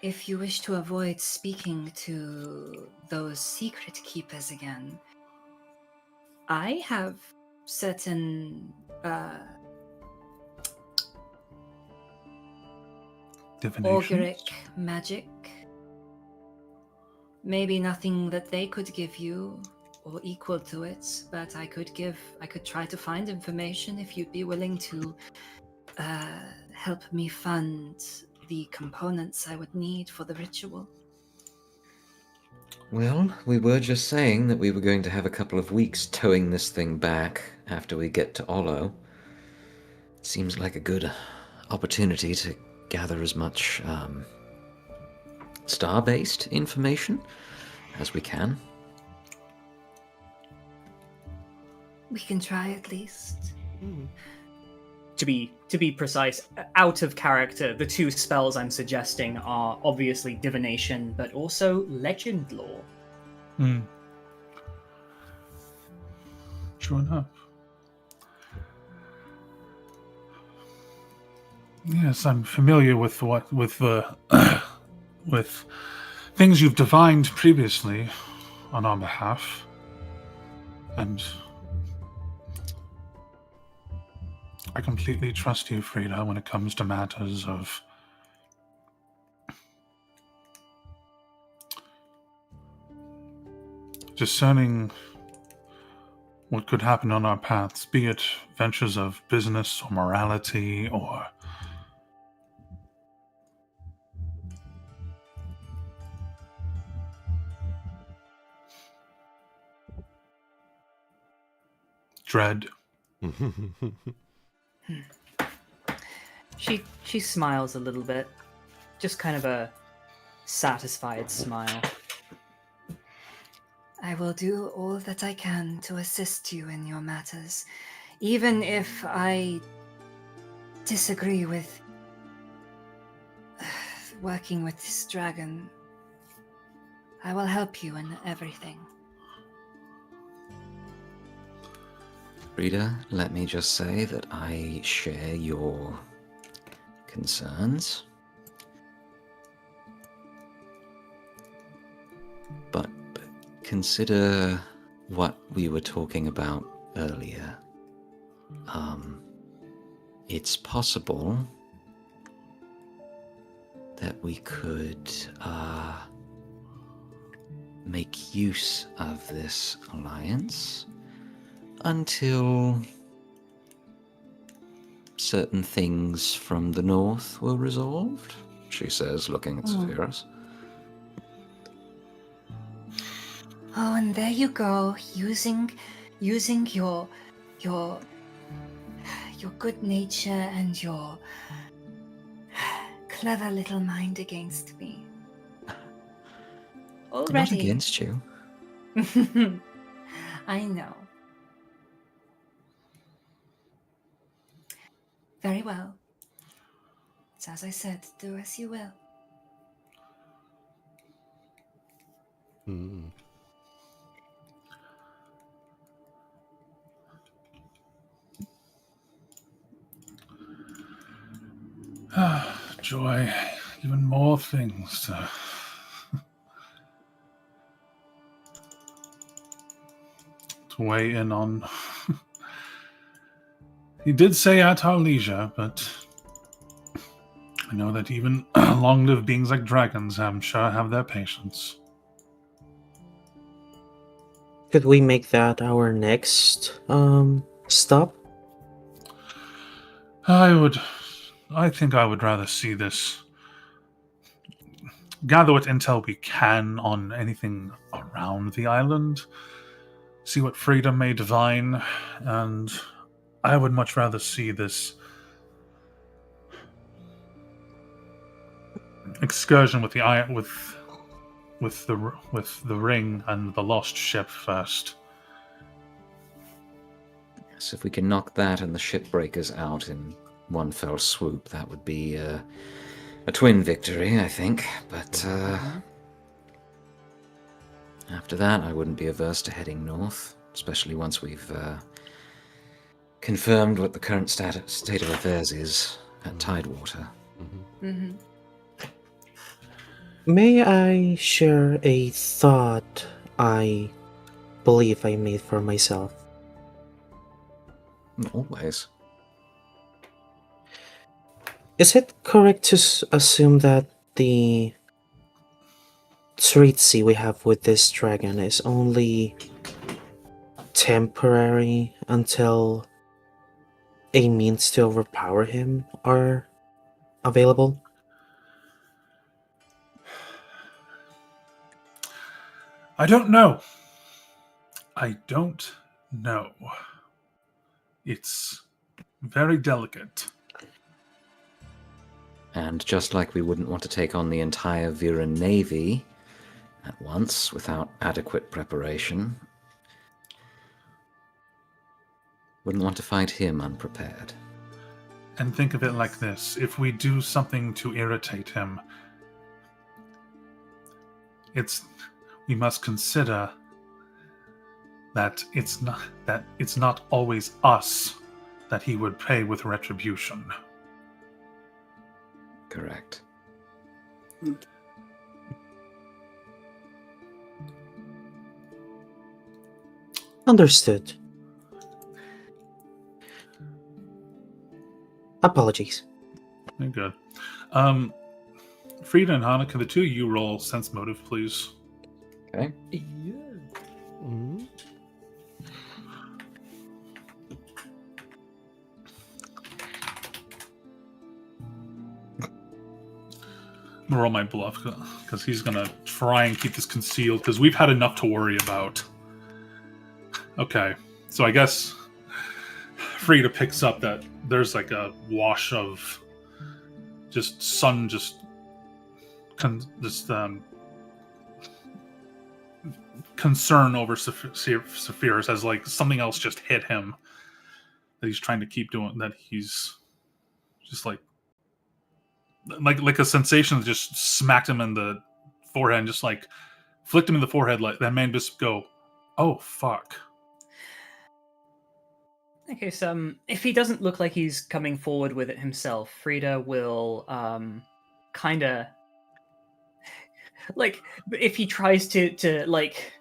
if you wish to avoid speaking to those secret keepers again, I have certain auguric magic. Maybe nothing that they could give you or equal to it, but I could try to find information if you'd be willing to help me fund the components I would need for the ritual. Well, we were just saying that we were going to have a couple of weeks towing this thing back after we get to Olo. Seems like a good opportunity to gather as much star-based information as we can. We can try at least. To be precise, out of character, the two spells I'm suggesting are obviously divination, but also legend lore. True enough. Yes, I'm familiar with with things you've divined previously on our behalf, and I completely trust you, Frieda, when it comes to matters of discerning what could happen on our paths, be it ventures of business or morality or dread. She smiles a little bit, just kind of a satisfied smile. I will do all that I can to assist you in your matters, even if I disagree with working with this dragon. I will help you in everything. Frieda, let me just say that I share your concerns. But consider what we were talking about earlier. It's possible that we could make use of this alliance until certain things from the north were resolved, she says, looking at Saphyrus. Oh, and there you go, using your good nature and your clever little mind against me. Already. Not against you. I know. Very well. It's as I said, do as you will. Joy, even more things to weigh in on. He did say at our leisure, but I know that even long-lived beings like dragons, I'm sure, have their patience. Could we make that our next stop? I think I would rather see this. Gather what intel we can on anything around the island. See what Frieda may divine, and I would much rather see this excursion with the ring and the lost ship first. Yes, if we can knock that and the shipbreakers out in one fell swoop, that would be a twin victory, I think. But after that, I wouldn't be averse to heading north, especially once we've confirmed what the current state of affairs is at Tidewater. May I share a thought I believe I made for myself? Always. Is it correct to assume that the treaty we have with this dragon is only temporary until a means to overpower him are available? I don't know. It's very delicate. And just like we wouldn't want to take on the entire Viren Navy at once without adequate preparation, wouldn't want to fight him unprepared. And think of it like this. If we do something to irritate him, we must consider that it's not always us that he would pay with retribution. Correct. Understood. Apologies. Very good. Frieda and Hana, can the two of you roll sense motive, please? Okay. Yeah. Mhm. I'm gonna roll my bluff because he's gonna try and keep this concealed because we've had enough to worry about. Okay, so I guess Frieda picks up that there's like a wash of just sun, concern over Saphyrus as like something else just hit him that he's trying to keep doing. That he's just like a sensation that just smacked him in the forehead, and just like flicked him in the forehead. Like that man just go, "Oh fuck." Okay, so if he doesn't look like he's coming forward with it himself, Frieda will kind of like if he tries to like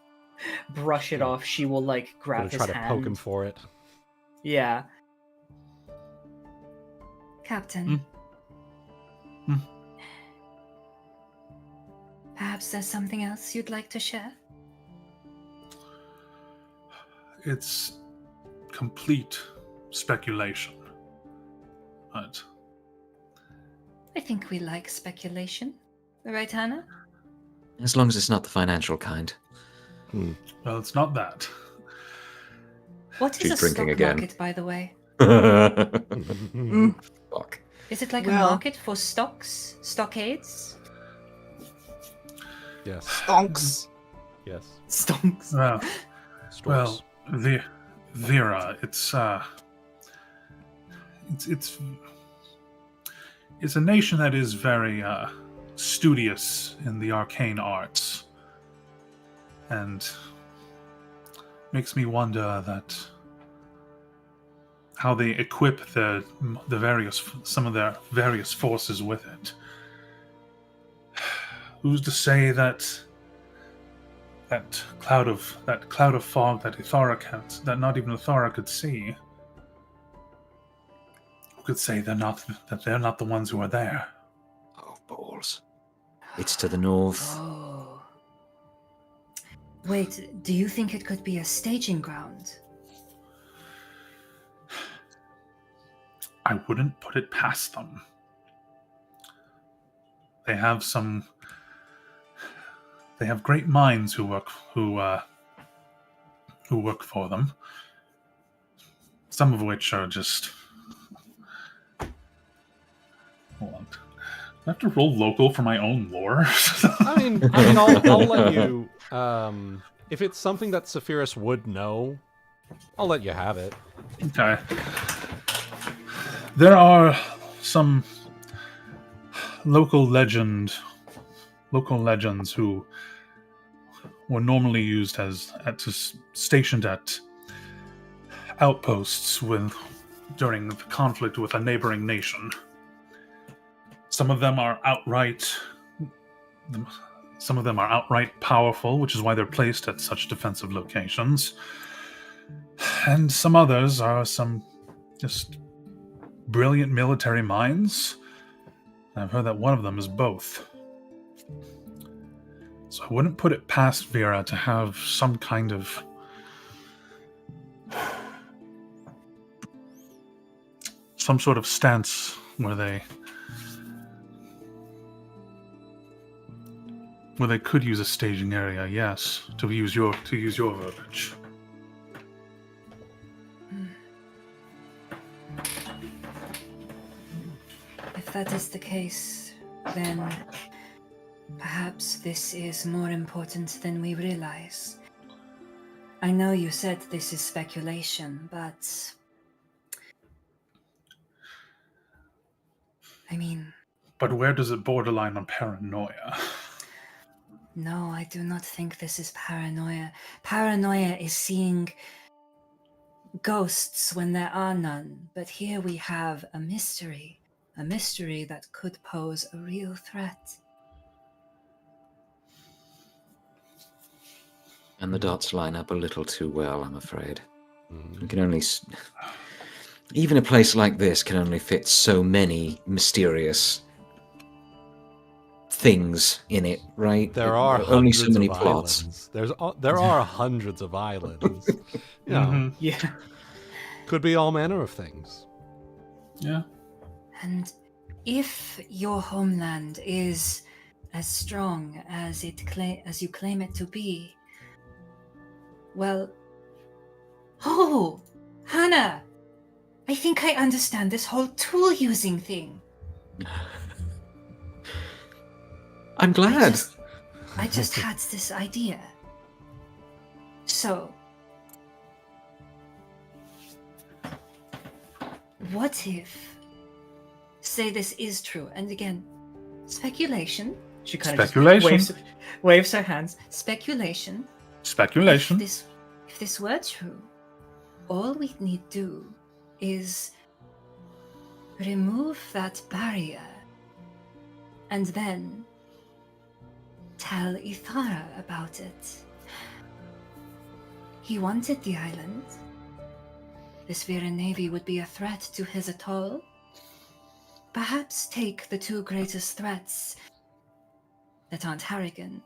brush it off, she will like grab his try to hand. poke him for it. Yeah. Captain. Perhaps there's something else you'd like to share? It's complete speculation. But I think we like speculation. Right, Hana? As long as it's not the financial kind. well, it's not that. What is She's a drinking stock again. market, by the way? Fuck. Is it like Well- a market for stocks? Stockades? Yes. Stonks. Yes. Stonks. Storks. Well, Vera, it's a nation that is very studious in the arcane arts, and makes me wonder that how they equip some of their various forces with it. Who's to say that cloud of fog that that not even Ithara could see? Who could say they're not the ones who are there? Oh, balls. It's to the north. Oh. Wait, do you think it could be a staging ground? I wouldn't put it past them. They have great minds who work for them. Some of which are just. Hold on. Do I have to roll local for my own lore? I mean, I'll let you. If it's something that Saphyrus would know, I'll let you have it. Okay. There are some local legends who were normally used stationed at outposts during the conflict with a neighboring nation. Some of them are outright powerful, which is why they're placed at such defensive locations. And some others are just brilliant military minds. I've heard that one of them is both. So I wouldn't put it past Vera to have some kind of some sort of stance where they could use a staging area, yes, to use your verbiage. If that is the case, then perhaps this is more important than we realize. I know you said this is speculation, but I mean... But where does it borderline on paranoia? No, I do not think this is paranoia. Paranoia is seeing ghosts when there are none. But here we have a mystery that could pose a real threat. And the dots line up a little too well, I'm afraid. You can only... Even a place like this can only fit so many mysterious things in it, right? There are only so hundreds many of plots. islands. There are hundreds of islands. You know, Yeah. could be all manner of things. Yeah. And if your homeland is as strong as you claim it to be, well... Oh! Hana! I think I understand this whole tool using thing. I'm glad. I just had this idea. So, what if, say this is true, and again, speculation. She kind of Speculation. waves her hands. Speculation. Speculation. If this were true, all we need do is remove that barrier and then tell Ithara about it. He wanted the island. This Vira Navy would be a threat to his atoll. Perhaps take the two greatest threats that aren't Harrigan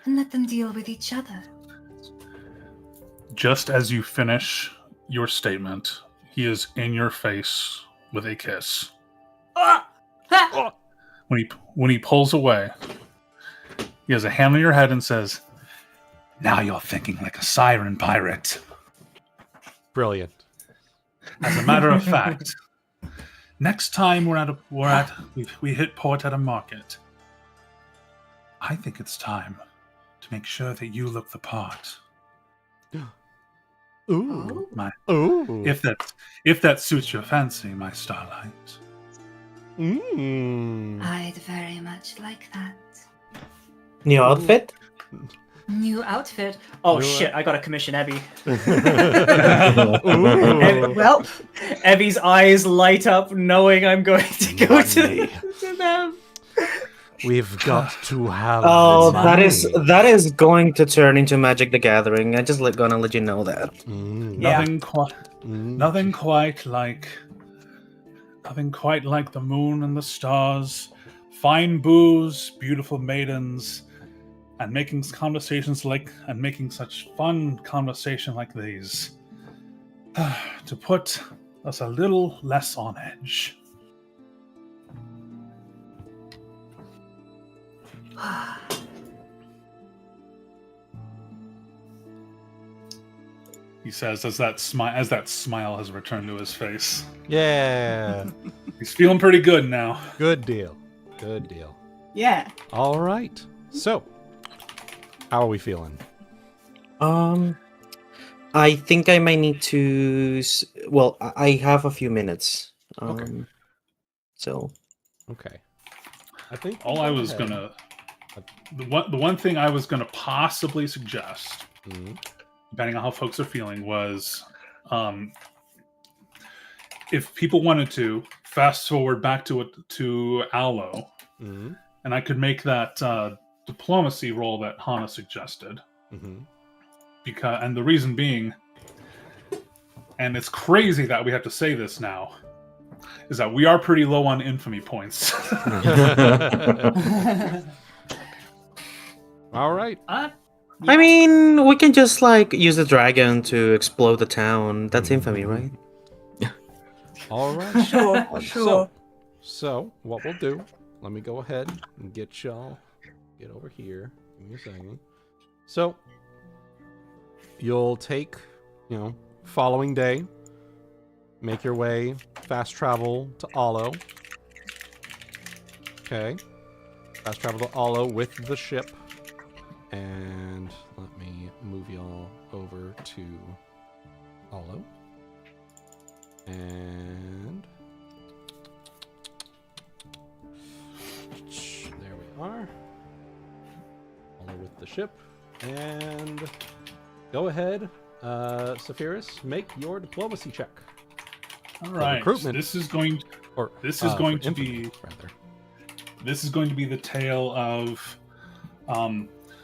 and let them deal with each other. Just as you finish your statement, he is in your face with a kiss. When he pulls away, he has a hand on your head and says, "Now you're thinking like a siren pirate." Brilliant. As a matter of fact, next time we hit port at a market, I think it's time to make sure that you look the part. Ooh. My, Ooh. if that suits your fancy, my starlight. I'd very much like that. New outfit? New outfit. Oh shit! I gotta commission Ebby. Ooh. Well, Ebby's eyes light up, knowing I'm going to go to them. We've got to have. Oh, this money. that is going to turn into Magic the Gathering. I just gonna let you know that. Yeah. Nothing quite like the moon and the stars, fine booze, beautiful maidens, and making such fun conversation like these to put us a little less on edge. He says as that smile has returned to his face. Yeah. He's feeling pretty good now. Good deal. Good deal. yeah. All right. So, how are we feeling? I think I might need to. Well, I have a few minutes. Okay. So. Okay. I think The one thing I was gonna possibly suggest, depending on how folks are feeling, was if people wanted to fast forward back to Aloe, and I could make that diplomacy roll that Hana suggested. And the reason being, and it's crazy that we have to say this now, is that we are pretty low on infamy points. All right. I mean, we can just use the dragon to explode the town. That's infamy, right? All right. Sure. So what we'll do? Let me go ahead and get y'all. Get over here. Give me a second. So you'll take, following day, make your way, fast travel to Aloe. Okay. Fast travel to Aloe with the ship. And let me move y'all over to Aloe. And there we are. Aloe with the ship. And go ahead, Saphyrus, make your diplomacy check. All right. Recruitment. This is going to be the tale of.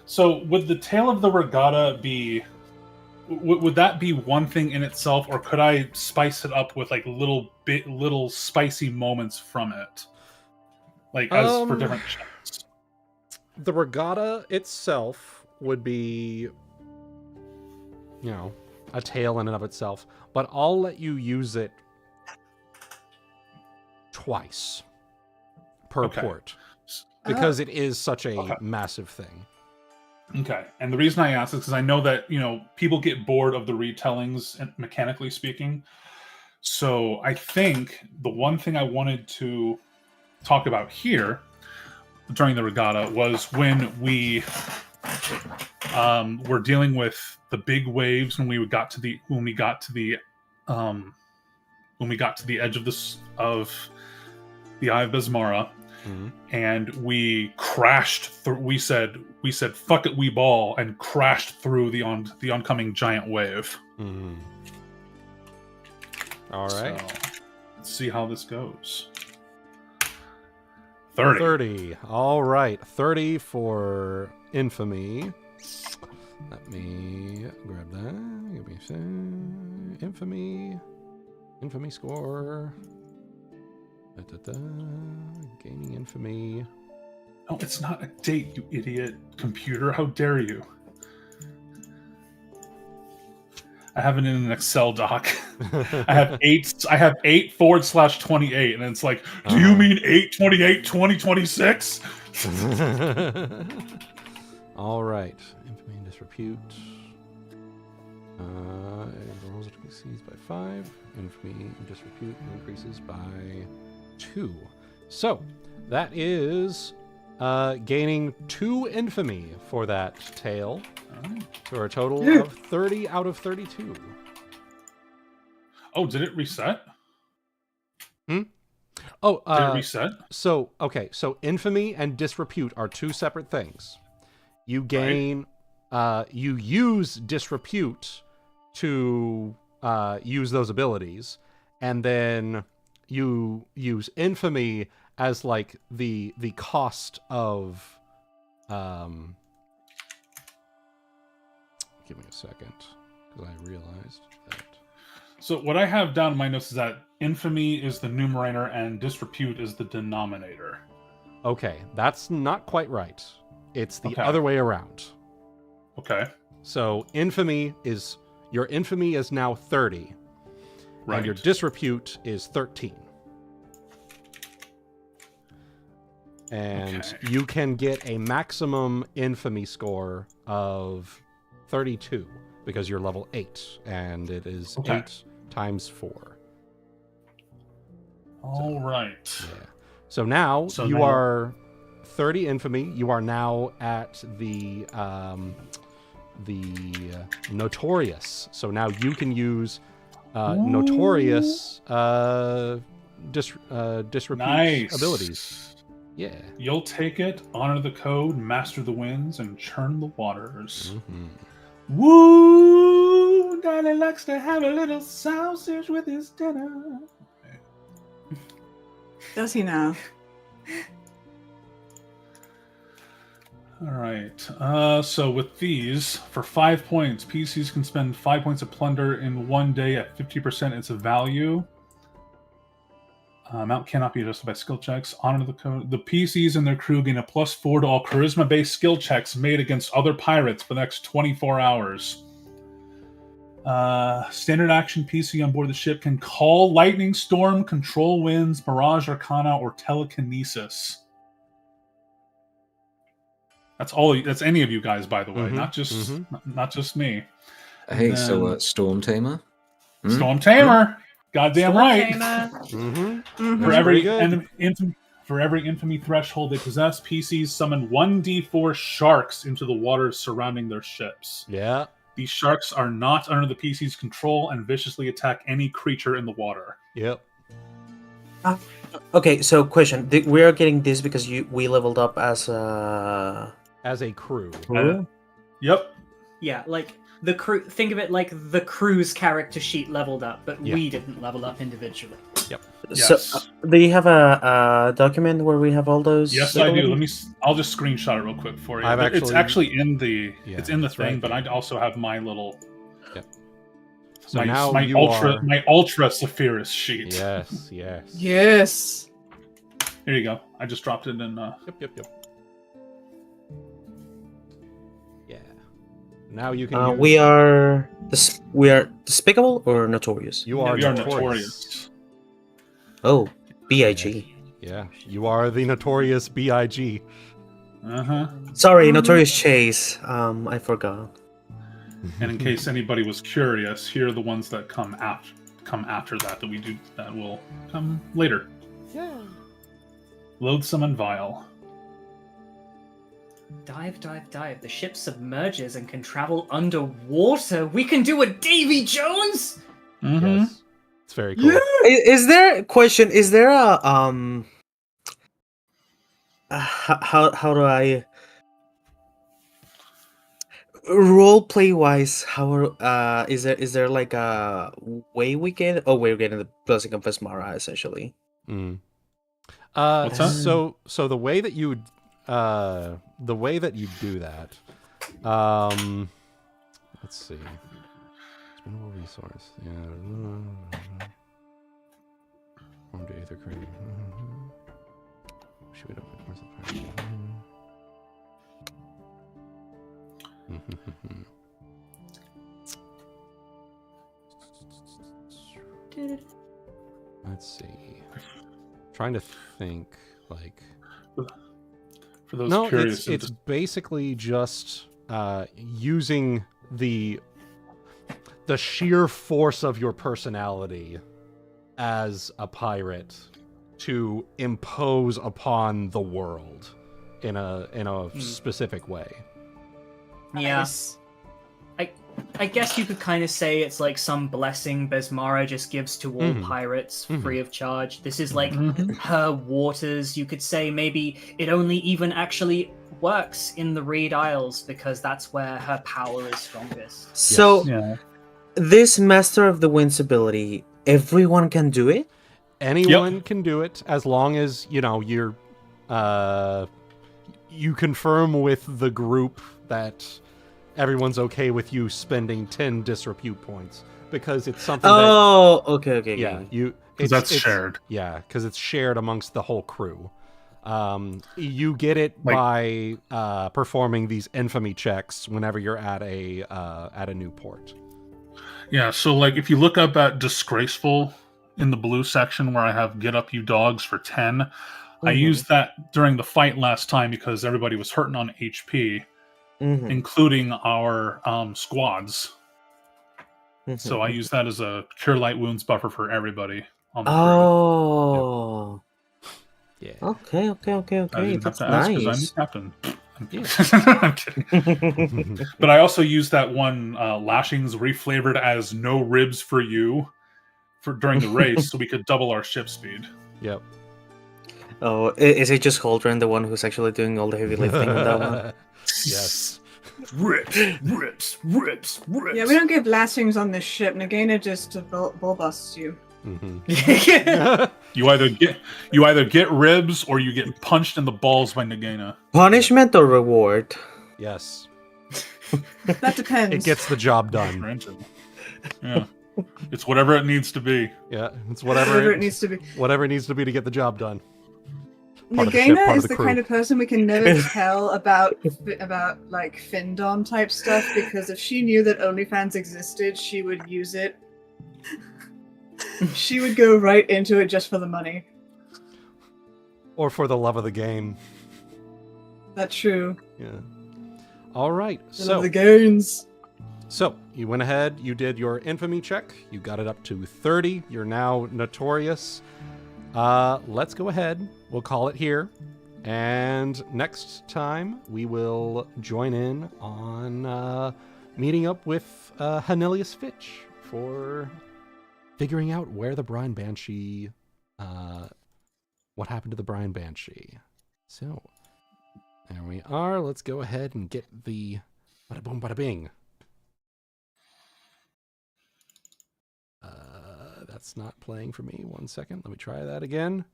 So would the tale of the regatta be? Would that be one thing in itself, or could I spice it up with little spicy moments from it, as for different checks? The regatta itself would be, a tale in and of itself, but I'll let you use it twice per port because it is such a massive thing. Okay, and the reason I ask is because I know that people get bored of the retellings, mechanically speaking. So I think the one thing I wanted to talk about here during the regatta was when we were dealing with the big waves when we got to the edge of the Eye of Besmara, and we crashed through. We said "fuck it, we ball," and crashed through the oncoming giant wave. All right. So, let's see how this goes. 30. 30. All right. 30 for infamy. Let me grab that. Give me a sec. Infamy. Infamy score. Da-da-da. Gaining infamy. No, it's not a date, you idiot computer. How dare you? I have it in an Excel doc. I have 8/28, and it's like, do you mean 8/28/2026? All right. Infamy and disrepute. Rolls exceeds by 5. Infamy and disrepute increases by 2. So that is gaining 2 infamy for that tale. For a total of 30 out of 32. Oh, did it reset? Oh, did it reset? So infamy and disrepute are 2 separate things. You gain, you use disrepute to use those abilities, and then you use infamy as like the cost of. Give me a second, because I realized that. So what I have down in my notes is that infamy is the numerator and disrepute is the denominator. Okay, that's not quite right. It's the other way around. Okay. So your infamy is now 30, right, and your disrepute is 13. And you can get a maximum infamy score of 32 because you're level 8, and it is 8 times 4. All right. Yeah. So now you are 30 infamy. You are now at the notorious. So now you can use notorious disrepute abilities. Yeah. You'll take it, honor the code, master the winds, and churn the waters. Woo! Daddy likes to have a little sausage with his dinner. Does he now? All right. So with these, for 5 points, PCs can spend 5 points of plunder in 1 day at 50% its value. Amount cannot be adjusted by skill checks. Honor the code. The PCs and their crew gain a +4 to all charisma-based skill checks made against other pirates for the next 24 hours. Standard action PC on board the ship can call lightning storm, control winds, mirage arcana, or telekinesis. That's all. That's any of you guys, by the way, not just me. Hey, then, so Storm Tamer. Storm Tamer. Goddamn right. For every infamy threshold they possess, PCs summon 1d4 sharks into the waters surrounding their ships. Yeah. These sharks are not under the PC's control and viciously attack any creature in the water. Yep. Okay, so question: we are getting this because we leveled up as a crew. Yep. Yeah, like the crew. Think of it like the crew's character sheet leveled up, but we didn't level up individually. Yep. Yes. So, do you have a document where we have all those? Yes, I do. I'll just screenshot it real quick for you. It's actually in the thing, but I also have my little. Yep. So my ultra Saphyrus sheet. Yes. Yes. Here you go. I just dropped it in. Yep. Yeah. Now you can. We are despicable or notorious. You are notorious. Oh, BIG. Yeah, you are the notorious BIG. Sorry, Notorious Chase. I forgot. And in case anybody was curious, here are the ones that come come after that we do that will come later. Yeah. Loathsome and vile. Dive, dive, dive. The ship submerges and can travel underwater. We can do a Davy Jones? Mm-hmm. Yes. It's very cool. Is there a question? Is there a how do I role play wise? How is there like a way we get? Oh, we're getting the blessing of Vesmara essentially. Mm. What's that? So the way that you do that, let's see. Spendable resource. Yeah. Home to Aether Crane. Should we don't commercial party? Let's see. Trying to think like. For those No, curious, it's basically just using the sheer force of your personality as a pirate to impose upon the world in a specific way. Yeah. Nice. I guess you could kind of say it's like some blessing Besmara just gives to all Mhm. pirates Mhm. free of charge. This is like Mhm. her waters. You could say maybe it only even actually works in the Reed Isles because that's where her power is strongest. So Yeah. this Master of the Winds ability, everyone can do it. Anyone can do it as long as you're you confirm with the group that everyone's okay with you spending 10 disrepute points, because it's something Oh, okay. yeah, okay. Because that's shared. Yeah, because it's shared amongst the whole crew. You get it Like- by performing these infamy checks whenever you're at a new port. Yeah, so like if you look up at Disgraceful in the blue section where I have Get Up You Dogs for 10, I Mhm. used that during the fight last time because everybody was hurting on HP, Mhm. including our squads. Mhm. So I use that as a Cure Light Wounds buffer for everybody on the crew. Oh. Yeah. Okay. I didn't That's have to ask because I'm the nice. captain. Yeah. I'm kidding. But I also used that one Lashings reflavored as No Ribs for You during the race, so we could double our ship speed. Yep. Oh, is it just Holdren, the one who's actually doing all the heavy lifting on that one? Yes. Rips. Yeah, we don't give lashings on this ship. Nagaina just bull busts you. Mm-hmm. You either get ribs or you get punched in the balls by Nagaina. Punishment or reward? Yes. That depends. It gets the job done. Yeah. It's whatever it needs to be. Yeah, it's whatever it needs to be. Whatever it needs to be to get the job done. Part of the ship, Nagaina part of is the the crew. kind of person we can never tell about like Findom type stuff, because if she knew that OnlyFans existed, she would use it. She would go right into it just for the money. Or for the love of the game. That's true. Yeah. All right. The love of the gains. So you went ahead, you did your infamy check, you got it up to 30, you're now notorious. Let's go ahead, we'll call it here, and next time we will join in on meeting up with Hanelius Fitch for figuring out where the Brine Banshee, what happened to the Brine Banshee. So, there we are, let's go ahead and get the bada boom bada bing. That's not playing for me. 1 second. Let me try that again.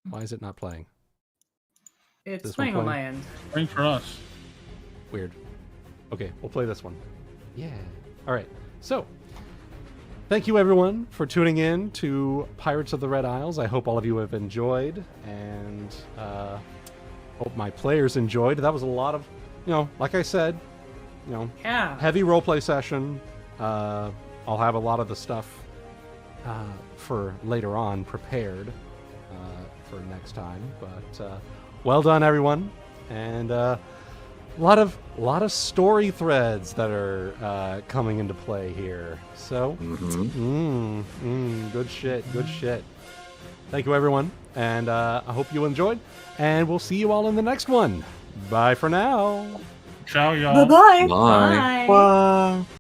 Why is it not playing? It's This one playing on playing? my end. Ring for us. Weird. Okay, we'll play this one. Yeah. All right. So, thank you everyone for tuning in to Pirates of the Red Isles. I hope all of you have enjoyed, and hope my players enjoyed. That was a lot of, like I said, Yeah. heavy roleplay session. I'll have a lot of the stuff for later on prepared for next time. But well done, everyone. And lot of story threads that are coming into play here. So, good shit, good shit. Thank you, everyone, and I hope you enjoyed. And we'll see you all in the next one. Bye for now. Ciao, y'all. Bye-bye. Bye. Wow.